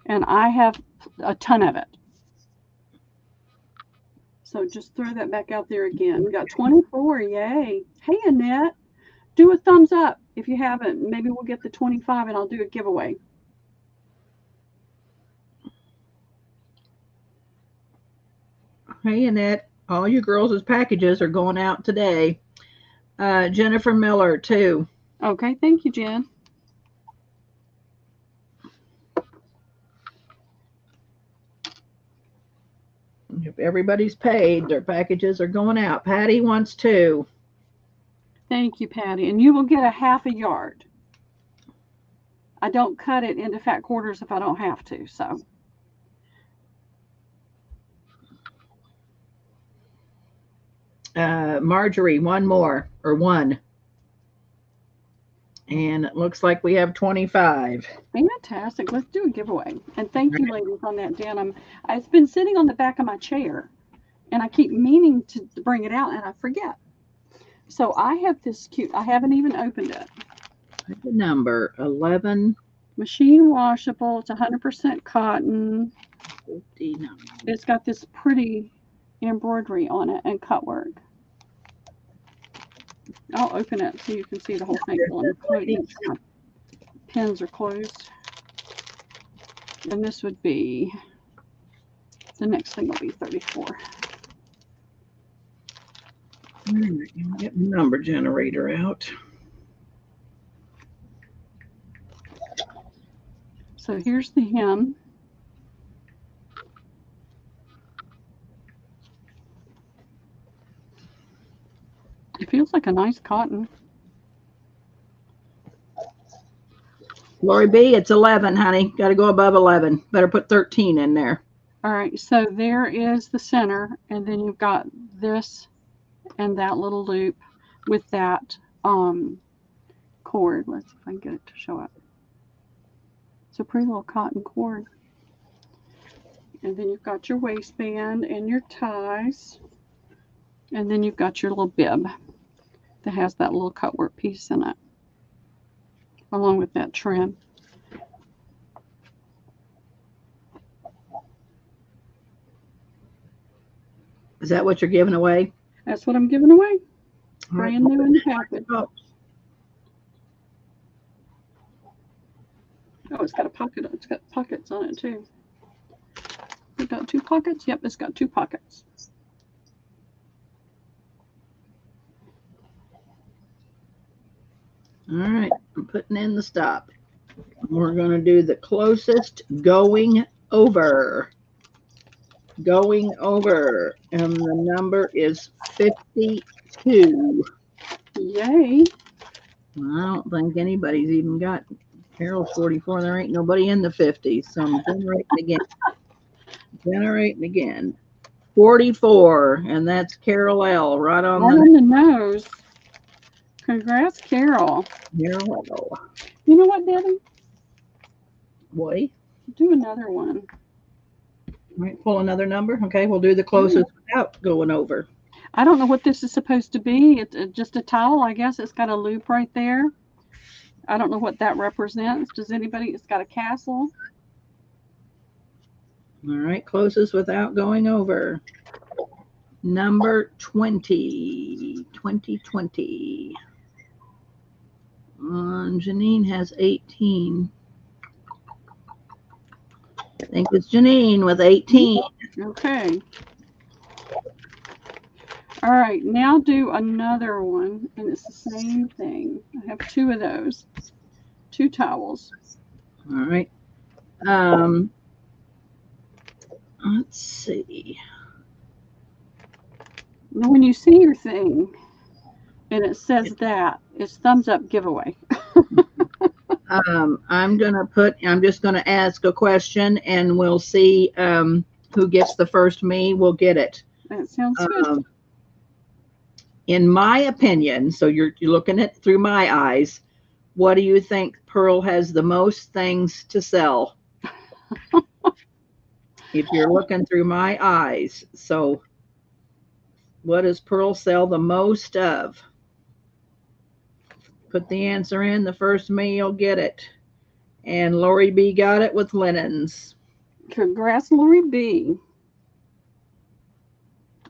and I have a ton of it. So just throw that back out there again. We got 24, yay. Hey, Annette, do a thumbs up if you haven't. Maybe we'll get the 25 and I'll do a giveaway. Hey, Annette, all you girls' packages are going out today. Jennifer Miller, too. Okay, thank you, Jen. If everybody's paid, their packages are going out. Patty wants 2. Thank you, Patty. And you will get a half a yard. I don't cut it into fat quarters if I don't have to, so. Marjorie, 1 more, or 1. And it looks like we have 25. Fantastic. Let's do a giveaway. And thank you, ladies, on that denim. It's been sitting on the back of my chair, and I keep meaning to bring it out, and I forget. So I have this cute, I haven't even opened it. The number 11. Machine washable. It's 100% cotton. 59. It's got this pretty embroidery on it and cut work. I'll open it so you can see the whole thing. My pins are closed. And this would be, the next thing will be 34. All right, get the number generator out. So here's the hem. It feels like a nice cotton. Lori B, it's 11, honey. Got to go above 11. Better put 13 in there. All right, so there is the center, and then you've got this and that little loop with that cord. Let's see if I can get it to show up. It's a pretty little cotton cord. And then you've got your waistband and your ties. And then you've got your little bib that has that little cut work piece in it, along with that trim. Is that what you're giving away? That's what I'm giving away. All right. Brand new in the package. Oh, Oh, it's got a pocket. It's got pockets on it too. It's got 2 pockets. Yep, it's got 2 pockets. all right, I'm putting in the stop. We're going to do the closest going over. Going over. And the number is 52. Yay. I don't think anybody's even got Carol's 44. There ain't nobody in the 50s. So I'm generating again. Generating again. 44. And that's Carol L. Right on Right on the nose. Congrats, Carol. Carol L. You know what, Debbie? Boy. Do another one. All right, pull another number. Okay, we'll do the closest without going over. I don't know what this is supposed to be. It's just a towel, I guess. It's got a loop right there. I don't know what that represents. Does anybody? It's got a castle. All right, closest without going over. Number 20. 2020. Janine has 18. I think it's Janine with 18. Okay. All right, now do another one, and it's the same thing. I have 2 of those. 2 towels. All right. Let's see. Now, when you see your thing and it says that, it's thumbs up giveaway. I'm just gonna ask a question and we'll see who gets the first me will get it. That sounds good. In my opinion, so you're looking at through my eyes, what do you think Pearl has the most things to sell? If you're looking through my eyes, so what does Pearl sell the most of? Put the answer in. The first me will get it. And Lori B got it with linens. Congrats, Lori B.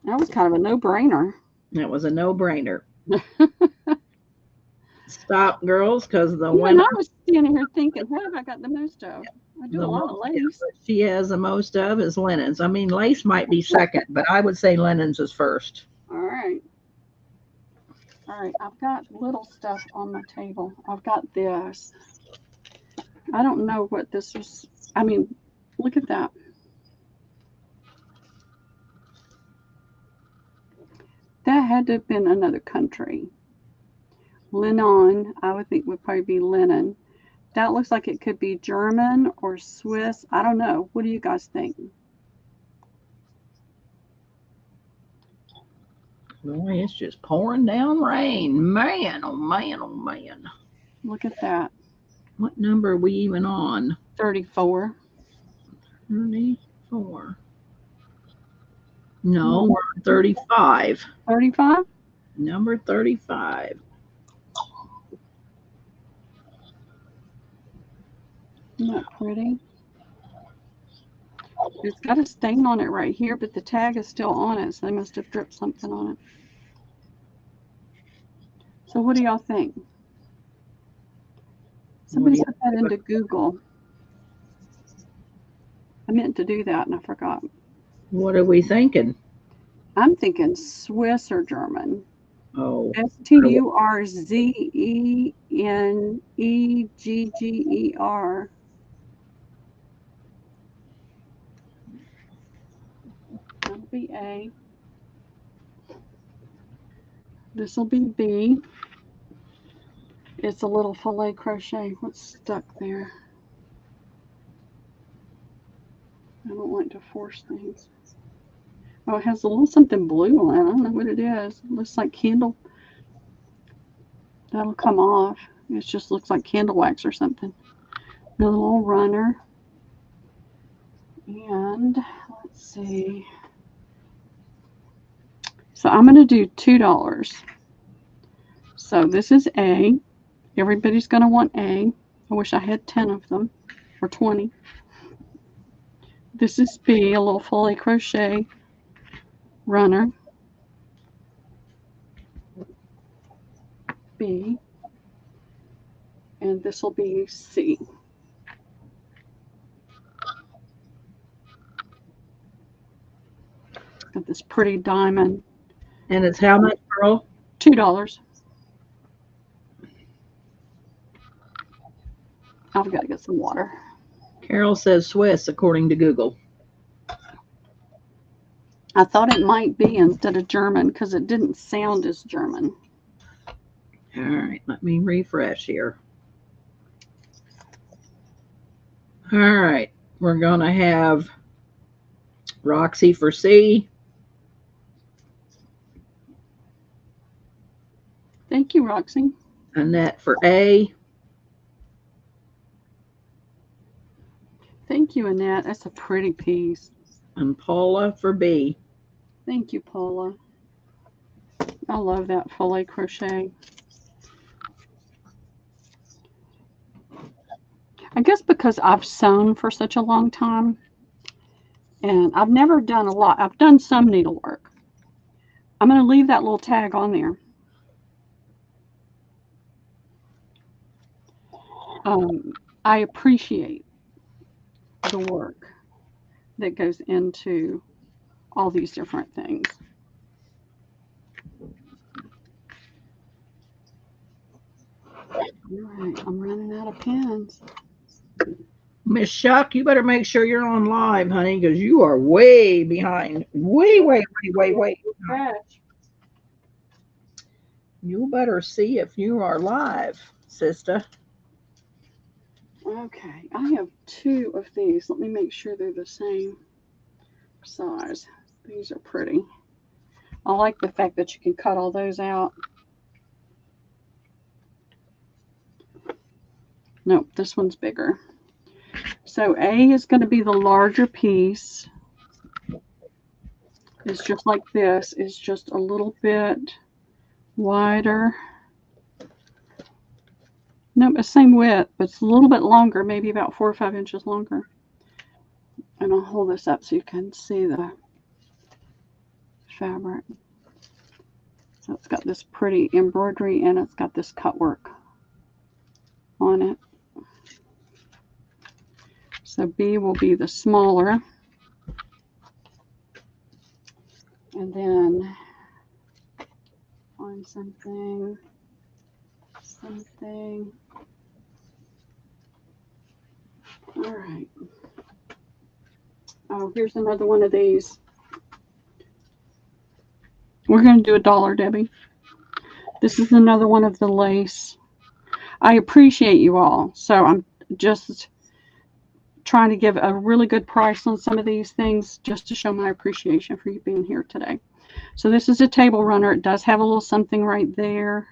That was kind of a no-brainer. That was a no-brainer. Stop, girls, because the Even winner. I was standing here thinking, what have I got the most of? I do a lot of lace. She has the most of is linens. I mean, lace might be second, but I would say linens is first. All right. All right, I've got little stuff on my table. I've got this. I don't know what this is. I mean, look at that. That had to have been another country. Linen, I would think would probably be linen. That looks like it could be German or Swiss. I don't know. What do you guys think? Boy, it's just pouring down rain. Man, oh man, oh man. Look at that. What number are we even on? 34. 34. No, we're on 35. 35? Number 35. Isn't that pretty? It's got a stain on it right here, but the tag is still on it, so they must have dripped something on it. So what do y'all think? Somebody put that into Google. I meant to do that and I forgot. What are we thinking? I'm thinking Swiss or German. Oh. Sturzenegger. That'll be A. This will be B. It's a little filet crochet. What's stuck there? I don't like to force things. Oh, it has a little something blue on it. I don't know what it is. It looks like candle. That'll come off. It just looks like candle wax or something. Another little runner. And let's see. So I'm going to do $2. So this is A. Everybody's going to want A. I wish I had 10 of them or 20. This is B, a little filet crochet runner. B. And this will be C. Got this pretty diamond. And it's how much, Pearl? $2. I've got to get some water. Carol says Swiss, according to Google. I thought it might be instead of German because it didn't sound as German. All right, let me refresh here. All right, we're going to have Roxy for C. Thank you, Roxy. Annette for A. Thank you, Annette. That's a pretty piece. And Paula for B. Thank you, Paula. I love that filet crochet. I guess because I've sewn for such a long time and I've never done a lot. I've done some needlework. I'm going to leave that little tag on there. I appreciate the work that goes into all these different things. All right, I'm running out of pens. Miss Shuck, you better make sure you're on live, honey, because you are way behind. Way. Fresh. You better see if you are live, sister. Okay, I have 2 of these. Let me make sure they're the same size. These are pretty. I like the fact that you can cut all those out. Nope, this one's bigger. So A is going to be the larger piece. It's just like this. It's just a little bit wider. Nope, it's same width, but it's a little bit longer, maybe about 4 or 5 inches longer. And I'll hold this up so you can see the fabric. So it's got this pretty embroidery and it's got this cut work on it. So B will be the smaller. And then find something. All right. Oh, here's another one of these. We're going to do $1, Debbie. This is another one of the lace. I appreciate you all. So I'm just trying to give a really good price on some of these things just to show my appreciation for you being here today. So this is a table runner. It does have a little something right there.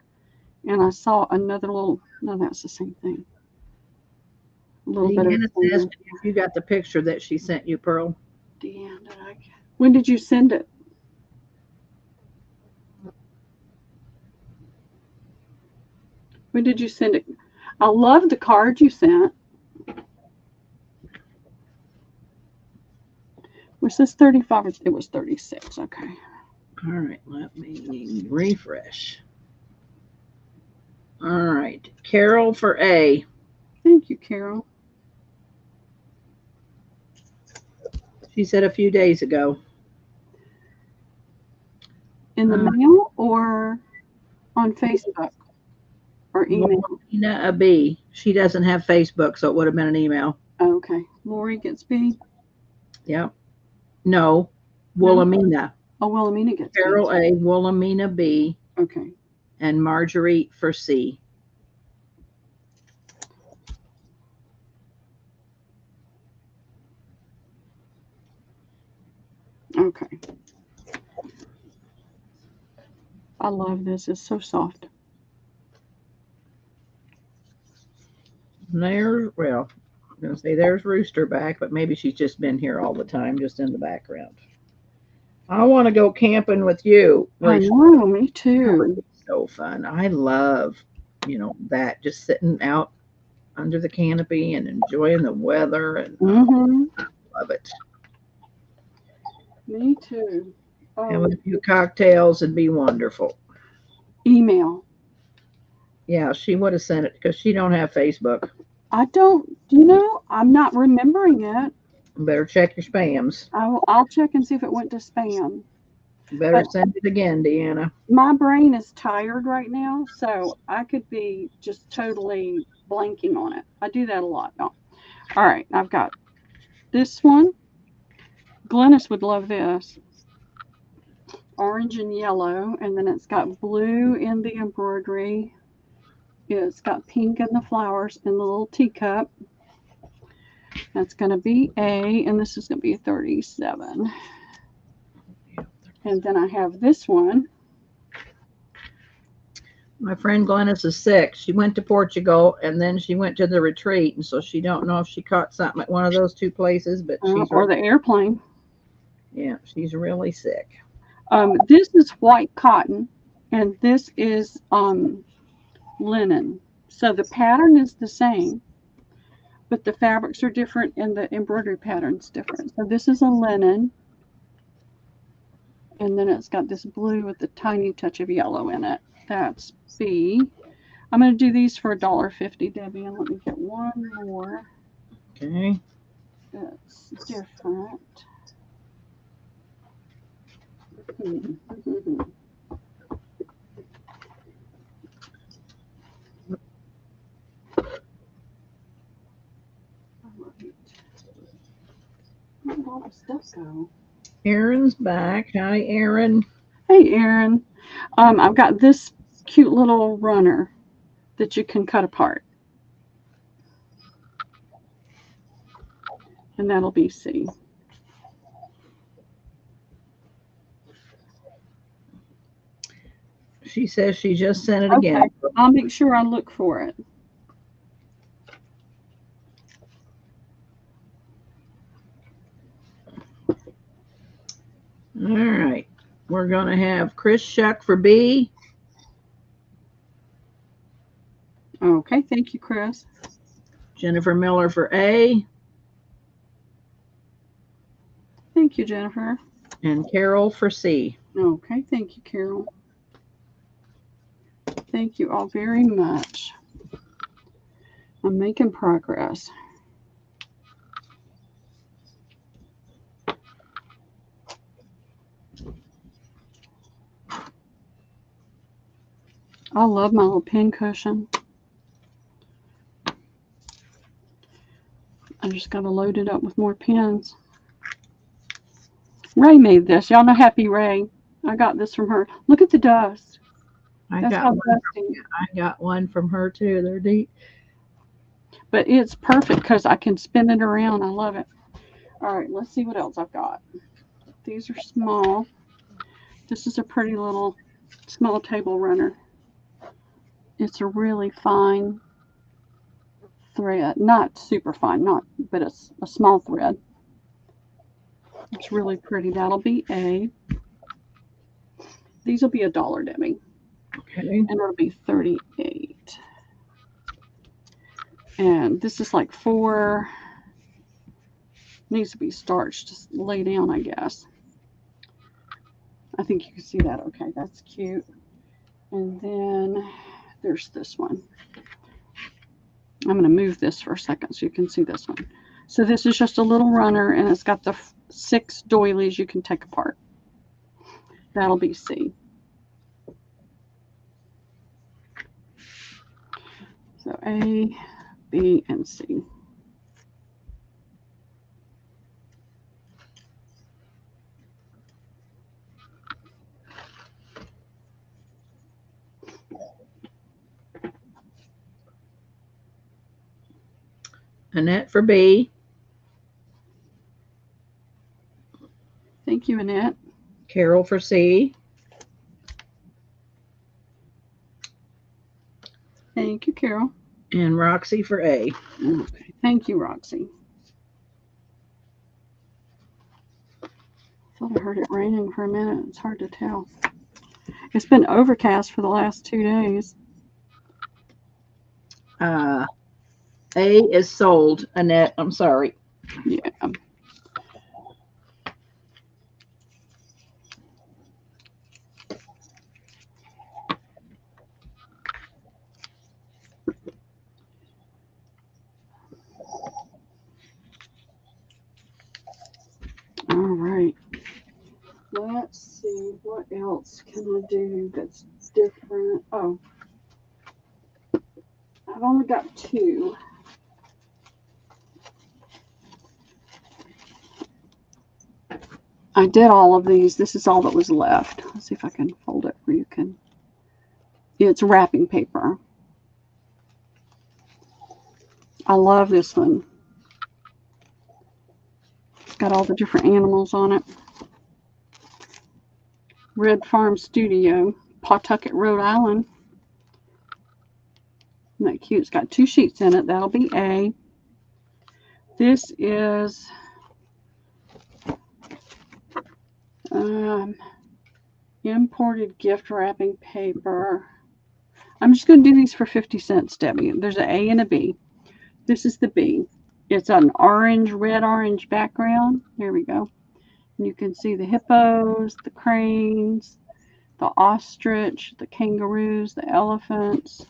And I saw another little, no, that's the same thing. A little bit of. If you got the picture that she sent you, Pearl. Deanna, when did you send it? When did you send it? I love the card you sent. Was this 35? It was 36. Okay. All right, let me refresh. All right, Carol for A. Thank you, Carol. She said a few days ago. In the mail or on Facebook or email? Lorena a B. She doesn't have Facebook, so it would have been an email. Oh, okay. Lori gets B. Yep. No, Wilhelmina. Oh, Wilhelmina gets Carol B. A, Wilhelmina B. Okay. And Marjorie for C. Okay. I love this. It's so soft. There's, well, I'm going to say there's Rooster back, but maybe she's just been here all the time, just in the background. I want to go camping with you. I know, me too. So fun. I love, that just sitting out under the canopy and enjoying the weather, and I love it. Me too. Have a few cocktails and be wonderful. Email. Yeah, she would have sent it because she don't have Facebook. I don't, I'm not remembering it. Better check your spams. I'll check and see if it went to spam. Better send it again, Deanna. My brain is tired right now, so I could be just totally blanking on it. I do that a lot. No. All right, I've got this one. Glennis would love this. Orange and yellow, and then it's got blue in the embroidery. It's got pink in the flowers in the little teacup. That's going to be A, and this is going to be 37. And then I have this one. My friend Glennis is sick. She went to Portugal, and then she went to the retreat, and so she don't know if she caught something at one of those two places, but or the airplane. Yeah, she's really sick. This is white cotton, and this is linen. So the pattern is the same, but the fabrics are different and the embroidery pattern's different. So this is a linen, and then it's got this blue with a tiny touch of yellow in it. That's B. I'm going to do these for $1.50, Debbie, and let me get one more. Okay. That's different. Where did all the stuff go? Aaron's back. Hi, Aaron. Hey, Aaron. I've got this cute little runner that you can cut apart. And that'll be C. She says she just sent it again. I'll make sure I look for it. All right. We're going to have Chris Shuck for B. Okay, thank you, Chris. Jennifer Miller for A. Thank you, Jennifer. And Carol for C. Okay, thank you, Carol. Thank you all very much. I'm making progress. I love my little pin cushion. I just got to load it up with more pins. Ray made this. Y'all know Happy Ray. I got this from her. Look at the dust. I That's got how one. dusty. I got one from her too. They're neat. But it's perfect because I can spin it around. I love it. All right, let's see what else I've got. These are small. This is a pretty little small table runner. It's a really fine thread. Not super fine, but it's a small thread. It's really pretty. That'll be A. These will be $1, Debbie. Okay. And it'll be 38. And this is like 4. Needs to be starched. Just lay down, I guess. I think you can see that okay. That's cute. And then there's this one. I'm going to move this for a second so you can see this one. So this is just a little runner, and it's got the 6 doilies you can take apart. That'll be C. So A, B, and C. Annette for B. Thank you, Annette. Carol for C. Thank you, Carol. And Roxy for A. Okay. Thank you, Roxy. I thought I heard it raining for a minute. It's hard to tell. It's been overcast for the last 2 days. A is sold, Annette. I'm sorry. Yeah. All right. Let's see, what else can I do that's different? Oh, I've only got 2. I did all of these. This is all that was left. Let's see if I can fold it where you can. It's wrapping paper. I love this one. It's got all the different animals on it. Red Farm Studio, Pawtucket, Rhode Island. Isn't that cute? It's got 2 sheets in it. That'll be A. This is imported gift wrapping paper. I'm just going to do these for 50 cents, Debbie. There's an A and a B. This is the B. It's an red-orange background. There we go. And you can see the hippos, the cranes, the ostrich, the kangaroos, the elephants,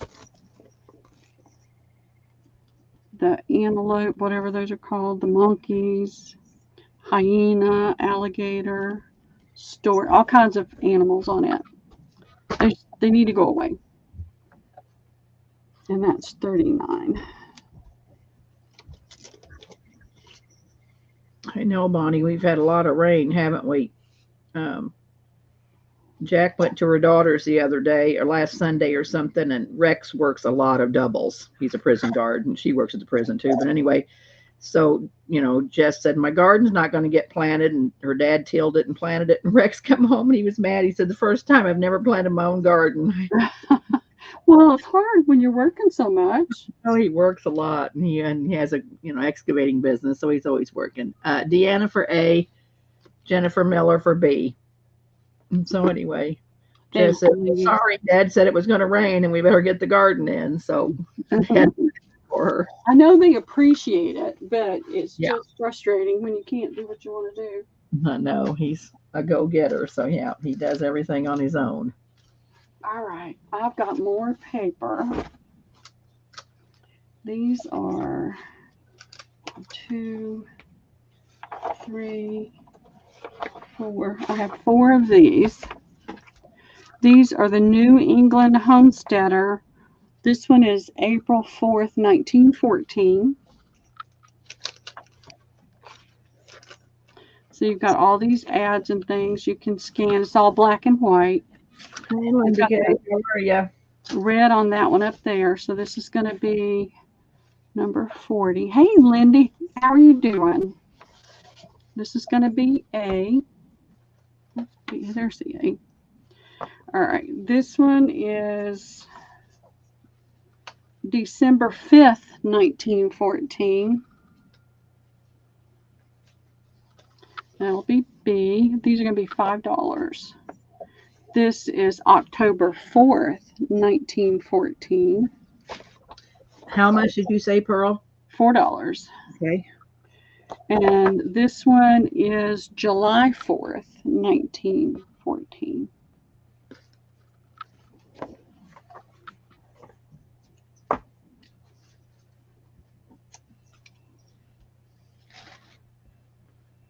the antelope, whatever those are called, the monkeys, hyena, alligator, stork, all kinds of animals on it. They need to go away. And that's 39. I know, Bonnie, we've had a lot of rain, haven't we? Jack went to her daughter's the other day or last Sunday or something, and Rex works a lot of doubles. He's a prison guard, and she works at the prison too. But anyway, so, Jess said, my garden's not going to get planted, and her dad tilled it and planted it. And Rex come home and he was mad. He said, the first time I've never planted my own garden. Well, it's hard when you're working so much. Oh, he works a lot, and he has a excavating business, so he's always working. Deanna for A, Jennifer Miller for B. And so anyway, Jess said, sorry, Dad said it was going to rain and we better get the garden in. So for her. I know they appreciate it, but it's just frustrating when you can't do what you want to do. I know, he's a go-getter. So yeah, he does everything on his own. All right, I've got more paper. These are 2, 3, 4. I have 4 of these. These are the New England Homesteader. This one is April 4th, 1914. So you've got all these ads and things you can scan. It's all black and white. Hey, Linda, how are you? Red on that one up there. So this is going to be number 40. Hey, Lindy, how are you doing? This is going to be A. There's the A. All right, this one is December 5th, 1914. That'll be B. These are going to be $5. This is October 4th, 1914. How much did you say, Pearl? $4. Okay. And this one is July 4th, 1914.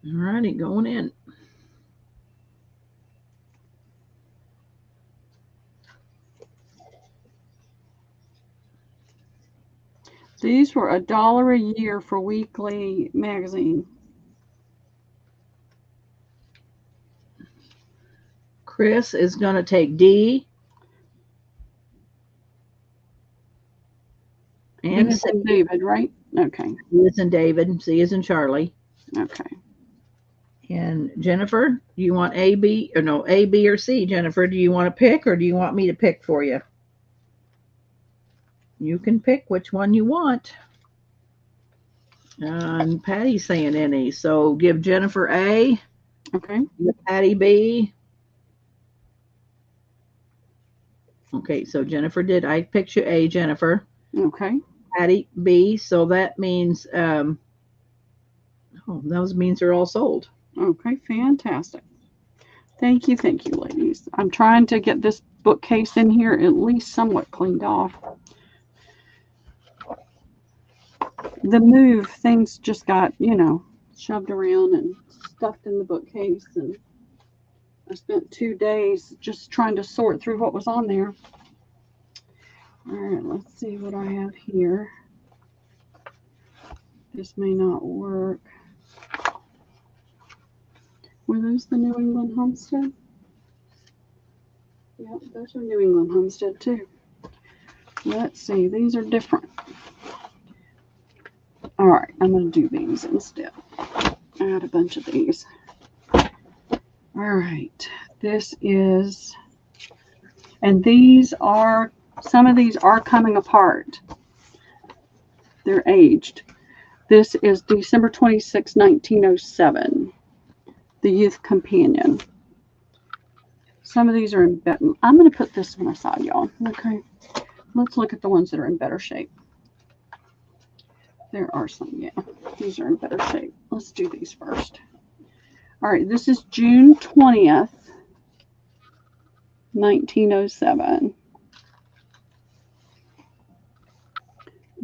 All righty, going in. These were $1 a year for weekly magazine. Chris is going to take D. And C. David, right? Okay. D is in David. C is in Charlie. Okay. And Jennifer, do you want A, B, or no, A, B, or C? Jennifer, do you want to pick, or do you want me to pick for you? You can pick which one you want. And Patty's saying any, so give Jennifer A. Okay. Give Patty B. Okay, so Jennifer did. I picked you A, Jennifer. Okay. Patty B. So that means, those means they're all sold. Okay, fantastic. Thank you, ladies. I'm trying to get this bookcase in here at least somewhat cleaned off. The move, things just got, shoved around and stuffed in the bookcase, and I spent 2 days just trying to sort through what was on there. All right, let's see what I have here. This may not work. Were those the New England Homestead? Yep, those are New England Homestead too. Let's see, these are different. All right, I'm going to do these instead. Add a bunch of these. All right, this is, and these are, some of these are coming apart. They're aged. This is December 26, 1907. The Youth Companion. Some of these are in better. I'm going to put this one aside, y'all. Okay. Let's look at the ones that are in better shape. There are some, yeah. These are in better shape. Let's do these first. All right. This is June 20th, 1907.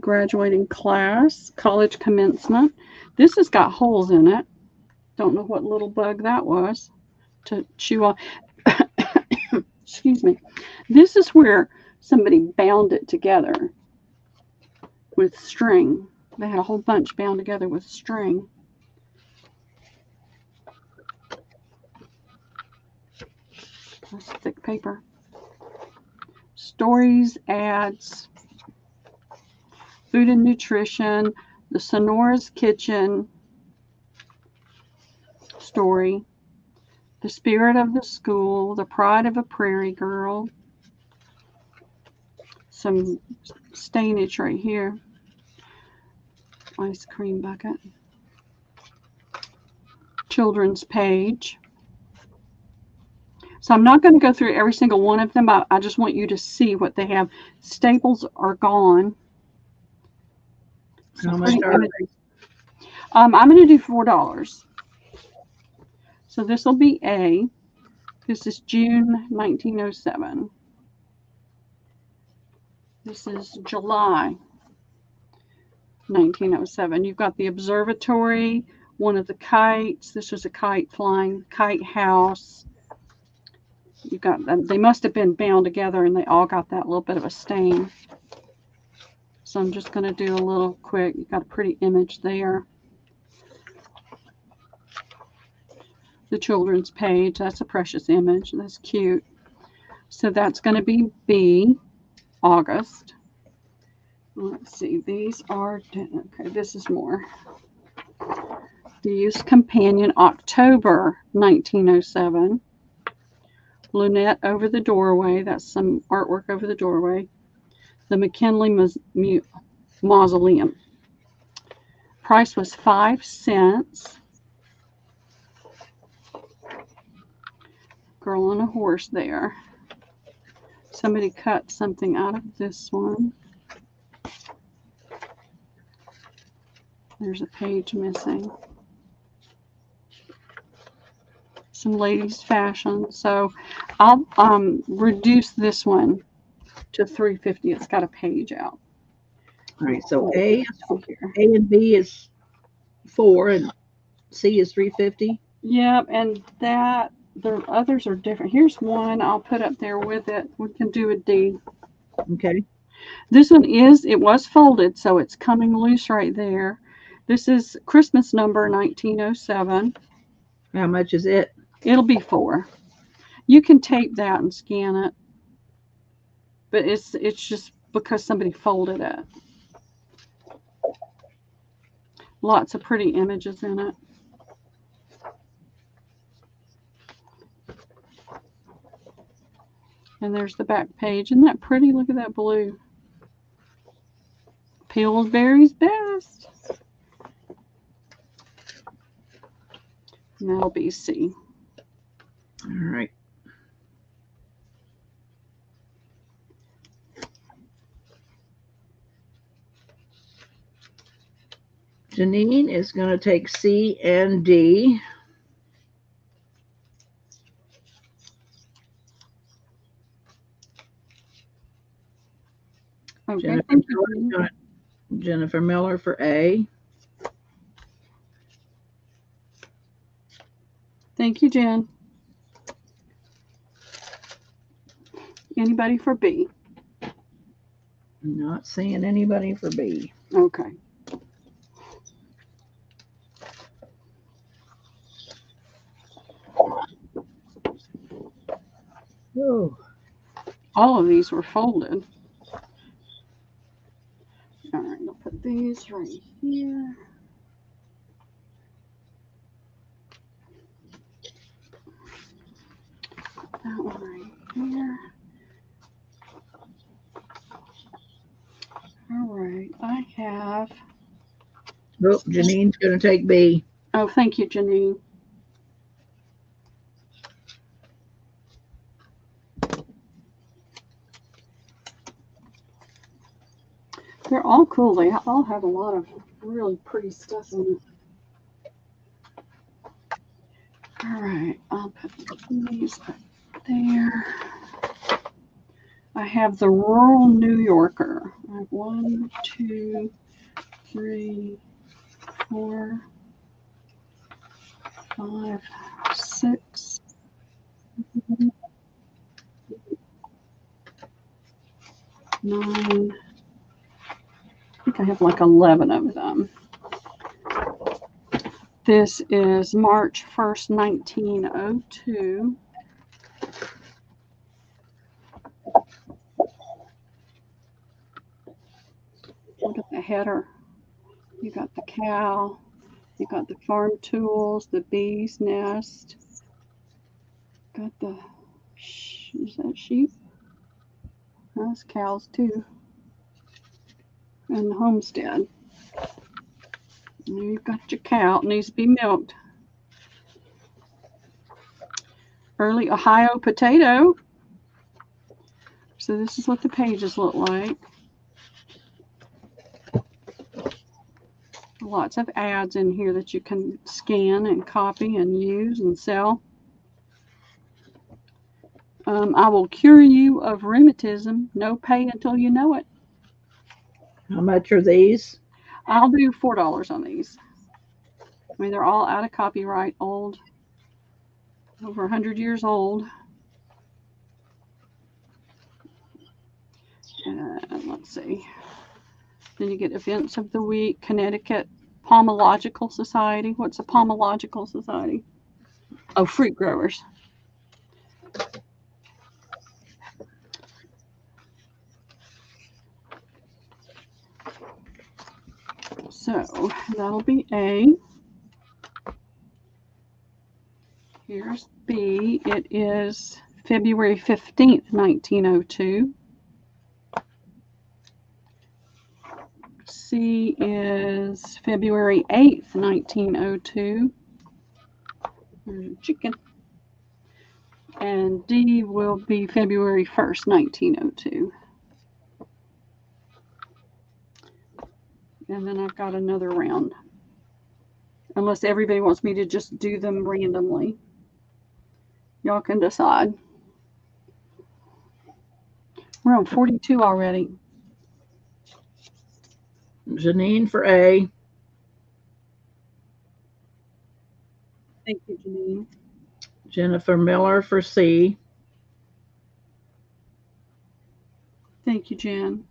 Graduating class, college commencement. This has got holes in it. Don't know what little bug that was to chew off. Excuse me. This is where somebody bound it together with string. They had a whole bunch bound together with string. That's thick paper. Stories, ads, food and nutrition, the Sonora's Kitchen story, the spirit of the school, the pride of a prairie girl, some stainage right here, ice cream bucket, children's page. So I'm not going to go through every single one of them. I just want you to see what they have. Staples are gone. How much are they? I'm going to do $4. So this will be A. This is June 1907. This is July 1907. You've got the observatory, one of the kites. This was a kite flying, kite house. You've got them. They must have been bound together and they all got that little bit of a stain. So I'm just going to do a little quick. You've got a pretty image there. The children's page. That's a precious image. That's cute. So that's going to be B, August. Let's see. These are, okay, this is more. The Youth Companion, October 1907. Lunette over the doorway. That's some artwork over the doorway. The McKinley Mausoleum. Price was 5 cents. Girl on a horse there. Somebody cut something out of this one. There's a page missing. Some ladies' fashion. So I'll reduce this one to $3.50. It's got a page out. All right, so A and B is 4 and C is $3.50. Yep, and that the others are different. Here's one I'll put up there with it. We can do a D. Okay. This one it was folded, so it's coming loose right there. This is Christmas number 1907. How much is it? It'll be 4. You can tape that and scan it, but it's just because somebody folded it. Lots of pretty images in it. And there's the back page. Isn't that pretty? Look at that blue. Pillsbury's Best. And that'll be C. All right. Janine is going to take C and D. Okay, Jennifer Miller for A. Thank you, Jen. Anybody for B? Not seeing anybody for B. Okay. Oh. All of these were folded. All right, I'll put these right here. Put that one right here. All right, I have. Oh, Janine's going to take B. Oh, thank you, Janine. They're all cool. They all have a lot of really pretty stuff in it. All right, I'll put these up there. I have the Rural New Yorker. I have 1, 2, 3, 4, 5, 6, 9. I think I have like 11 of them. This is March 1st, 1902. Look at the header. You got the cow. You got the farm tools, the bee's nest. Got the, is that sheep? That's cows too. And the homestead. You've got your cow. It needs to be milked. Early Ohio potato. So this is what the pages look like. Lots of ads in here that you can scan and copy and use and sell. I will cure you of rheumatism. No pay until you know it. How much are these? I'll do $4 on these. I mean, they're all out of copyright, old, over 100 years old. And let's see. Then you get events of the week, Connecticut Pomological Society. What's a Pomological Society? Oh, fruit growers. So that'll be A. Here's B. It is February 15th, 1902. C is February 8th, 1902. There's a chicken. And D will be February 1st, 1902. And then I've got another round. Unless everybody wants me to just do them randomly. Y'all can decide. We're on 42 already. Janine for A. Thank you, Janine. Jennifer Miller for C. Thank you, Jen.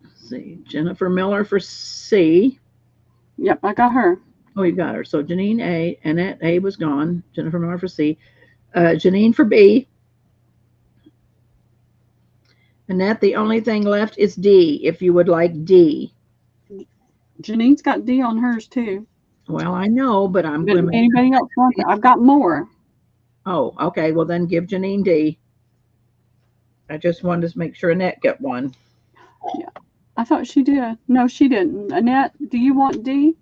Let's see. Jennifer Miller for C. Yep, I got her. Oh, you got her. So Janine A. Annette A was gone. Jennifer Miller for C. Janine for B. Annette, the only thing left is D, if you would like D. Janine's got D on hers too. Well, I know, but I'm going to... Anybody else want that? I've got more. Oh, okay. Well, then give Janine D. I just wanted to make sure Annette got one. Yeah, I thought she did. No, she didn't. Annette, do you want D?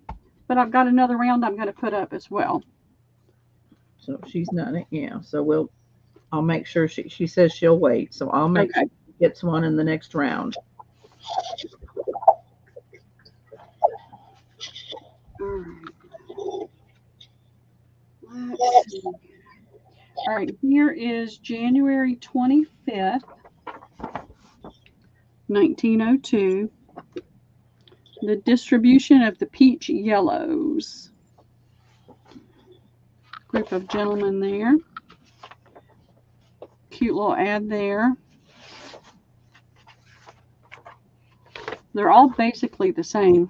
But I've got another round I'm going to put up as well. So she's not, yeah. So I'll make sure she says she'll wait. So I'll make sure she gets one in the next round. All right. Let's see. All right, here is January 25th, 1902. The distribution of the peach yellows. Group of gentlemen there. Cute little ad there. They're all basically the same,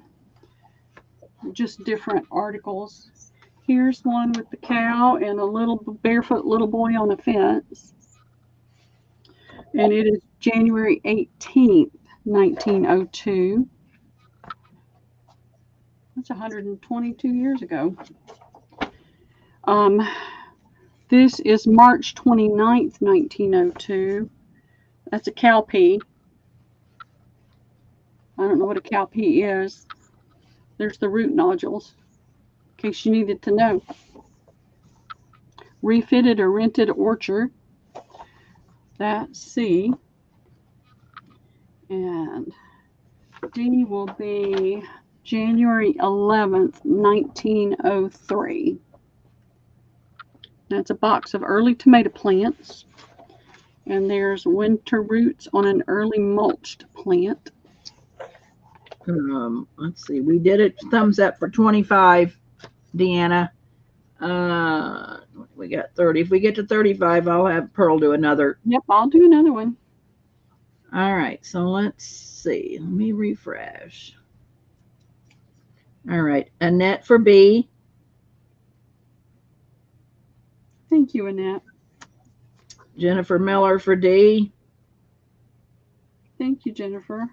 just different articles. Here's one with the cow and a little barefoot little boy on a fence. And it is January 18th, 1902. That's 122 years ago. This is March 29th, 1902. That's a cowpea. I don't know what a cowpea is. There's the root nodules, in case you needed to know. Refitted or rented orchard. That's C. And D will be January 11th, 1903. That's a box of early tomato plants. And there's winter roots on an early mulched plant. Let's see. We did it. Thumbs up for 25, Deanna. We got 30. If we get to 35, I'll have Pearl do another. Yep, I'll do another one. All right. So let's see. Let me refresh. All right. Annette for B. Thank you, Annette. Jennifer Miller for D. Thank you, Jennifer.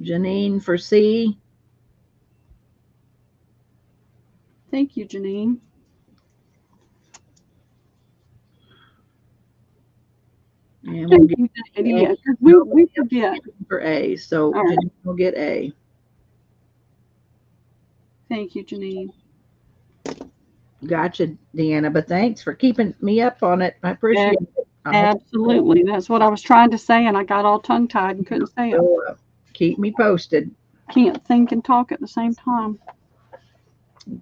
Janine for C. Thank you, Janine. And we'll get Yeah, we forget. for A. So All right. Janine will get A. Thank you, Janine. Gotcha, Deanna. But thanks for keeping me up on it. I appreciate it. Absolutely. That's what I was trying to say, and I got all tongue-tied and couldn't say it. So, keep me posted. Can't think and talk at the same time.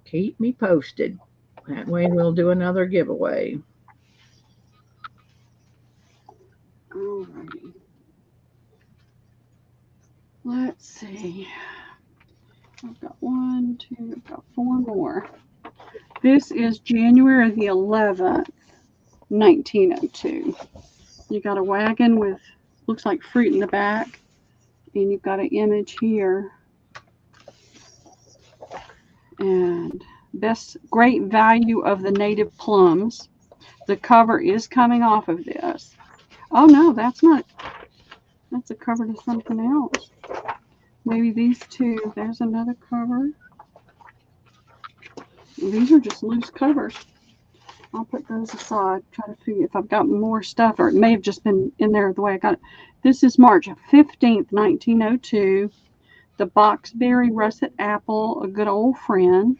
Keep me posted. That way we'll do another giveaway. Alrighty. Let's see. I've got 1, 2, I've got 4 more. This is January the 11th, 1902. You got a wagon with, looks like fruit in the back, and you've got an image here. And best great value of the native plums. The cover is coming off of this. Oh no, that's not, that's a cover to something else. Maybe these two. There's another cover. These are just loose covers. I'll put those aside. Try to figure if I've got more stuff, or it may have just been in there the way I got it. This is March 15th, 1902. The Boxberry Russet Apple, a good old friend.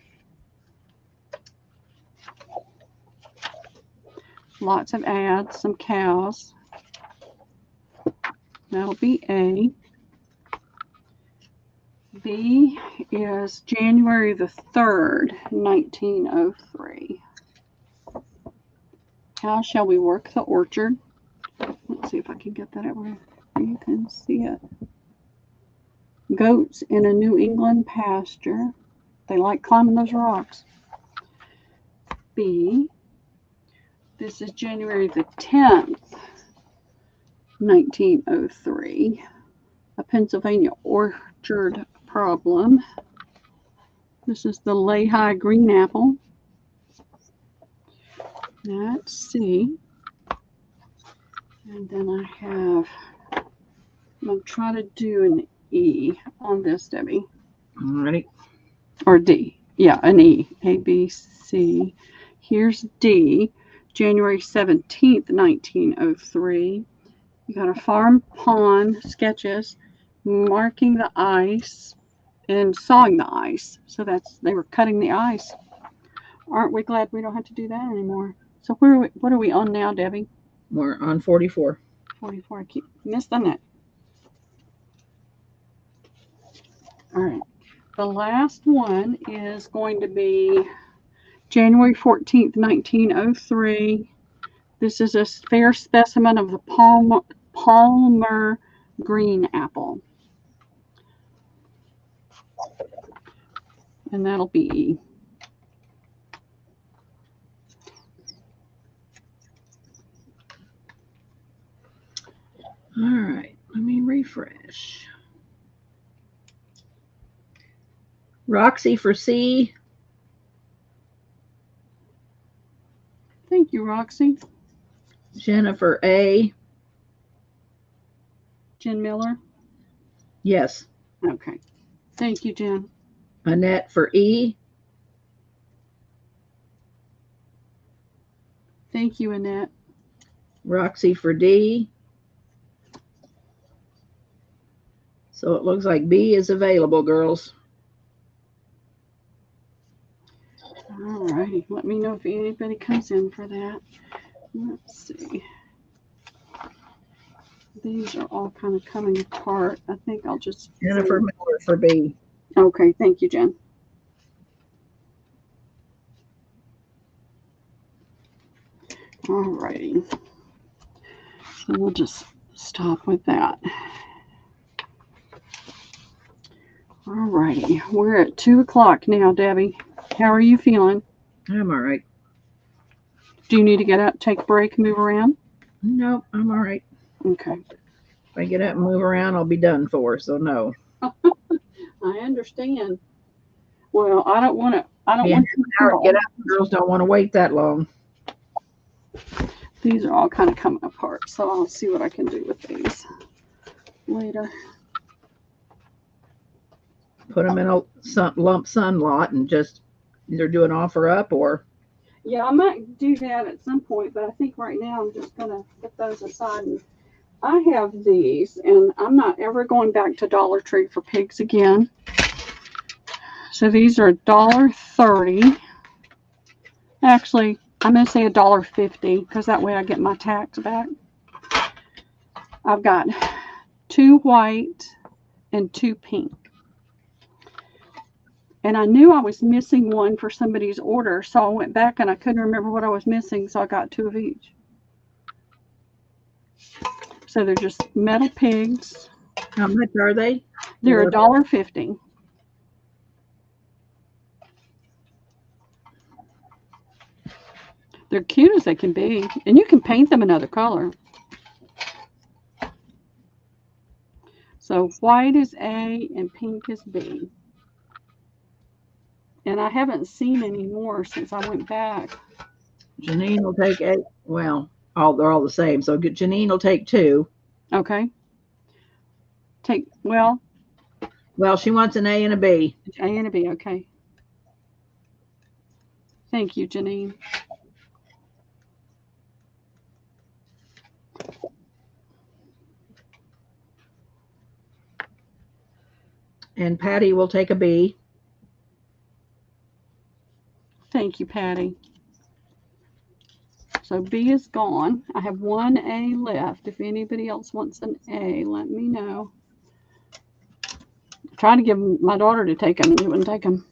Lots of ads, some cows. That'll be A. B is January the 3rd, 1903. How shall we work the orchard? Let's see if I can get that out where you can see it. Goats in a New England pasture. They like climbing those rocks. B. This is January the 10th, 1903. A Pennsylvania orchard problem. This is the Lehigh green apple. That's C. And then I have, I'm going to try to do an E on this, Debbie. Ready? Or D. Yeah, an E. A, B, C. Here's D. January 17th, 1903. You got a farm pond sketches marking the ice and sawing the ice. So that's, they were cutting the ice. Aren't we glad we don't have to do that anymore? So what are we on now, Debbie? We're on 44. 44. I keep missing it. All right. The last one is going to be January 14th, 1903. This is a fair specimen of the Palmer green apple. And that'll be E. All right, let me refresh. Roxy for C. Thank you, Roxy. Jennifer A. Jen Miller. Yes. Okay. Thank you, Jen. Annette for E. Thank you, Annette. Roxy for D. So it looks like B is available, girls. All righty. Let me know if anybody comes in for that. Let's see. These are all kind of coming apart. I think I'll just... Jennifer Miller for B. Okay. Thank you, Jen. All righty. So we'll just stop with that. All righty. We're at 2 o'clock now, Debbie. How are you feeling? I'm all right. Do you need to get up, take a break, move around? Nope, I'm all right. Okay. If I get up and move around, I'll be done for, so no. I understand. Well, I don't want to. I don't want to Get up. Girls don't want to wait that long. These are all kind of coming apart, so I'll see what I can do with these later. Put them in a lump sum lot and just either do an offer up or. Yeah, I might do that at some point, but I think right now I'm just going to put those aside. And I have these, and I'm not ever going back to Dollar Tree for pigs again. So these are $1.30. Actually, I'm going to say $1.50 because that way I get my tax back. I've got 2 white and 2 pink. And I knew I was missing one for somebody's order, so I went back and I couldn't remember what I was missing, so I got 2 of each. So they're just metal pigs. How much are they? They're $1.50. They're cute as they can be, and you can paint them another color. So white is A and pink is B. And I haven't seen any more since I went back. Janine will take 8. Well, they're all the same. So Janine will take 2. Okay. Well, she wants an A and a B. A and a B, okay. Thank you, Janine. And Patty will take a B. Thank you, Patty. So B is gone. I have 1 A left. If anybody else wants an A, let me know. I tried to give my daughter to take them, and she wouldn't take them.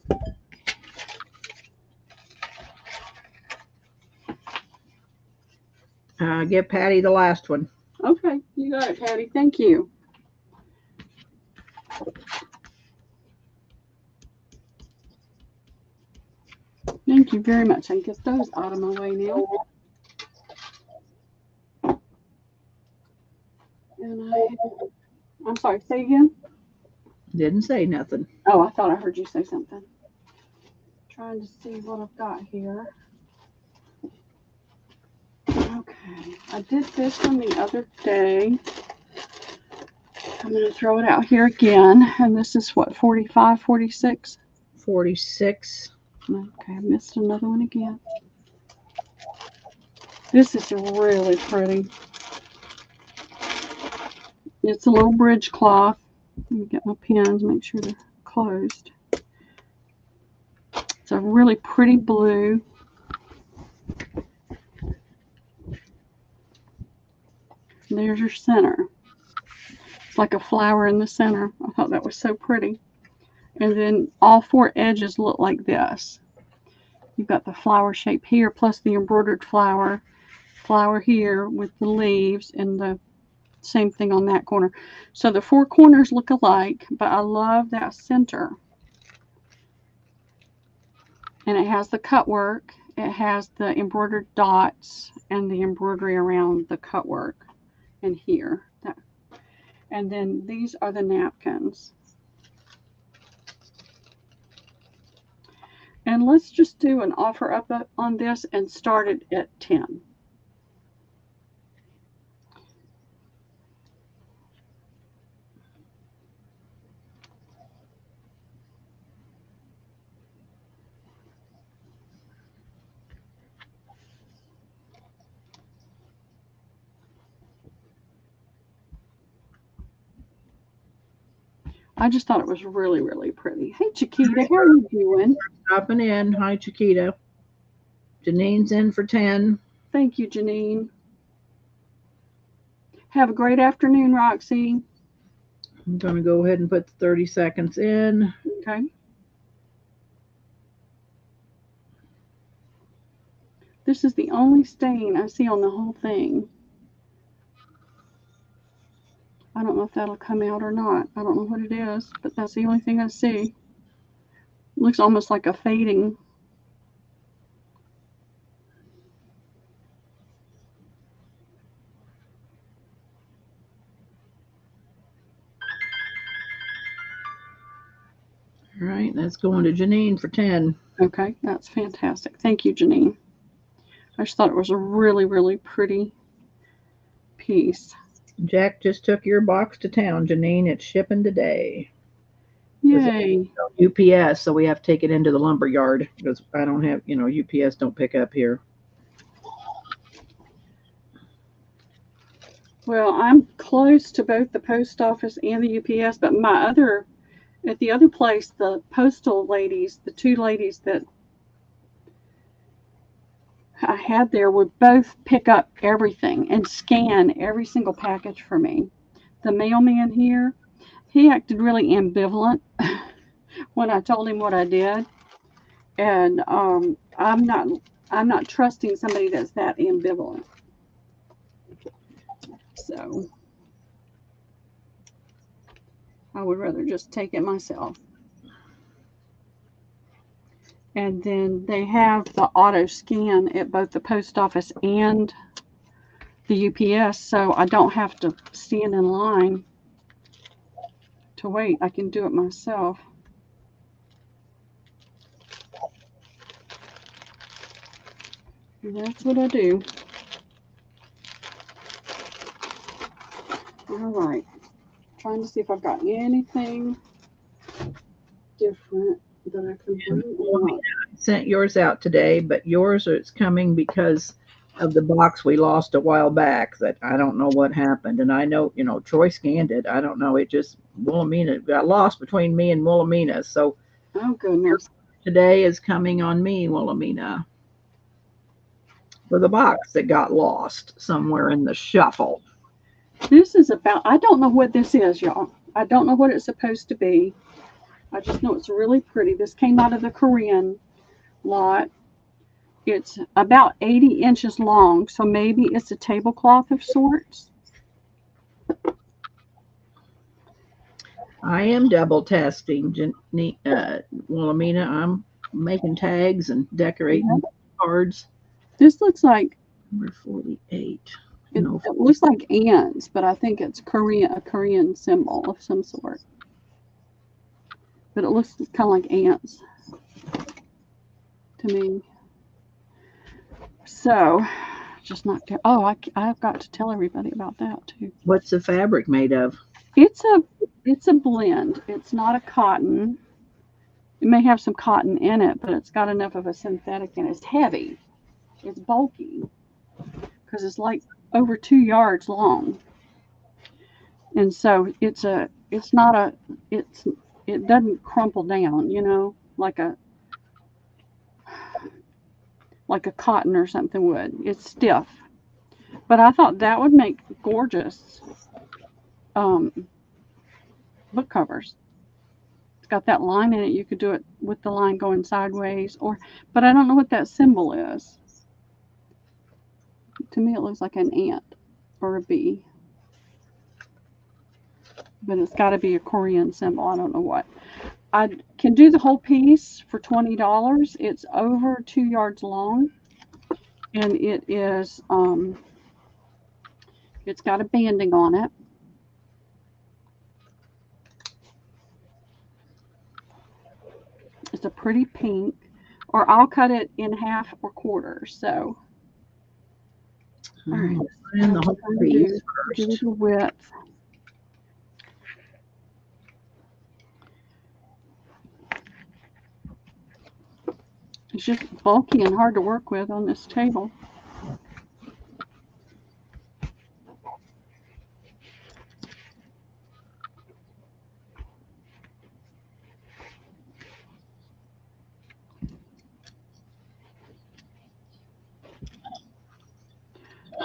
Give Patty the last one. Okay, you got it, Patty. Thank you. Thank you very much. I can get those out of my way now. And I'm sorry, say again? Didn't say nothing. Oh, I thought I heard you say something. Trying to see what I've got here. Okay, I did this one the other day. I'm going to throw it out here again. And this is what, 45, 46? 46. Okay, I missed another one again. This is really pretty. It's a little bridge cloth. Let me get my pins, make sure they're closed. It's a really pretty blue. There's your center. It's like a flower in the center. I thought that was so pretty. And then all 4 edges look like this. You've got the flower shape here, plus the embroidered flower here with the leaves, and the same thing on that corner. So the 4 corners look alike, but I love that center. And it has the cut work. It has the embroidered dots and the embroidery around the cut work and here. And then these are the napkins. And let's just do an offer up on this and start it at 10. I just thought it was really, really pretty. Hey, Chiquita, how are you doing? Dropping in. Hi, Chiquita. Janine's in for 10. Thank you, Janine. Have a great afternoon, Roxy. I'm going to go ahead and put the 30 seconds in. Okay. This is the only stain I see on the whole thing. I don't know if that'll come out or not. I don't know what it is, but that's the only thing I see. It looks almost like a fading. All right, that's going to Janine for 10. Okay, that's fantastic. Thank you, Janine. I just thought it was a really, really pretty piece. Jack just took your box to town, Janine. It's shipping today. Yay. UPS, so we have to take it into the lumber yard because I don't have, UPS don't pick up here. Well, I'm close to both the post office and the UPS, but at the other place, the postal ladies, the two ladies that I had there would both pick up everything and scan every single package for me. The mailman here, he acted really ambivalent when I told him what I did, and I'm not trusting somebody that's that ambivalent. So I would rather just take it myself. And then they have the auto scan at both the post office and the UPS, so I don't have to stand in line to wait. I can do it myself. And that's what I do. All right. Trying to see if I've got anything different that I can bring on. I sent yours out today, but yours is coming because of the box we lost a while back that I don't know what happened. And I know, Troy scanned it. I don't know. It just, Wilhelmina got lost between me and Wilhelmina. So Oh, goodness. today is coming on me, Wilhelmina, for the box that got lost somewhere in the shuffle. This is about, I don't know what this is, y'all. I don't know what it's supposed to be. I just know it's really pretty. This came out of the Korean lot. It's about 80 inches long, so maybe it's a tablecloth of sorts. I am double testing, Wilhelmina. I'm making tags and decorating cards. This looks like Number 48. it looks like ants, but I think it's a Korean symbol of some sort. But it looks kind of like ants to me. So, just not care. Oh, I've got to tell everybody about that too. What's the fabric made of? It's a blend. It's not a cotton. It may have some cotton in it, but it's got enough of a synthetic in it. It's heavy. It's bulky because it's like over 2 yards long. And so it doesn't crumple down, like a cotton or something would. It's stiff. But I thought that would make gorgeous book covers. It's got that line in it. You could do it with the line going sideways, but I don't know what that symbol is. To me, it looks like an ant or a bee. But it's got to be a Korean symbol. I don't know what. I can do the whole piece for $20. It's over 2 yards long, and it is it's got a banding on it. It's a pretty pink, or I'll cut it in half or quarters. So, all right, And the whole piece do first. the width. It's just bulky and hard to work with on this table.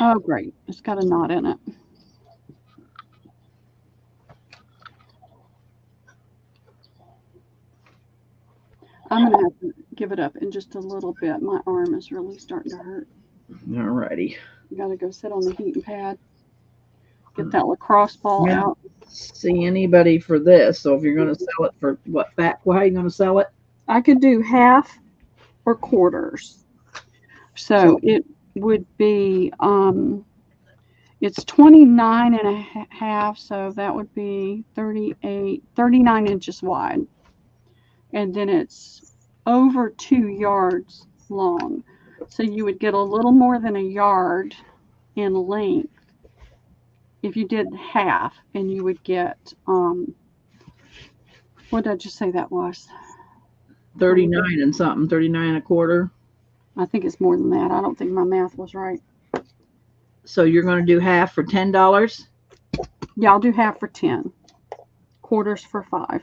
Oh, great. It's got a knot in it. I'm going to have to give it up in just a little bit. My arm is really starting to hurt. All righty. Got to go sit on the heating pad. Get that lacrosse ball out. See anybody for this. So if you're going to sell it for what, how are you going to sell it? I could do half or quarters. So it would be, it's 29 and a half. So that would be 39 inches wide. And then it's over 2 yards long. So you would get a little more than a yard in length if you did half, and you would get, what did I just say that was? 39 and something, 39 and a quarter. I think it's more than that. I don't think my math was right. So you're going to do half for $10? Yeah, I'll do half for 10, quarters for 5.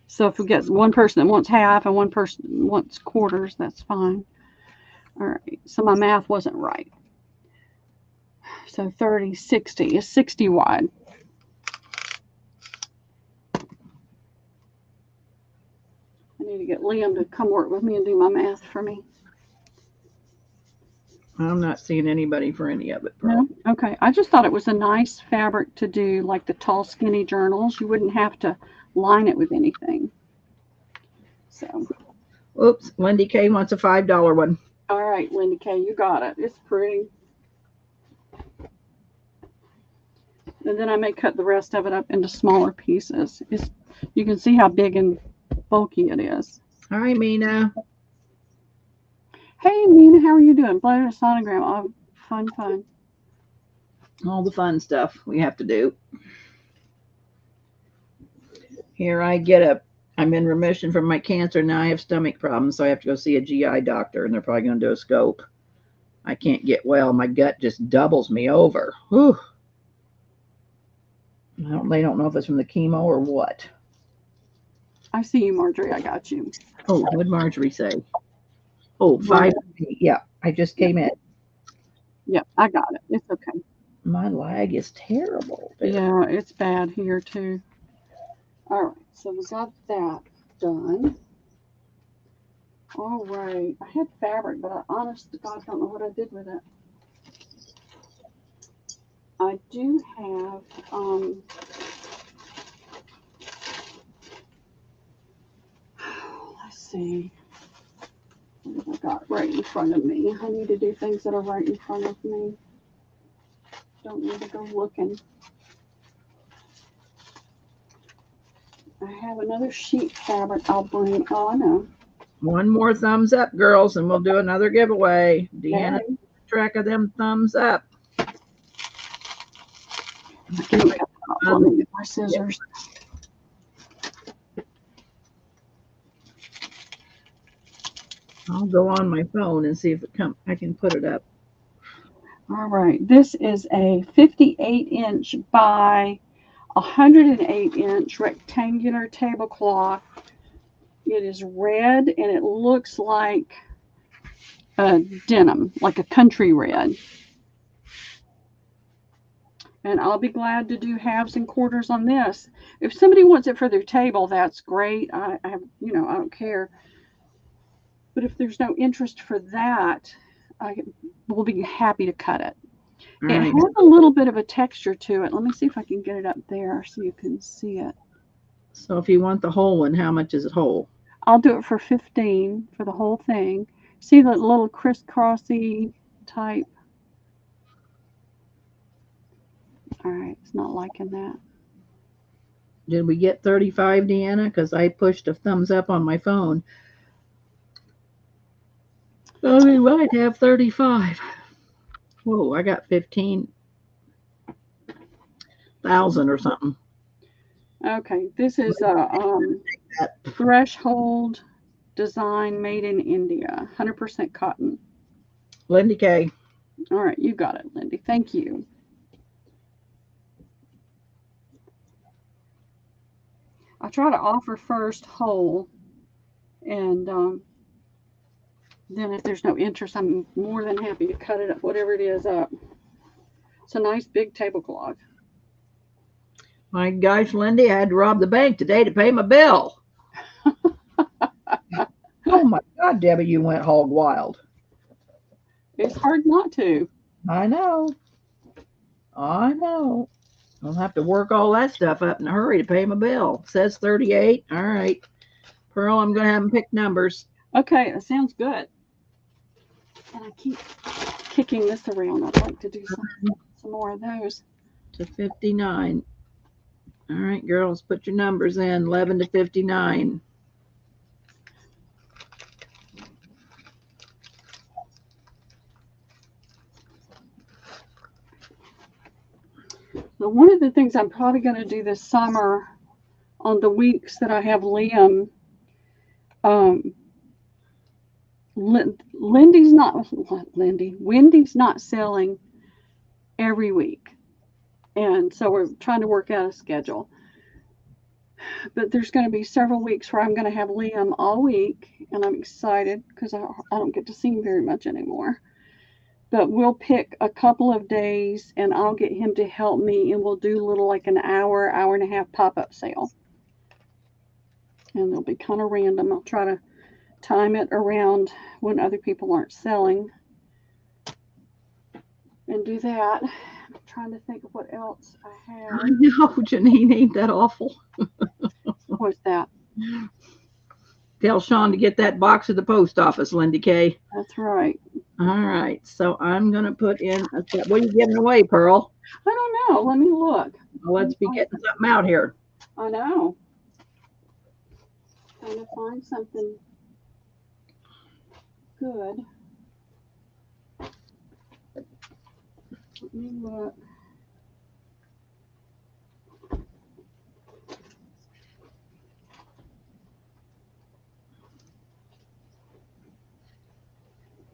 So if we get one person that wants half and one person wants quarters, that's fine. All right, so my math wasn't right. So 30, 60 is 60 wide. I need to get Liam to come work with me and do my math for me. I'm not seeing anybody for any of it. No? Okay. I just thought it was a nice fabric to do like the tall, skinny journals. You wouldn't have to line it with anything. So. Oops, Lindy K wants a $5 one. All right, Lindy K, you got it. It's pretty. And then I may cut the rest of it up into smaller pieces. You can see how big and bulky it is. Hi, Mina. Hey, Nina, how are you doing? Blended a sonogram. Oh, fun. All the fun stuff we have to do. Here I'm in remission from my cancer. Now I have stomach problems, so I have to go see a GI doctor, and they're probably going to do a scope. I can't get well. My gut just doubles me over. Whew. They don't know if it's from the chemo or what. I see you, Marjorie. I got you. Oh, what did Marjorie say? Oh, 5. Yeah, I just came in. Yep, I got it. It's okay. My lag is terrible. Yeah, it's bad here too. All right, so we got that done. All right, I had fabric, but I honest to God don't know what I did with it. I do have, let's see. What have I got right in front of me? I need to do things that are right in front of me. Don't need to go looking. I have another sheet fabric I'll bring. Oh, I know. One more thumbs up, girls, and we'll do another giveaway. Deanna, Okay. track of them thumbs up. Let me get my scissors. I'll go on my phone and see if I can put it up. All right. This is a 58-inch by 108-inch rectangular tablecloth. It is red and it looks like a denim, like a country red. And I'll be glad to do halves and quarters on this. If somebody wants it for their table, that's great. I have, I don't care. But if there's no interest for that, I will be happy to cut it. All It right. has a little bit of a texture to it. Let me see if I can get it up there so you can see it. So if you want the whole one, how much is it whole? I'll do it for $15 for the whole thing. See the little crisscrossy type? All right, it's not liking that. Did we get 35, Deanna? Because I pushed a thumbs up on my phone. So we might have 35. Whoa, I got 15,000 or something. Okay, this is a threshold design made in India, 100% cotton. Lindy K. All right, you got it, Lindy. Thank you. I try to offer first whole, and then if there's no interest, I'm more than happy to cut it up, whatever it is, up. It's a nice big tablecloth. My gosh, Lindy, I had to rob the bank today to pay my bill. Oh my God, Debbie, you went hog wild. It's hard not to. I know. I'll have to work all that stuff up in a hurry to pay my bill. It says 38. All right. Pearl, I'm going to have them pick numbers. Okay, that sounds good. And I keep kicking this around. I'd like to do some more of those. To 59. All right, girls, put your numbers in. 11 to 59. So one of the things I'm probably going to do this summer on the weeks that I have Liam, um, Wendy's not selling every week. And so we're trying to work out a schedule. But there's going to be several weeks where I'm going to have Liam all week, and I'm excited because I don't get to see him very much anymore. But we'll pick a couple of days, and I'll get him to help me, and we'll do little like an hour and a half pop-up sale. And they'll be kind of random. I'll try to time it around when other people aren't selling and do that. I'm trying to think of what else I have. I know, Janine, ain't that awful? What's that? Tell Sean to get that box at the post office, Linda Kay. That's right. All right, so I'm going to put in, what are you giving away, Pearl? I don't know. Let me look. Well, let's be getting something out here. I know. Trying to find something good. Let me look.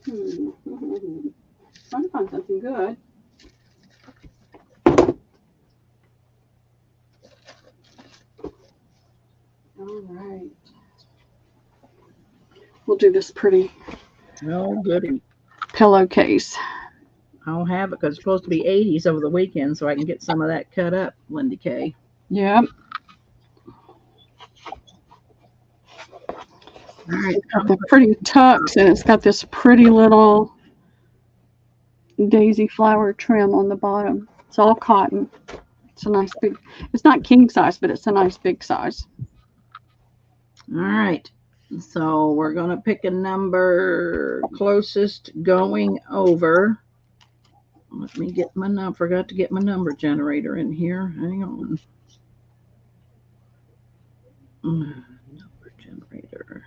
Trying to find something good. All right. We'll do this pretty Oh, goody. pillowcase. I'll have it because it's supposed to be 80s over the weekend, so I can get some of that cut up, Linda Kay. Yep. All right. It's got the pretty tucks, and it's got this pretty little daisy flower trim on the bottom. It's all cotton. It's a nice big, it's not king size, but it's a nice big size. All right. So we're going to pick a number closest going over. Let me get my number. Forgot to get my number generator in here. Hang on. Number generator.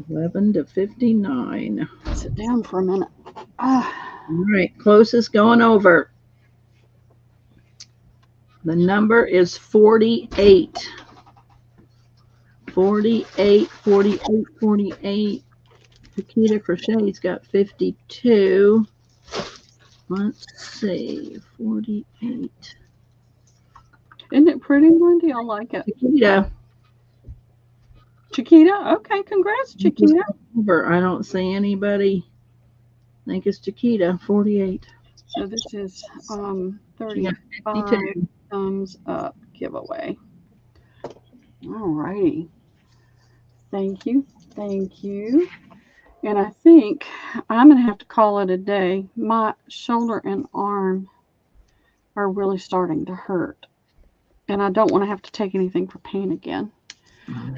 11 to 59. Sit down for a minute. All right, closest going over. The number is 48. 48, 48, 48. Paquita Crochet's got 52. Let's see, 48. Isn't it pretty, Wendy? I like it. Chiquita. Chiquita? Okay, congrats, Chiquita. I don't see anybody. I think it's Chiquita, 48. So this is She got 35 52. thumbs up giveaway. All righty. Thank you. Thank you. And I think I'm going to have to call it a day. My shoulder and arm are really starting to hurt. And I don't want to have to take anything for pain again.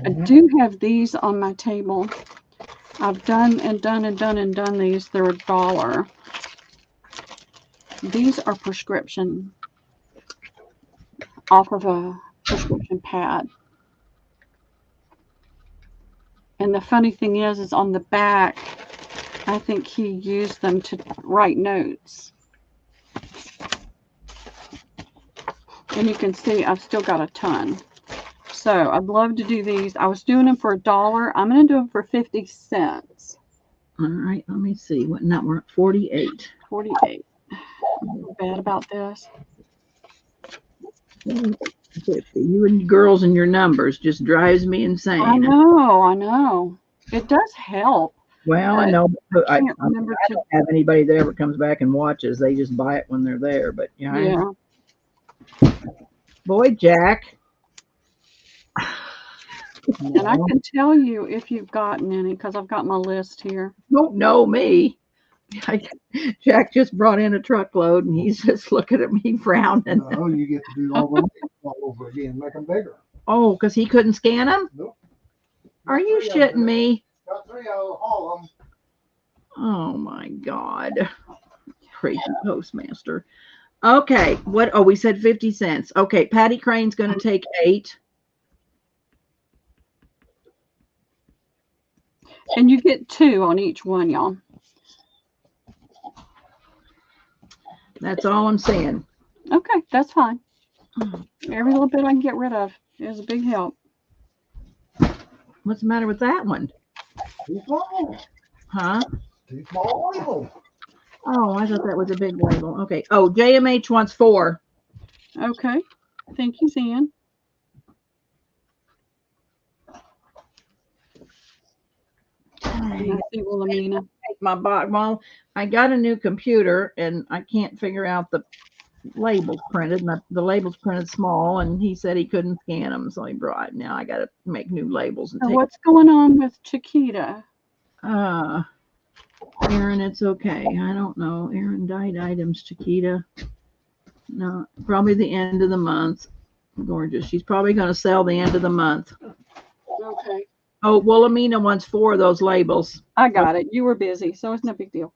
I do have these on my table. I've done these. They're $1. These are prescription, off of a prescription pad. And the funny thing is on the back, I think he used them to write notes. And you can see I've still got a ton. So I'd love to do these. I was doing them for $1. I'm going to do them for 50 cents. All right, let me see. What number? 48. 48. Not bad about this. 50. You and girls and your numbers just drives me insane. I know. It does help. Well, I know. But I can't remember I don't have anybody that ever comes back and watches. They just buy it when they're there. But Yeah. Boy, Jack. And I can tell you if you've gotten any because I've got my list here. Don't know me. Jack just brought in a truckload and he's just looking at me frowning. No, you get to do all over again, make them bigger. Oh, because he couldn't scan them? Nope. Are you shitting me? Got 3 out of all of them. Oh my God. Crazy postmaster. Okay. What? Oh, we said 50 cents. Okay. Patty Crane's going to take 8. And you get 2 on each one, y'all. That's all I'm saying. Okay, that's fine. Every little bit I can get rid of is a big help. What's the matter with that one? Too small. Huh? Too small label. Oh, I thought that was a big label. Okay. Oh, JMH wants 4. Okay. Thank you, Zan. I see Wilhelmina. Take my box. Well, I got a new computer and I can't figure out the labels printed. And the labels printed small, and he said he couldn't scan them, so he brought. Now I got to make new labels and So take. what's going on with Chiquita? Aaron, it's okay. I don't know. Aaron died items, Chiquita. No, probably the end of the month. Gorgeous. She's probably going to sell the end of the month. Okay. Oh, Wilhelmina wants 4 of those labels. I got it. You were busy, so it's no big deal.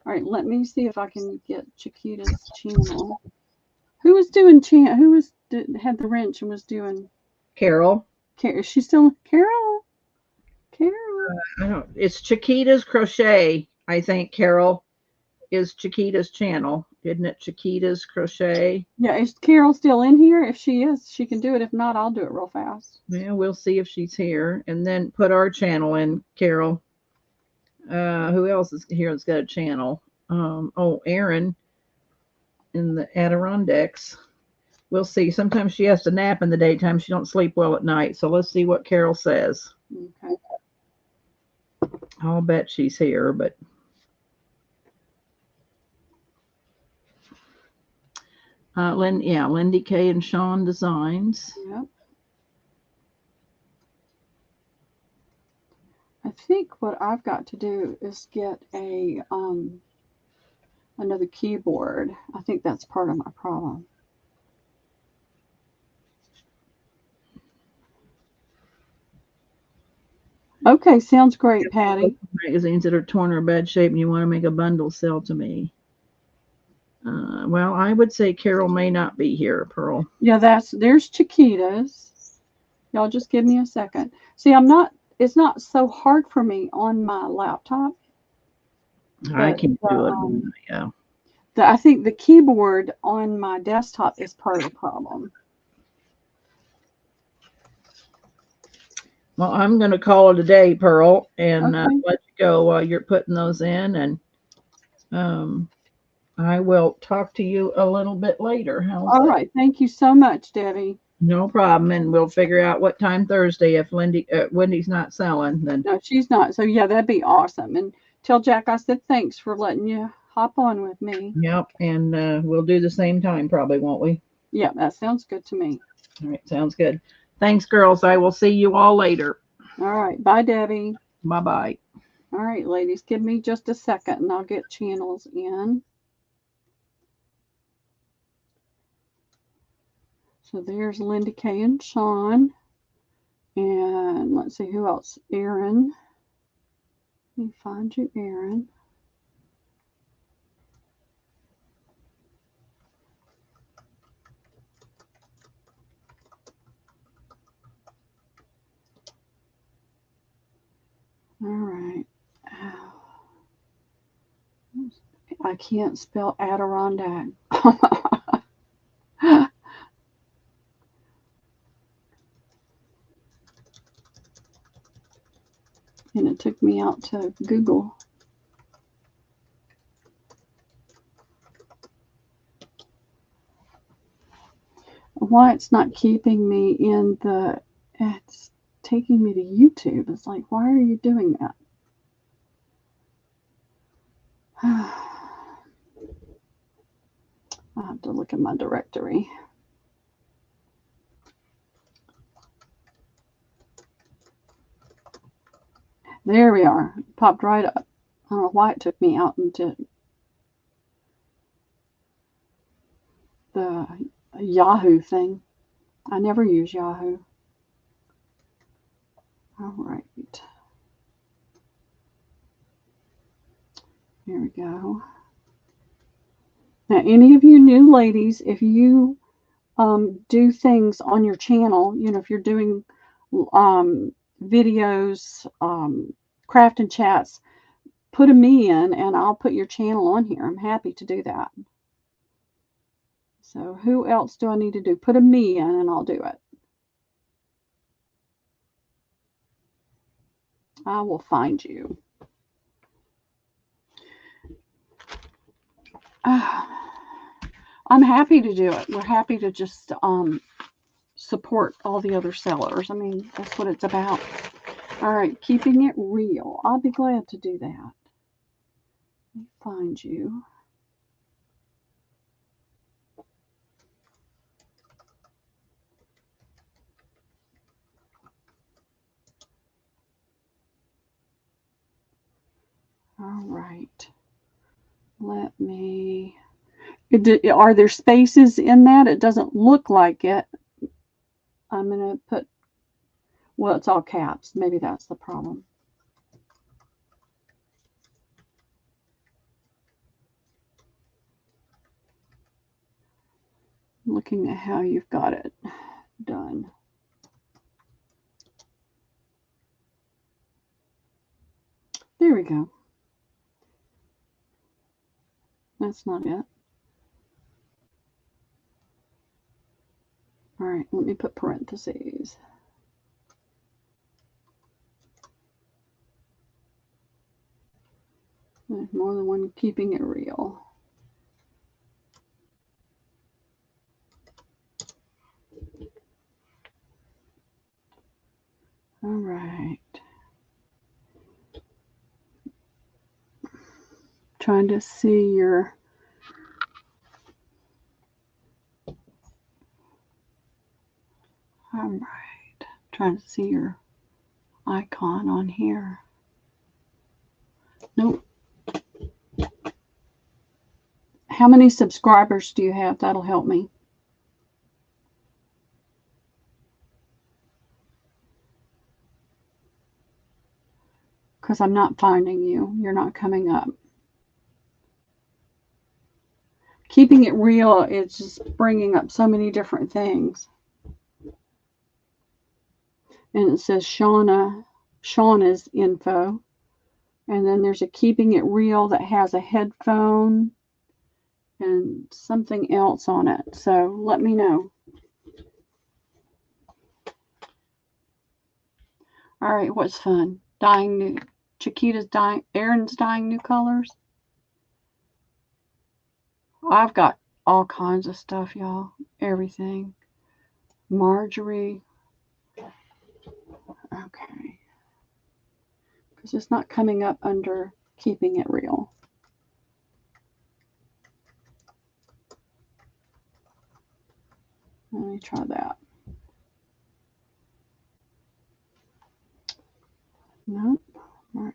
All right, let me see if I can get Chiquita's channel. Who was doing Who was had the wrench and was doing? Carol. Is she still Carol? Carol. I don't. It's Chiquita's Crochet. I think Carol is Chiquita's channel, isn't it? Chiquita's Crochet. Yeah, is Carol still in here? If she is, she can do it. If not, I'll do it real fast. Yeah, we'll see if she's here, and then put our channel in, Carol. Who else is here that's got a channel? Oh, Aaron in the Adirondacks. We'll see. Sometimes she has to nap in the daytime. She don't sleep well at night. So let's see what Carol says. Okay. I'll bet she's here, but Lindy K and Sean Designs. Yep. I think what I've got to do is get a another keyboard. I think that's part of my problem. Okay, sounds great, Patty. Magazines that are torn or bad shape and you want to make a bundle, sell to me. Well, I would say Carol may not be here, Pearl. Yeah, there's Chiquita's. Y'all just give me a second. See, it's not so hard for me on my laptop. I can't do it. Yeah. I think the keyboard on my desktop is part of the problem. Well, I'm going to call it a day, Pearl, and Okay. let you go while you're putting those in, and I will talk to you a little bit later. All right. Thank you so much, Debbie. No problem, and we'll figure out what time Thursday if Wendy's not selling. Then No, she's not. So yeah, that'd be awesome. And tell Jack I said thanks for letting you hop on with me. Yep, and we'll do the same time probably, won't we? Yeah, that sounds good to me. All right, sounds good. Thanks, girls. I will see you all later. All right. Bye, Debbie. Bye-bye. All right, ladies, give me just a second and I'll get channels in. So there's Lindy K and Sean. And let's see who else. Aaron. Let me find you, Aaron. All right. I can't spell Adirondack. And it took me out to Google. Why it's not keeping me in it's taking me to YouTube. It's like, why are you doing that? I have to look at my directory. There we are. It popped right up. I don't know why it took me out into the Yahoo thing. I never use Yahoo. All right. There we go. Now, any of you new ladies, if you do things on your channel, if you're doing videos, craft and chats, put me in and I'll put your channel on here. I'm happy to do that. So who else do I need to do? Put a me in and I'll do it. I will find you. I'm happy to do it. We're happy to just support all the other sellers. I mean, that's what it's about. All right, keeping it real. I'll be glad to do that. Let me find you. All right. Let me. Are there spaces in that? It doesn't look like it. I'm going to put. Well, it's all caps. Maybe that's the problem. Looking at how you've got it done. There we go. That's not it. All right, let me put parentheses. There's more than one keeping it real. All right. Trying to see your all right. Trying to see your icon on here. Nope. How many subscribers do you have? That'll help me. Because I'm not finding you. You're not coming up. Keeping it real is just bringing up so many different things. And it says Shauna's info. And then there's a keeping it real that has a headphone and something else on it. So let me know. All right, what's fun? Dyeing new. Chiquita's dyeing. Erin's dyeing new colors. I've got all kinds of stuff, y'all. Everything. Marjorie. Okay. Because it's not coming up under keeping it real. Let me try that. Nope.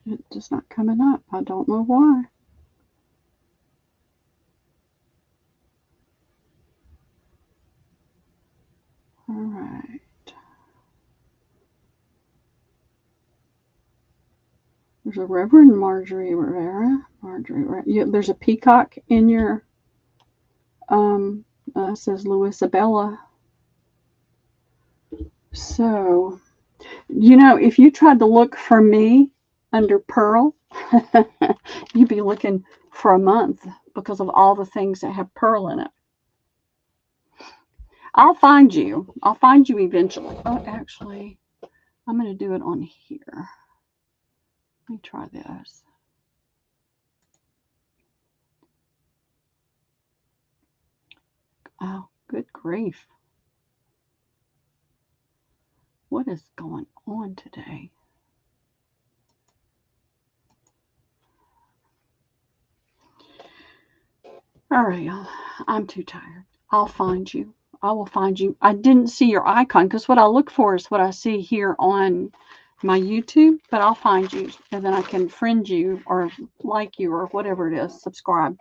It's just not coming up. I don't know why. All right. There's a Reverend Marjorie Rivera. There's a peacock in your, it says Louisabella. So, you know, if you tried to look for me under Pearl, you'd be looking for a month because of all the things that have Pearl in it. I'll find you. I'll find you eventually. Oh, actually, I'm going to do it on here. Let me try this. Oh, good grief. What is going on today? All right, y'all. I'm too tired. I'll find you. I will find you. I didn't see your icon because what I look for is what I see here on my YouTube, but I'll find you and then I can friend you or like you or whatever it is. Subscribe.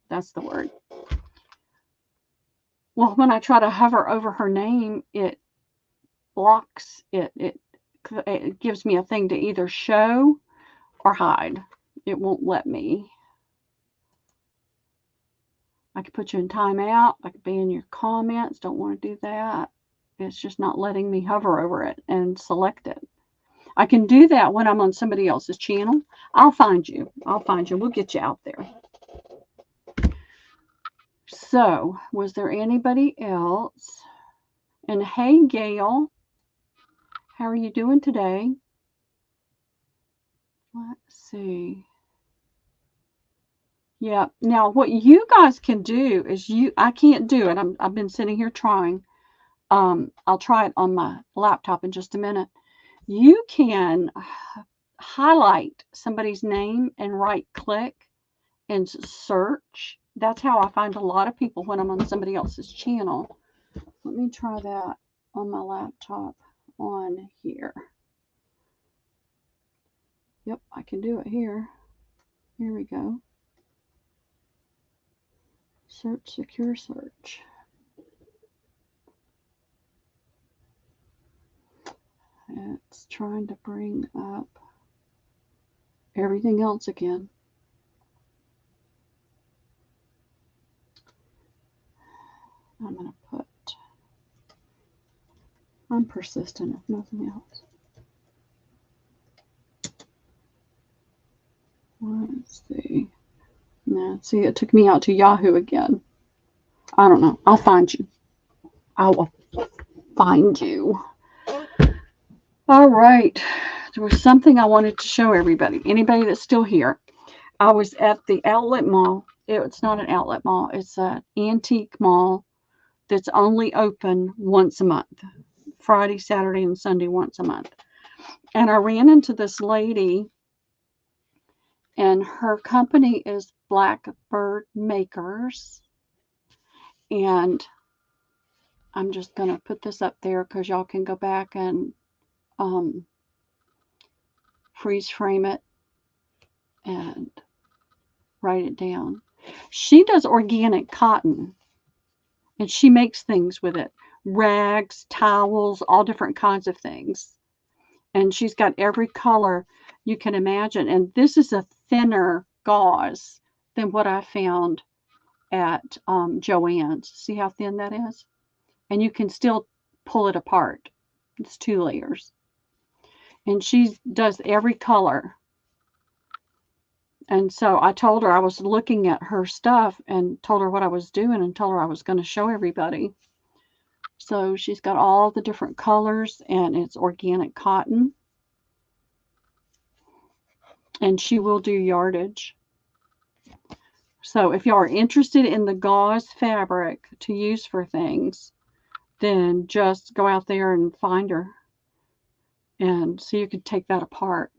That's the word. Well, when I try to hover over her name, it blocks it. It gives me a thing to either show or hide. It won't let me. I could put you in timeout. I could be in your comments. Don't want to do that. It's just not letting me hover over it and select it. I can do that when I'm on somebody else's channel. I'll find you. I'll find you. We'll get you out there. So, was there anybody else? And hey, Gail, how are you doing today? Let's see. Yeah. Now, what you guys can do is I can't do it. I've been sitting here trying. I'll try it on my laptop in just a minute. You can highlight somebody's name and right click and search. That's how I find a lot of people when I'm on somebody else's channel. Let me try that on my laptop on here. Yep, I can do it here. Here we go. Search, secure search. It's trying to bring up everything else again. I'm going to put, I'm persistent if nothing else. Let's see. Now, see, it took me out to Yahoo again. I don't know. I'll find you. I will find you. All right. There was something I wanted to show everybody. Anybody that's still here. I was at the outlet mall. It's not an outlet mall. It's an antique mall that's only open once a month. Friday, Saturday, and Sunday once a month. And I ran into this lady, and her company is Blackbird Makers. And I'm just going to put this up there because y'all can go back and freeze frame it and write it down. She does organic cotton, and she makes things with it. Rags, towels, all different kinds of things. And she's got every color you can imagine. And this is a thinner gauze than what I found at Joann's. See how thin that is? And you can still pull it apart. It's 2 layers. And she does every color. And so I told her I was looking at her stuff and told her what I was doing and told her I was going to show everybody. So she's got all the different colors, and it's organic cotton. And she will do yardage. So if y'all are interested in the gauze fabric to use for things, then just go out there and find her. And so you could take that apart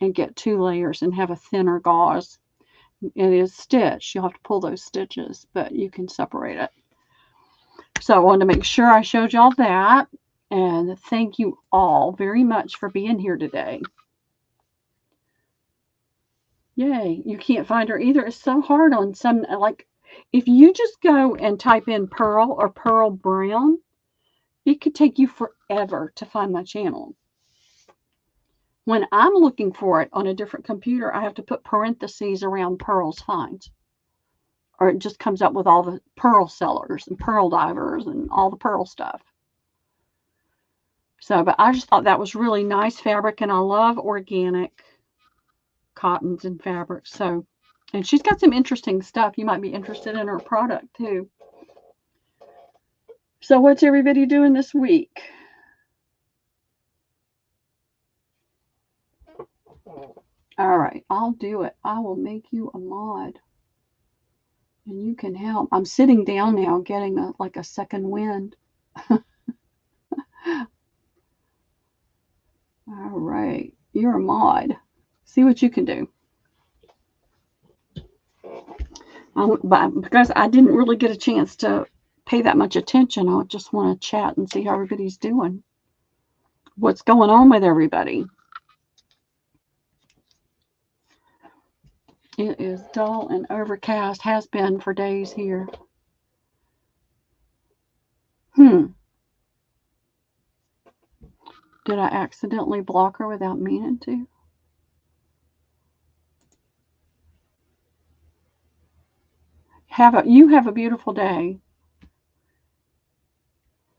and get 2 layers and have a thinner gauze. It is stitched. You'll have to pull those stitches, but you can separate it. So I wanted to make sure I showed y'all that. And thank you all very much for being here today. Yay. You can't find her either. It's so hard on some, like, if you just go and type in Pearl or Pearl Brown, it could take you forever to find my channel. When I'm looking for it on a different computer, I have to put parentheses around Pearl's Finds. Or it just comes up with all the pearl sellers and pearl divers and all the pearl stuff. So, but I just thought that was really nice fabric, and I love organic cottons and fabrics. So, and she's got some interesting stuff. You might be interested in her product too. So what's everybody doing this week? All right, I'll do it. I will make you a mod. And you can help. I'm sitting down now getting like a second wind. All right, you're a mod. See what you can do. But because I didn't really get a chance to pay that much attention, I just want to chat and see how everybody's doing. What's going on with everybody? It is dull and overcast. Has been for days here. Did I accidentally block her without meaning to? You have a beautiful day.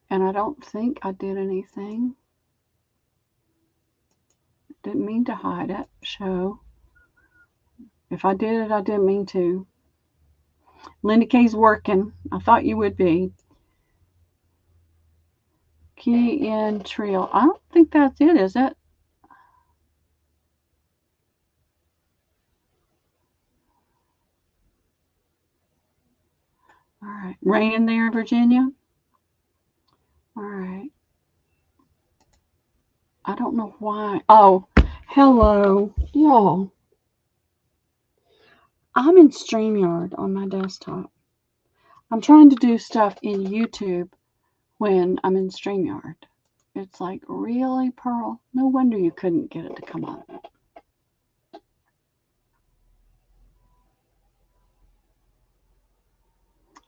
And I don't think I did anything. Didn't mean to hide it. Show. If I did it, I didn't mean to. Linda K's working. I thought you would be. Key in trio. I don't think that's it, is it? All right. Raining there, Virginia? All right. I don't know why. Oh, hello, y'all. I'm in StreamYard on my desktop. I'm trying to do stuff in YouTube when I'm in StreamYard. It's like, really, Pearl? No wonder you couldn't get it to come up.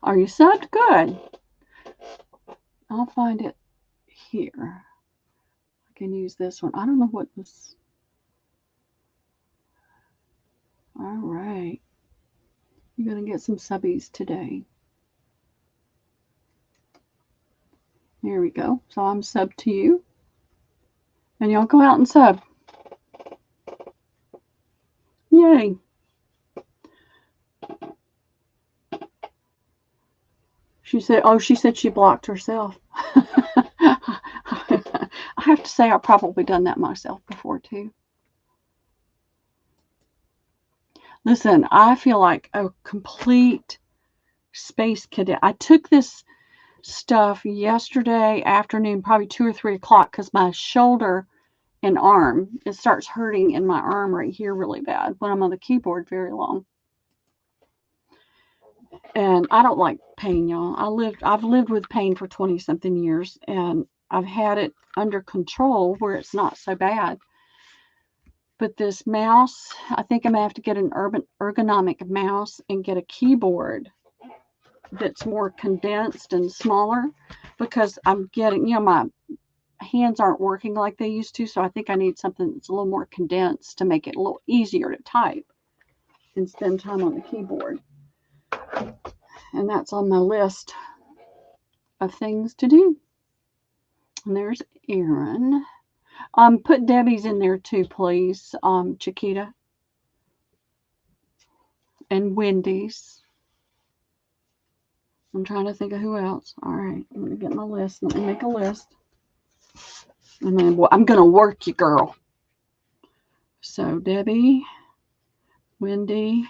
Are you subbed? Good. I'll find it here. I can use this one. I don't know what this. All right. You're going to get some subbies today. Here we go. So I'm subbed to you. And y'all go out and sub. Yay. She said she blocked herself. I have to say I've probably done that myself before too. Listen, I feel like a complete space cadet. I took this stuff yesterday afternoon, probably 2 or 3 o'clock, because my shoulder and arm, it starts hurting in my arm right here really bad when I'm on the keyboard very long. And I don't like pain, y'all. I've lived with pain for 20 something years, and I've had it under control where it's not so bad. But this mouse, I think I'm gonna have to get an ergonomic mouse and get a keyboard that's more condensed and smaller, because I'm getting, my hands aren't working like they used to. So I think I need something that's a little more condensed to make it a little easier to type and spend time on the keyboard. And that's on my list of things to do. And there's Aaron. Put Debbie's in there too, please, Chiquita. And Wendy's. I'm trying to think of who else. All right, I'm going to get my list. Let me make a list. And then I'm going to work you, girl. So Debbie, Wendy,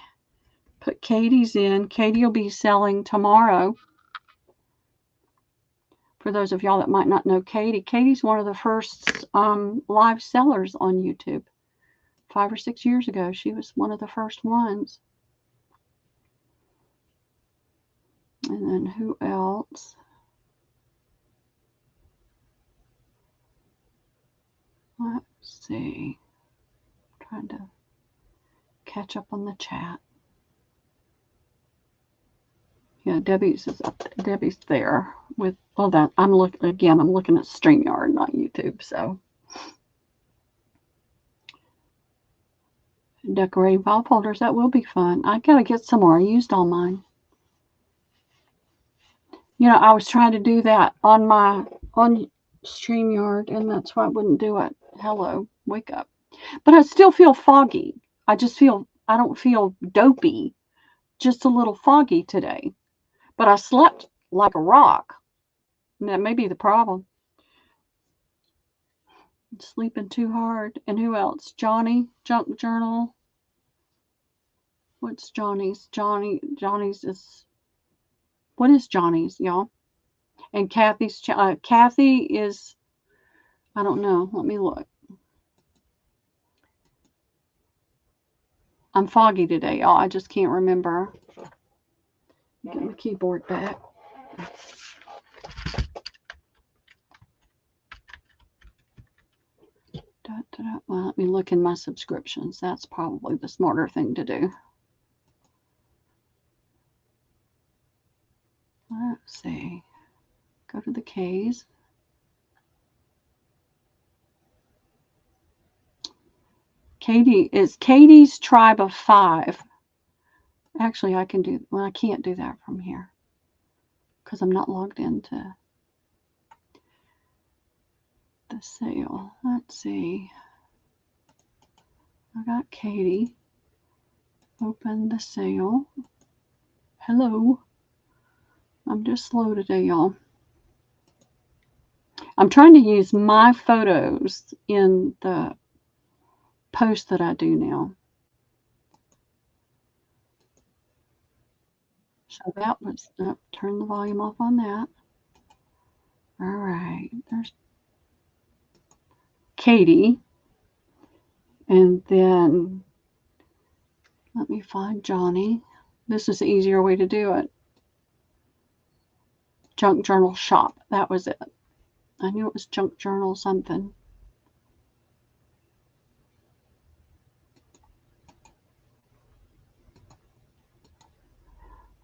put Katie's in. Katie will be selling tomorrow. For those of y'all that might not know Katie, Katie's one of the first live sellers on YouTube. 5 or 6 years ago, she was one of the first ones. And then who else? Let's see. I'm trying to catch up on the chat. Yeah, Debbie's there with that. I'm looking at StreamYard, not YouTube. So decorating file folders, that will be fun. I gotta get some more. I used all mine. I was trying to do that on StreamYard, and that's why I wouldn't do it. Hello, wake up. But I still feel foggy. I don't feel dopey, just a little foggy today. But I slept like a rock. And that may be the problem. I'm sleeping too hard. And who else? Johnny, Junk Journal. What's Johnny's? Johnny's is, what is Johnny's, y'all? And Kathy's, Kathy is, I don't know. Let me look. I'm foggy today, y'all. I just can't remember. Get my keyboard back. Well, let me look in my subscriptions. That's probably the smarter thing to do. Let's see. Go to the K's. Katie is Katie's Tribe of 5. Actually, I can't do that from here because I'm not logged into the sale. Let's see. I got Katie. Open the sale. Hello. I'm just slow today, y'all. I'm trying to use my photos in the post that I do now. So that was, turn the volume off on that. All right, there's Katie. And then let me find Johnny. This is the easier way to do it. Junk Journal Shop. That was it. I knew it was Junk Journal something.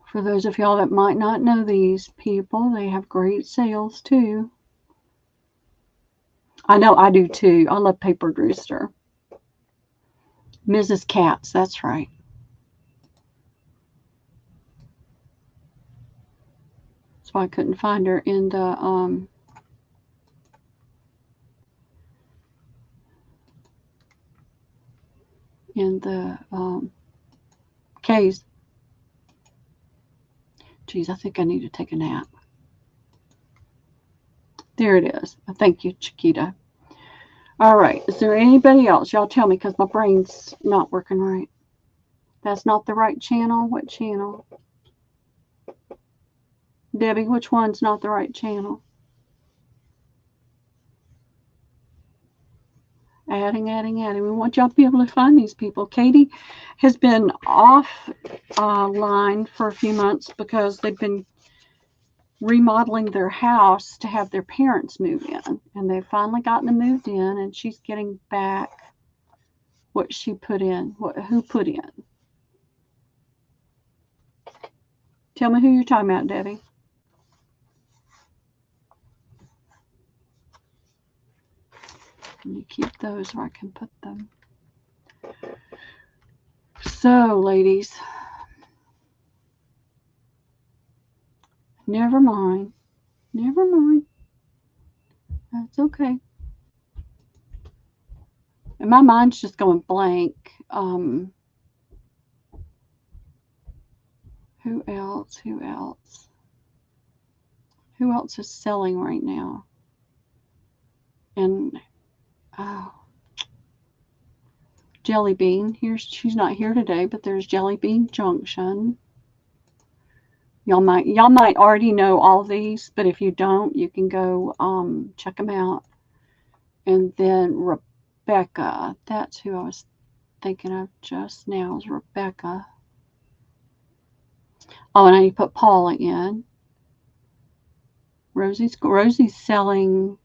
For those of y'all that might not know these people, they have great sales too. I know I do too. I love Papered Rooster. Mrs. Katz, that's right. That's why I couldn't find her in the case. Geez, I think I need to take a nap. There it is. Thank you, Chiquita. All right. Is there anybody else? Y'all tell me because my brain's not working right. That's not the right channel. What channel? Debbie, which one's not the right channel? Adding. We want y'all to be able to find these people. Katie has been offline for a few months because they've been remodeling their house to have their parents move in. And they've finally gotten them moved in, and she's getting back what she put in. Who put in? Tell me who you're talking about, Debbie. Let me keep those where I can put them. So, ladies, never mind. Never mind. That's okay. And my mind's just going blank. Who else? Who else? Who else is selling right now? And Jelly Bean. She's not here today, but there's Jelly Bean Junction. Y'all might already know all these, but if you don't, you can go check them out. And then Rebecca. That's who I was thinking of just now, is Rebecca. Oh, and I need to put Paula in. Rosie's selling.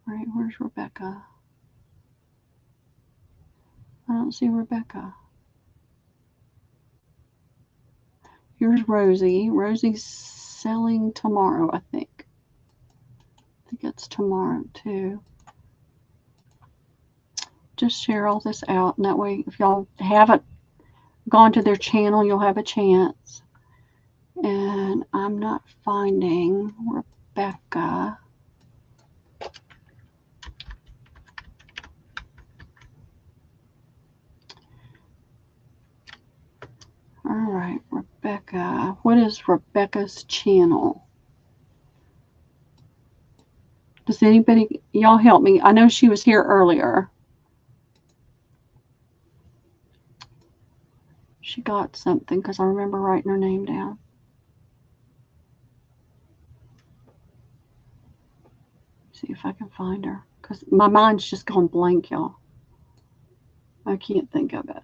Right, where's Rebecca? I don't see Rebecca. Here's Rosie. Rosie's selling tomorrow, I think. I think it's tomorrow too. Just share all this out, and that way, if y'all haven't gone to their channel, you'll have a chance. And I'm not finding Rebecca. All right, Rebecca. What is Rebecca's channel? Does anybody, y'all help me? I know she was here earlier. She got something because I remember writing her name down. See if I can find her because my mind's just gone blank, y'all. I can't think of it.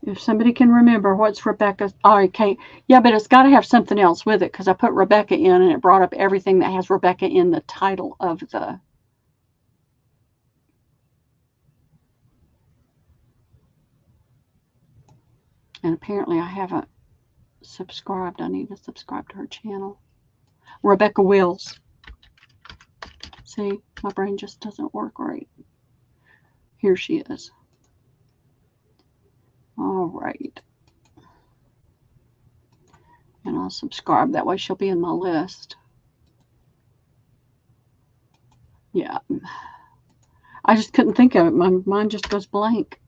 If somebody can remember what's Rebecca's. Oh, okay. Yeah, but it's got to have something else with it because I put Rebecca in and it brought up everything that has Rebecca in the title of the. And apparently I haven't subscribed. I need to subscribe to her channel. Rebecca Wills. See, my brain just doesn't work right. Here she is. All right. And I'll subscribe. That way she'll be in my list. Yeah. I just couldn't think of it. My mind just goes blank.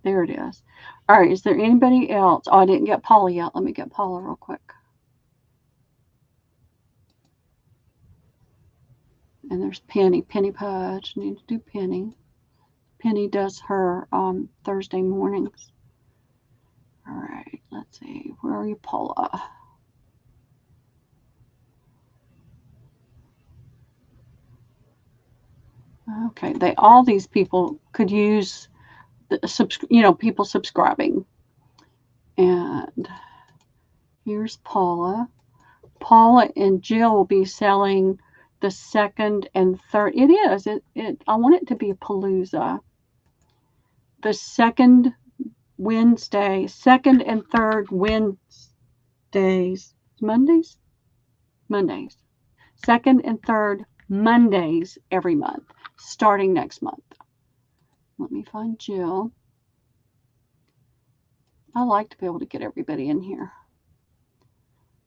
There it is. All right, is there anybody else? Oh, I didn't get Paula yet. Let me get Paula real quick. And there's Penny. Penny Pudge. Need to do Penny. Penny does her Thursday mornings. All right, let's see. Where are you, Paula? Okay, all these people could use the people subscribing. And here's Paula. Paula and Jill will be selling the second and third. It is. I want it to be a palooza. The second and third Wednesdays. Mondays? Mondays. Second and third Mondays every month, starting next month. Let me find Jill. I like to be able to get everybody in here.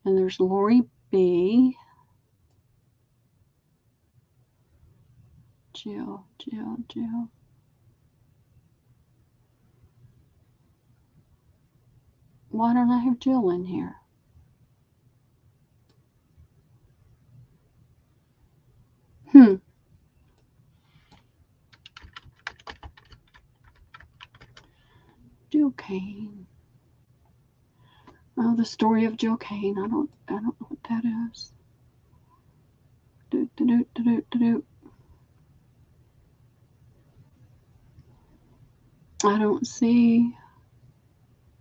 And there's Lori B. Jill. Why don't I have Jill in here? Jill Kane. Oh, the story of Jill Kane. I don't know what that is. I don't see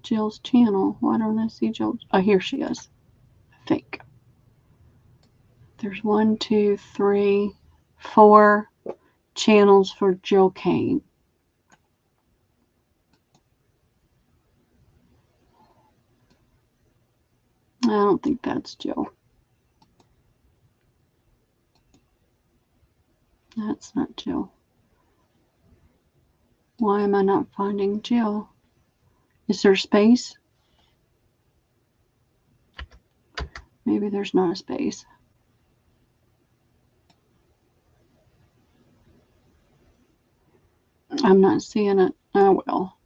Jill's channel. Why don't I see Jill's? Oh, here she is. I think. There's 1, 2, 3, 4 channels for Jill Kane. I don't think that's Jill. That's not Jill. Why am I not finding Jill? Is there space? Maybe there's not a space. I'm not seeing it. Oh, well.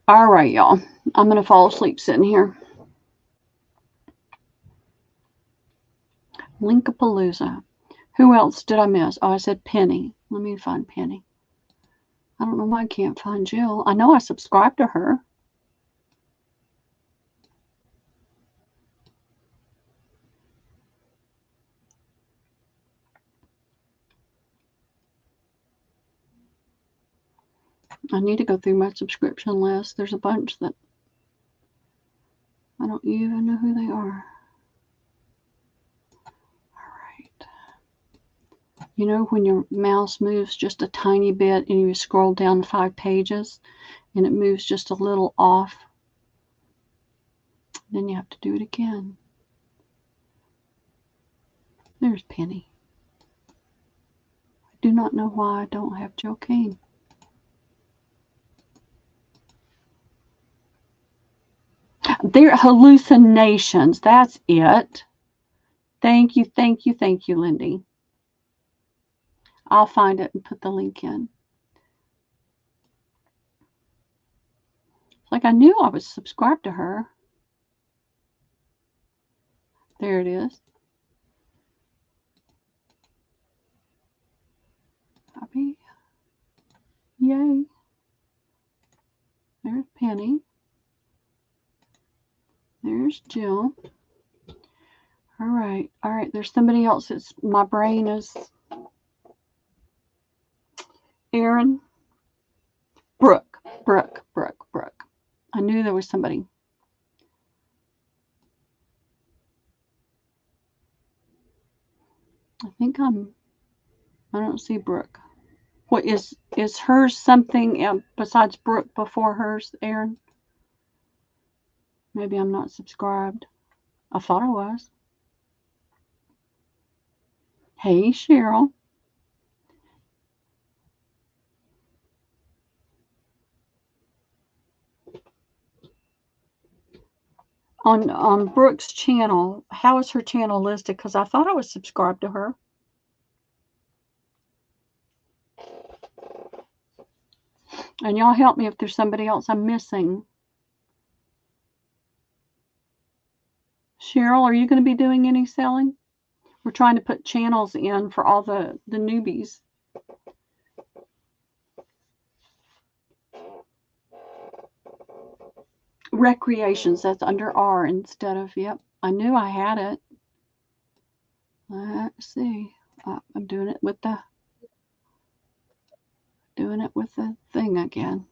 All right, y'all. I'm going to fall asleep sitting here. Linkapalooza. Who else did I miss? Oh, I said Penny. Let me find Penny. I don't know why I can't find Jill. I know I subscribed to her. I need to go through my subscription list. There's a bunch that I don't even know who they are. All right. You know when your mouse moves just a tiny bit and you scroll down 5 pages and it moves just a little off? Then you have to do it again. There's Penny. I do not know why I don't have Jill Kane. They're hallucinations. That's it. Thank you, Lindy. I'll find it and put the link in. It's like I knew I was subscribed to her. There it is. Copy. Yay. There's Penny. There's Jill. All right. There's somebody else that's my brain is. Aaron. Brooke. I knew there was somebody. I don't see Brooke. What is hers something besides Brooke before hers, Aaron? Maybe I'm not subscribed. I thought I was. Hey, Cheryl. On Brooke's channel, how is her channel listed? Because I thought I was subscribed to her. And y'all help me if there's somebody else I'm missing. Cheryl, are you going to be doing any selling? We're trying to put channels in for all the newbies. Recreations, that's under R instead of, yep. I knew I had it. Let's see. I'm doing it with the thing again.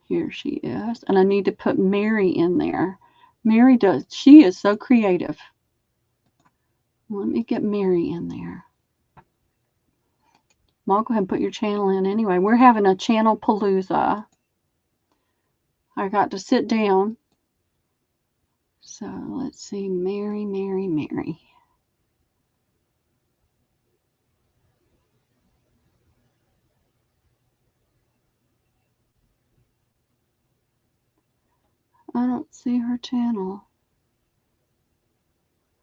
Here she is. And I need to put Mary in there. Mary does. She is so creative. Let me get Mary in there. I'll go ahead and put your channel in anyway. We're having a channel palooza. I got to sit down. So let's see. Mary, Mary, Mary. I don't see her channel.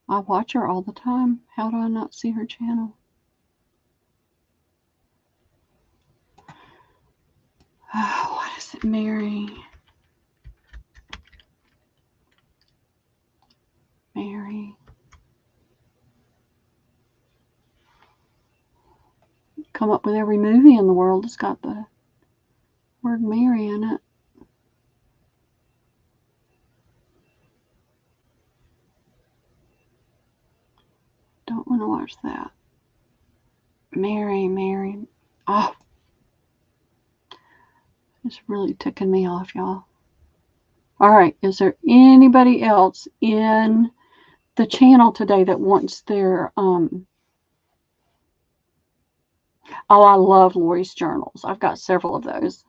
I watch her all the time. How do I not see her channel? Oh, what is it, Mary? Mary. Come up with every movie in the world that's got the word Mary in it. Don't want to watch that. Mary, Mary. Oh, it's really ticking me off, y'all. All right, is there anybody else in the channel today that wants their oh, I love Lori's journals. I've got several of those.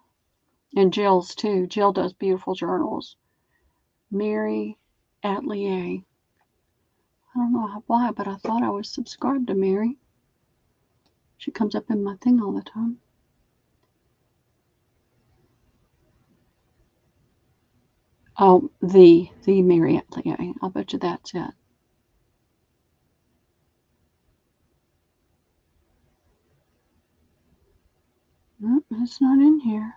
And Jill's too. Jill does beautiful journals. Mary Atelier. I don't know why, but I thought I was subscribed to Mary. She comes up in my thing all the time. Oh, the Mary Atelier. I'll bet you that's it. Nope, it's not in here.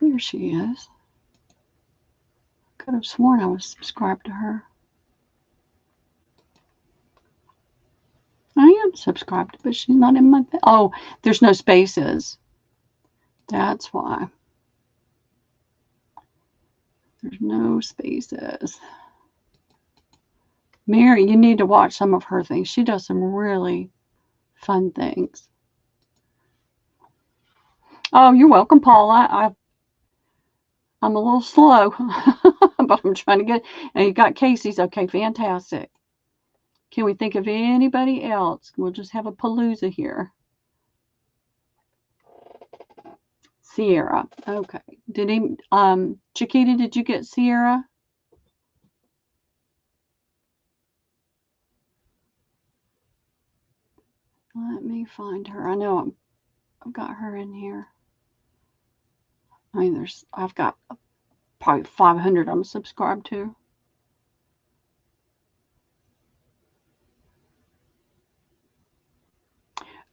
Here she is. Could have sworn I was subscribed to her. I am subscribed, but she's not in my... Oh, there's no spaces. That's why. There's no spaces. Mary, you need to watch some of her things. She does some really fun things. Oh, you're welcome, Paula. I'm a little slow, but I'm trying to get... And you got Casey's. Okay, fantastic. Can we think of anybody else? We'll just have a palooza here. Sierra. Okay. Did he... Chiquita, did you get Sierra? Let me find her. I know I've got her in here. I mean, I've got probably 500 I'm subscribed to.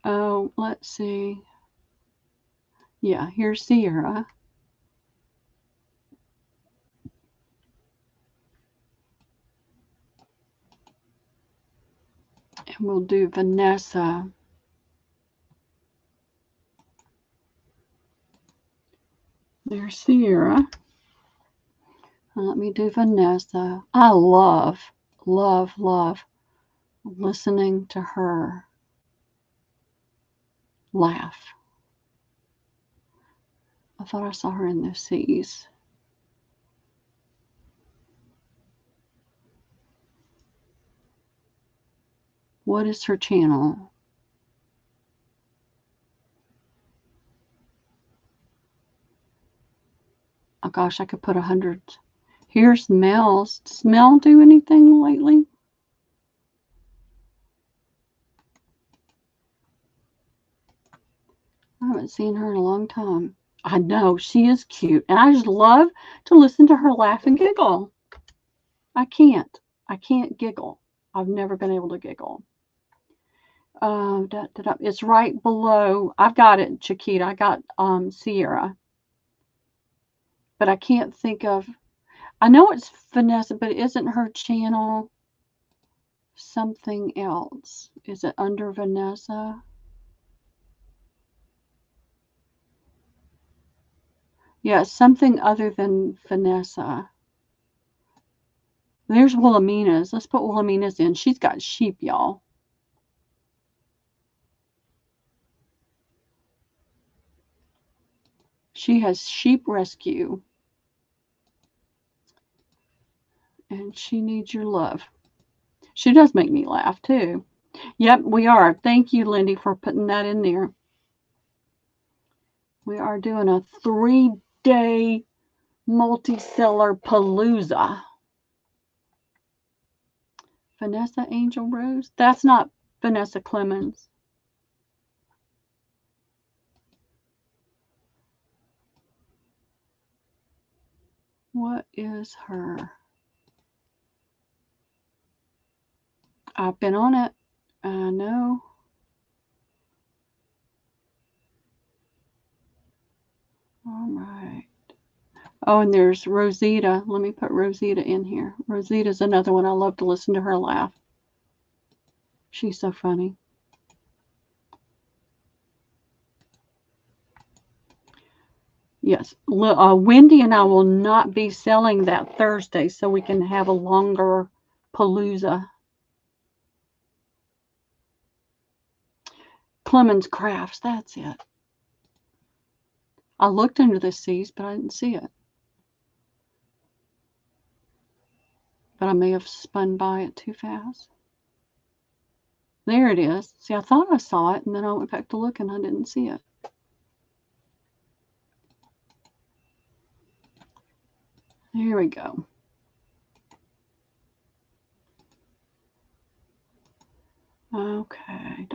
Oh, let's see. Yeah, here's Sierra. And we'll do Vanessa. There's Sierra. Let me do Vanessa. I love listening to her laugh. I thought I saw her in the seas. What is her channel? Oh gosh, I could put 100. Here's Mel's. Does Mel do anything lately? I haven't seen her in a long time. I know, she is cute. And I just love to listen to her laugh and giggle. I can't giggle. I've never been able to giggle. It's right below. I've got it, Chiquita. I got Sierra. But I can't think of. I know it's Vanessa, but isn't her channel something else? Is it under Vanessa? Yeah, something other than Vanessa. There's Wilhelmina's. Let's put Wilhelmina's in. She's got sheep, y'all. She has sheep rescue. And she needs your love. She does make me laugh, too. Yep, we are. Thank you, Lindy, for putting that in there. We are doing a 3-day multi-seller palooza. Vanessa Angel Rose? That's not Vanessa Clemens. What is her? I've been on it. I know. All right. Oh, and there's Rosita. Let me put Rosita in here. Rosita's another one. I love to listen to her laugh. She's so funny. Yes. Wendy and I will not be selling that Thursday, so we can have a longer palooza. Clemens Crafts. That's it. I looked under the C's, but I didn't see it. But I may have spun by it too fast. There it is. See, I thought I saw it, and then I went back to look, and I didn't see it. Here we go. Okay.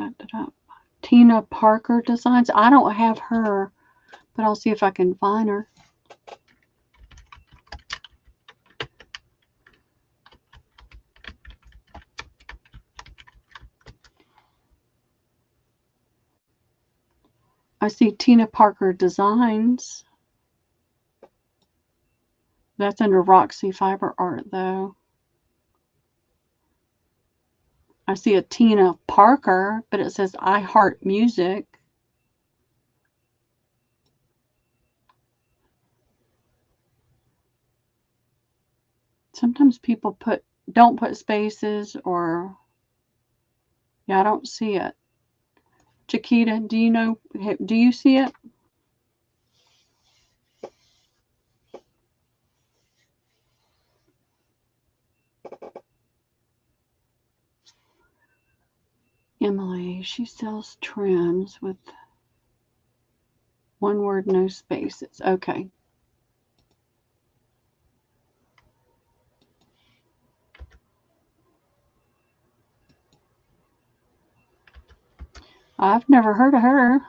Tina Parker Designs. I don't have her, but I'll see if I can find her. I see Tina Parker Designs. That's under Roxy Fiber Art, though. I see a Tina Parker, but it says I Heart Music. Sometimes people don't put spaces, or yeah, I don't see it. Chiquita, do you see it? Emily, she sells trims with one word, no spaces. Okay. I've never heard of her.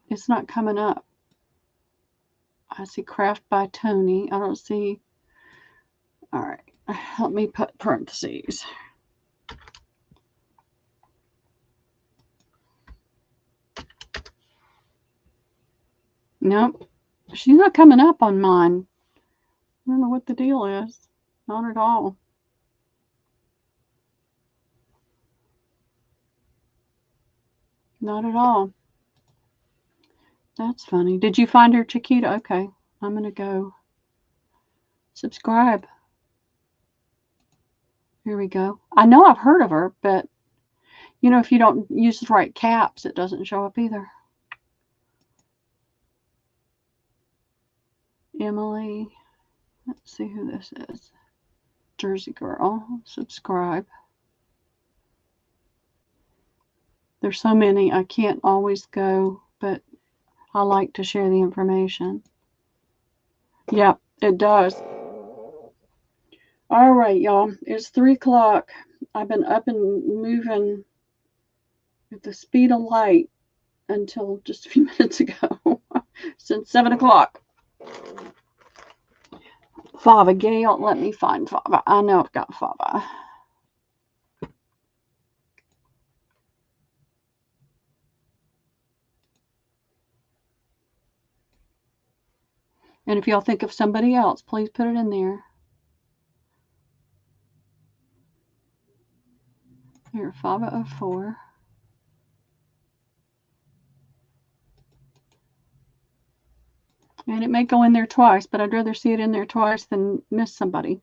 It's not coming up. I see Craft by Tony. I don't see. All right. Let me put parentheses. Nope. She's not coming up on mine. I don't know what the deal is. Not at all. Not at all. That's funny. Did you find her, Chiquita? Okay. I'm going to go subscribe. Here we go. I know I've heard of her, but if you don't use the right caps, it doesn't show up either. Emily. Let's see who this is. Jersey Girl. Subscribe. There's so many. I can't always go, but I like to share the information. Yep, it does. All right, y'all. It's 3 o'clock. I've been up and moving at the speed of light until just a few minutes ago, since 7 o'clock. Fava Gale, let me find Fava. I know I've got Fava. And if y'all think of somebody else, please put it in there. Here, Fava 04. And it may go in there twice, but I'd rather see it in there twice than miss somebody.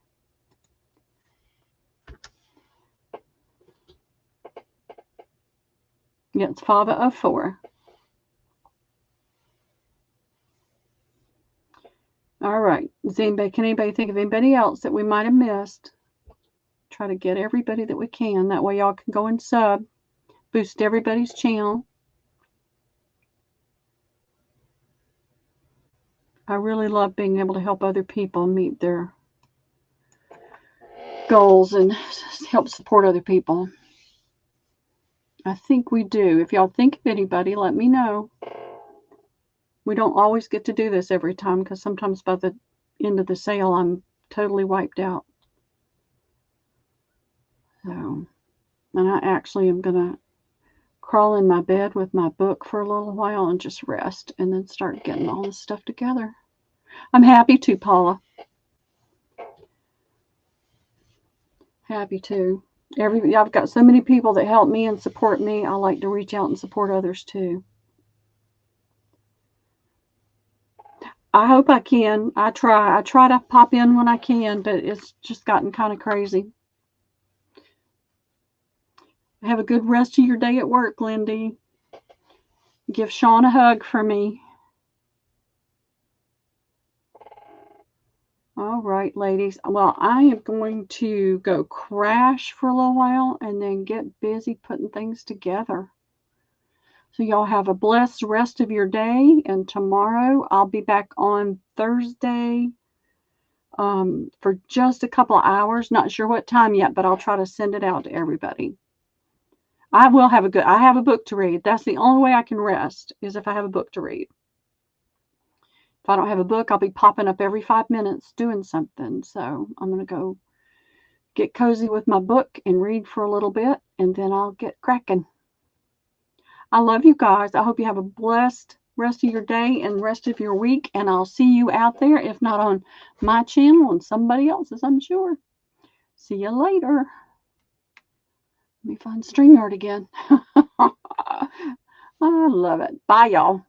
Yeah, it's Fava 04. All right. Can anybody think of anybody else that we might have missed? Try to get everybody that we can. That way y'all can go and sub. Boost everybody's channel. I really love being able to help other people meet their goals and help support other people. I think we do. If y'all think of anybody, let me know. We don't always get to do this every time because sometimes by the end of the sale, I'm totally wiped out. So, and I actually am going to crawl in my bed with my book for a little while and just rest and then start getting all this stuff together. I'm happy to, Paula. Happy to. I've got so many people that help me and support me. I like to reach out and support others too. I hope I can. I try to pop in when I can, but it's just gotten kind of crazy. Have a good rest of your day at work, Lindy. Give Sean a hug for me. All right, ladies. Well, I am going to go crash for a little while and then get busy putting things together. So y'all have a blessed rest of your day. And tomorrow I'll be back on Thursday for just a couple of hours. Not sure what time yet, but I'll try to send it out to everybody. I have a book to read. That's the only way I can rest is if I have a book to read. If I don't have a book, I'll be popping up every 5 minutes doing something. So I'm going to go get cozy with my book and read for a little bit, and then I'll get cracking. I love you guys. I hope you have a blessed rest of your day and rest of your week, and I'll see you out there, if not on my channel, on somebody else's, I'm sure. See you later. Let me find StreamYard again. I love it. Bye, y'all.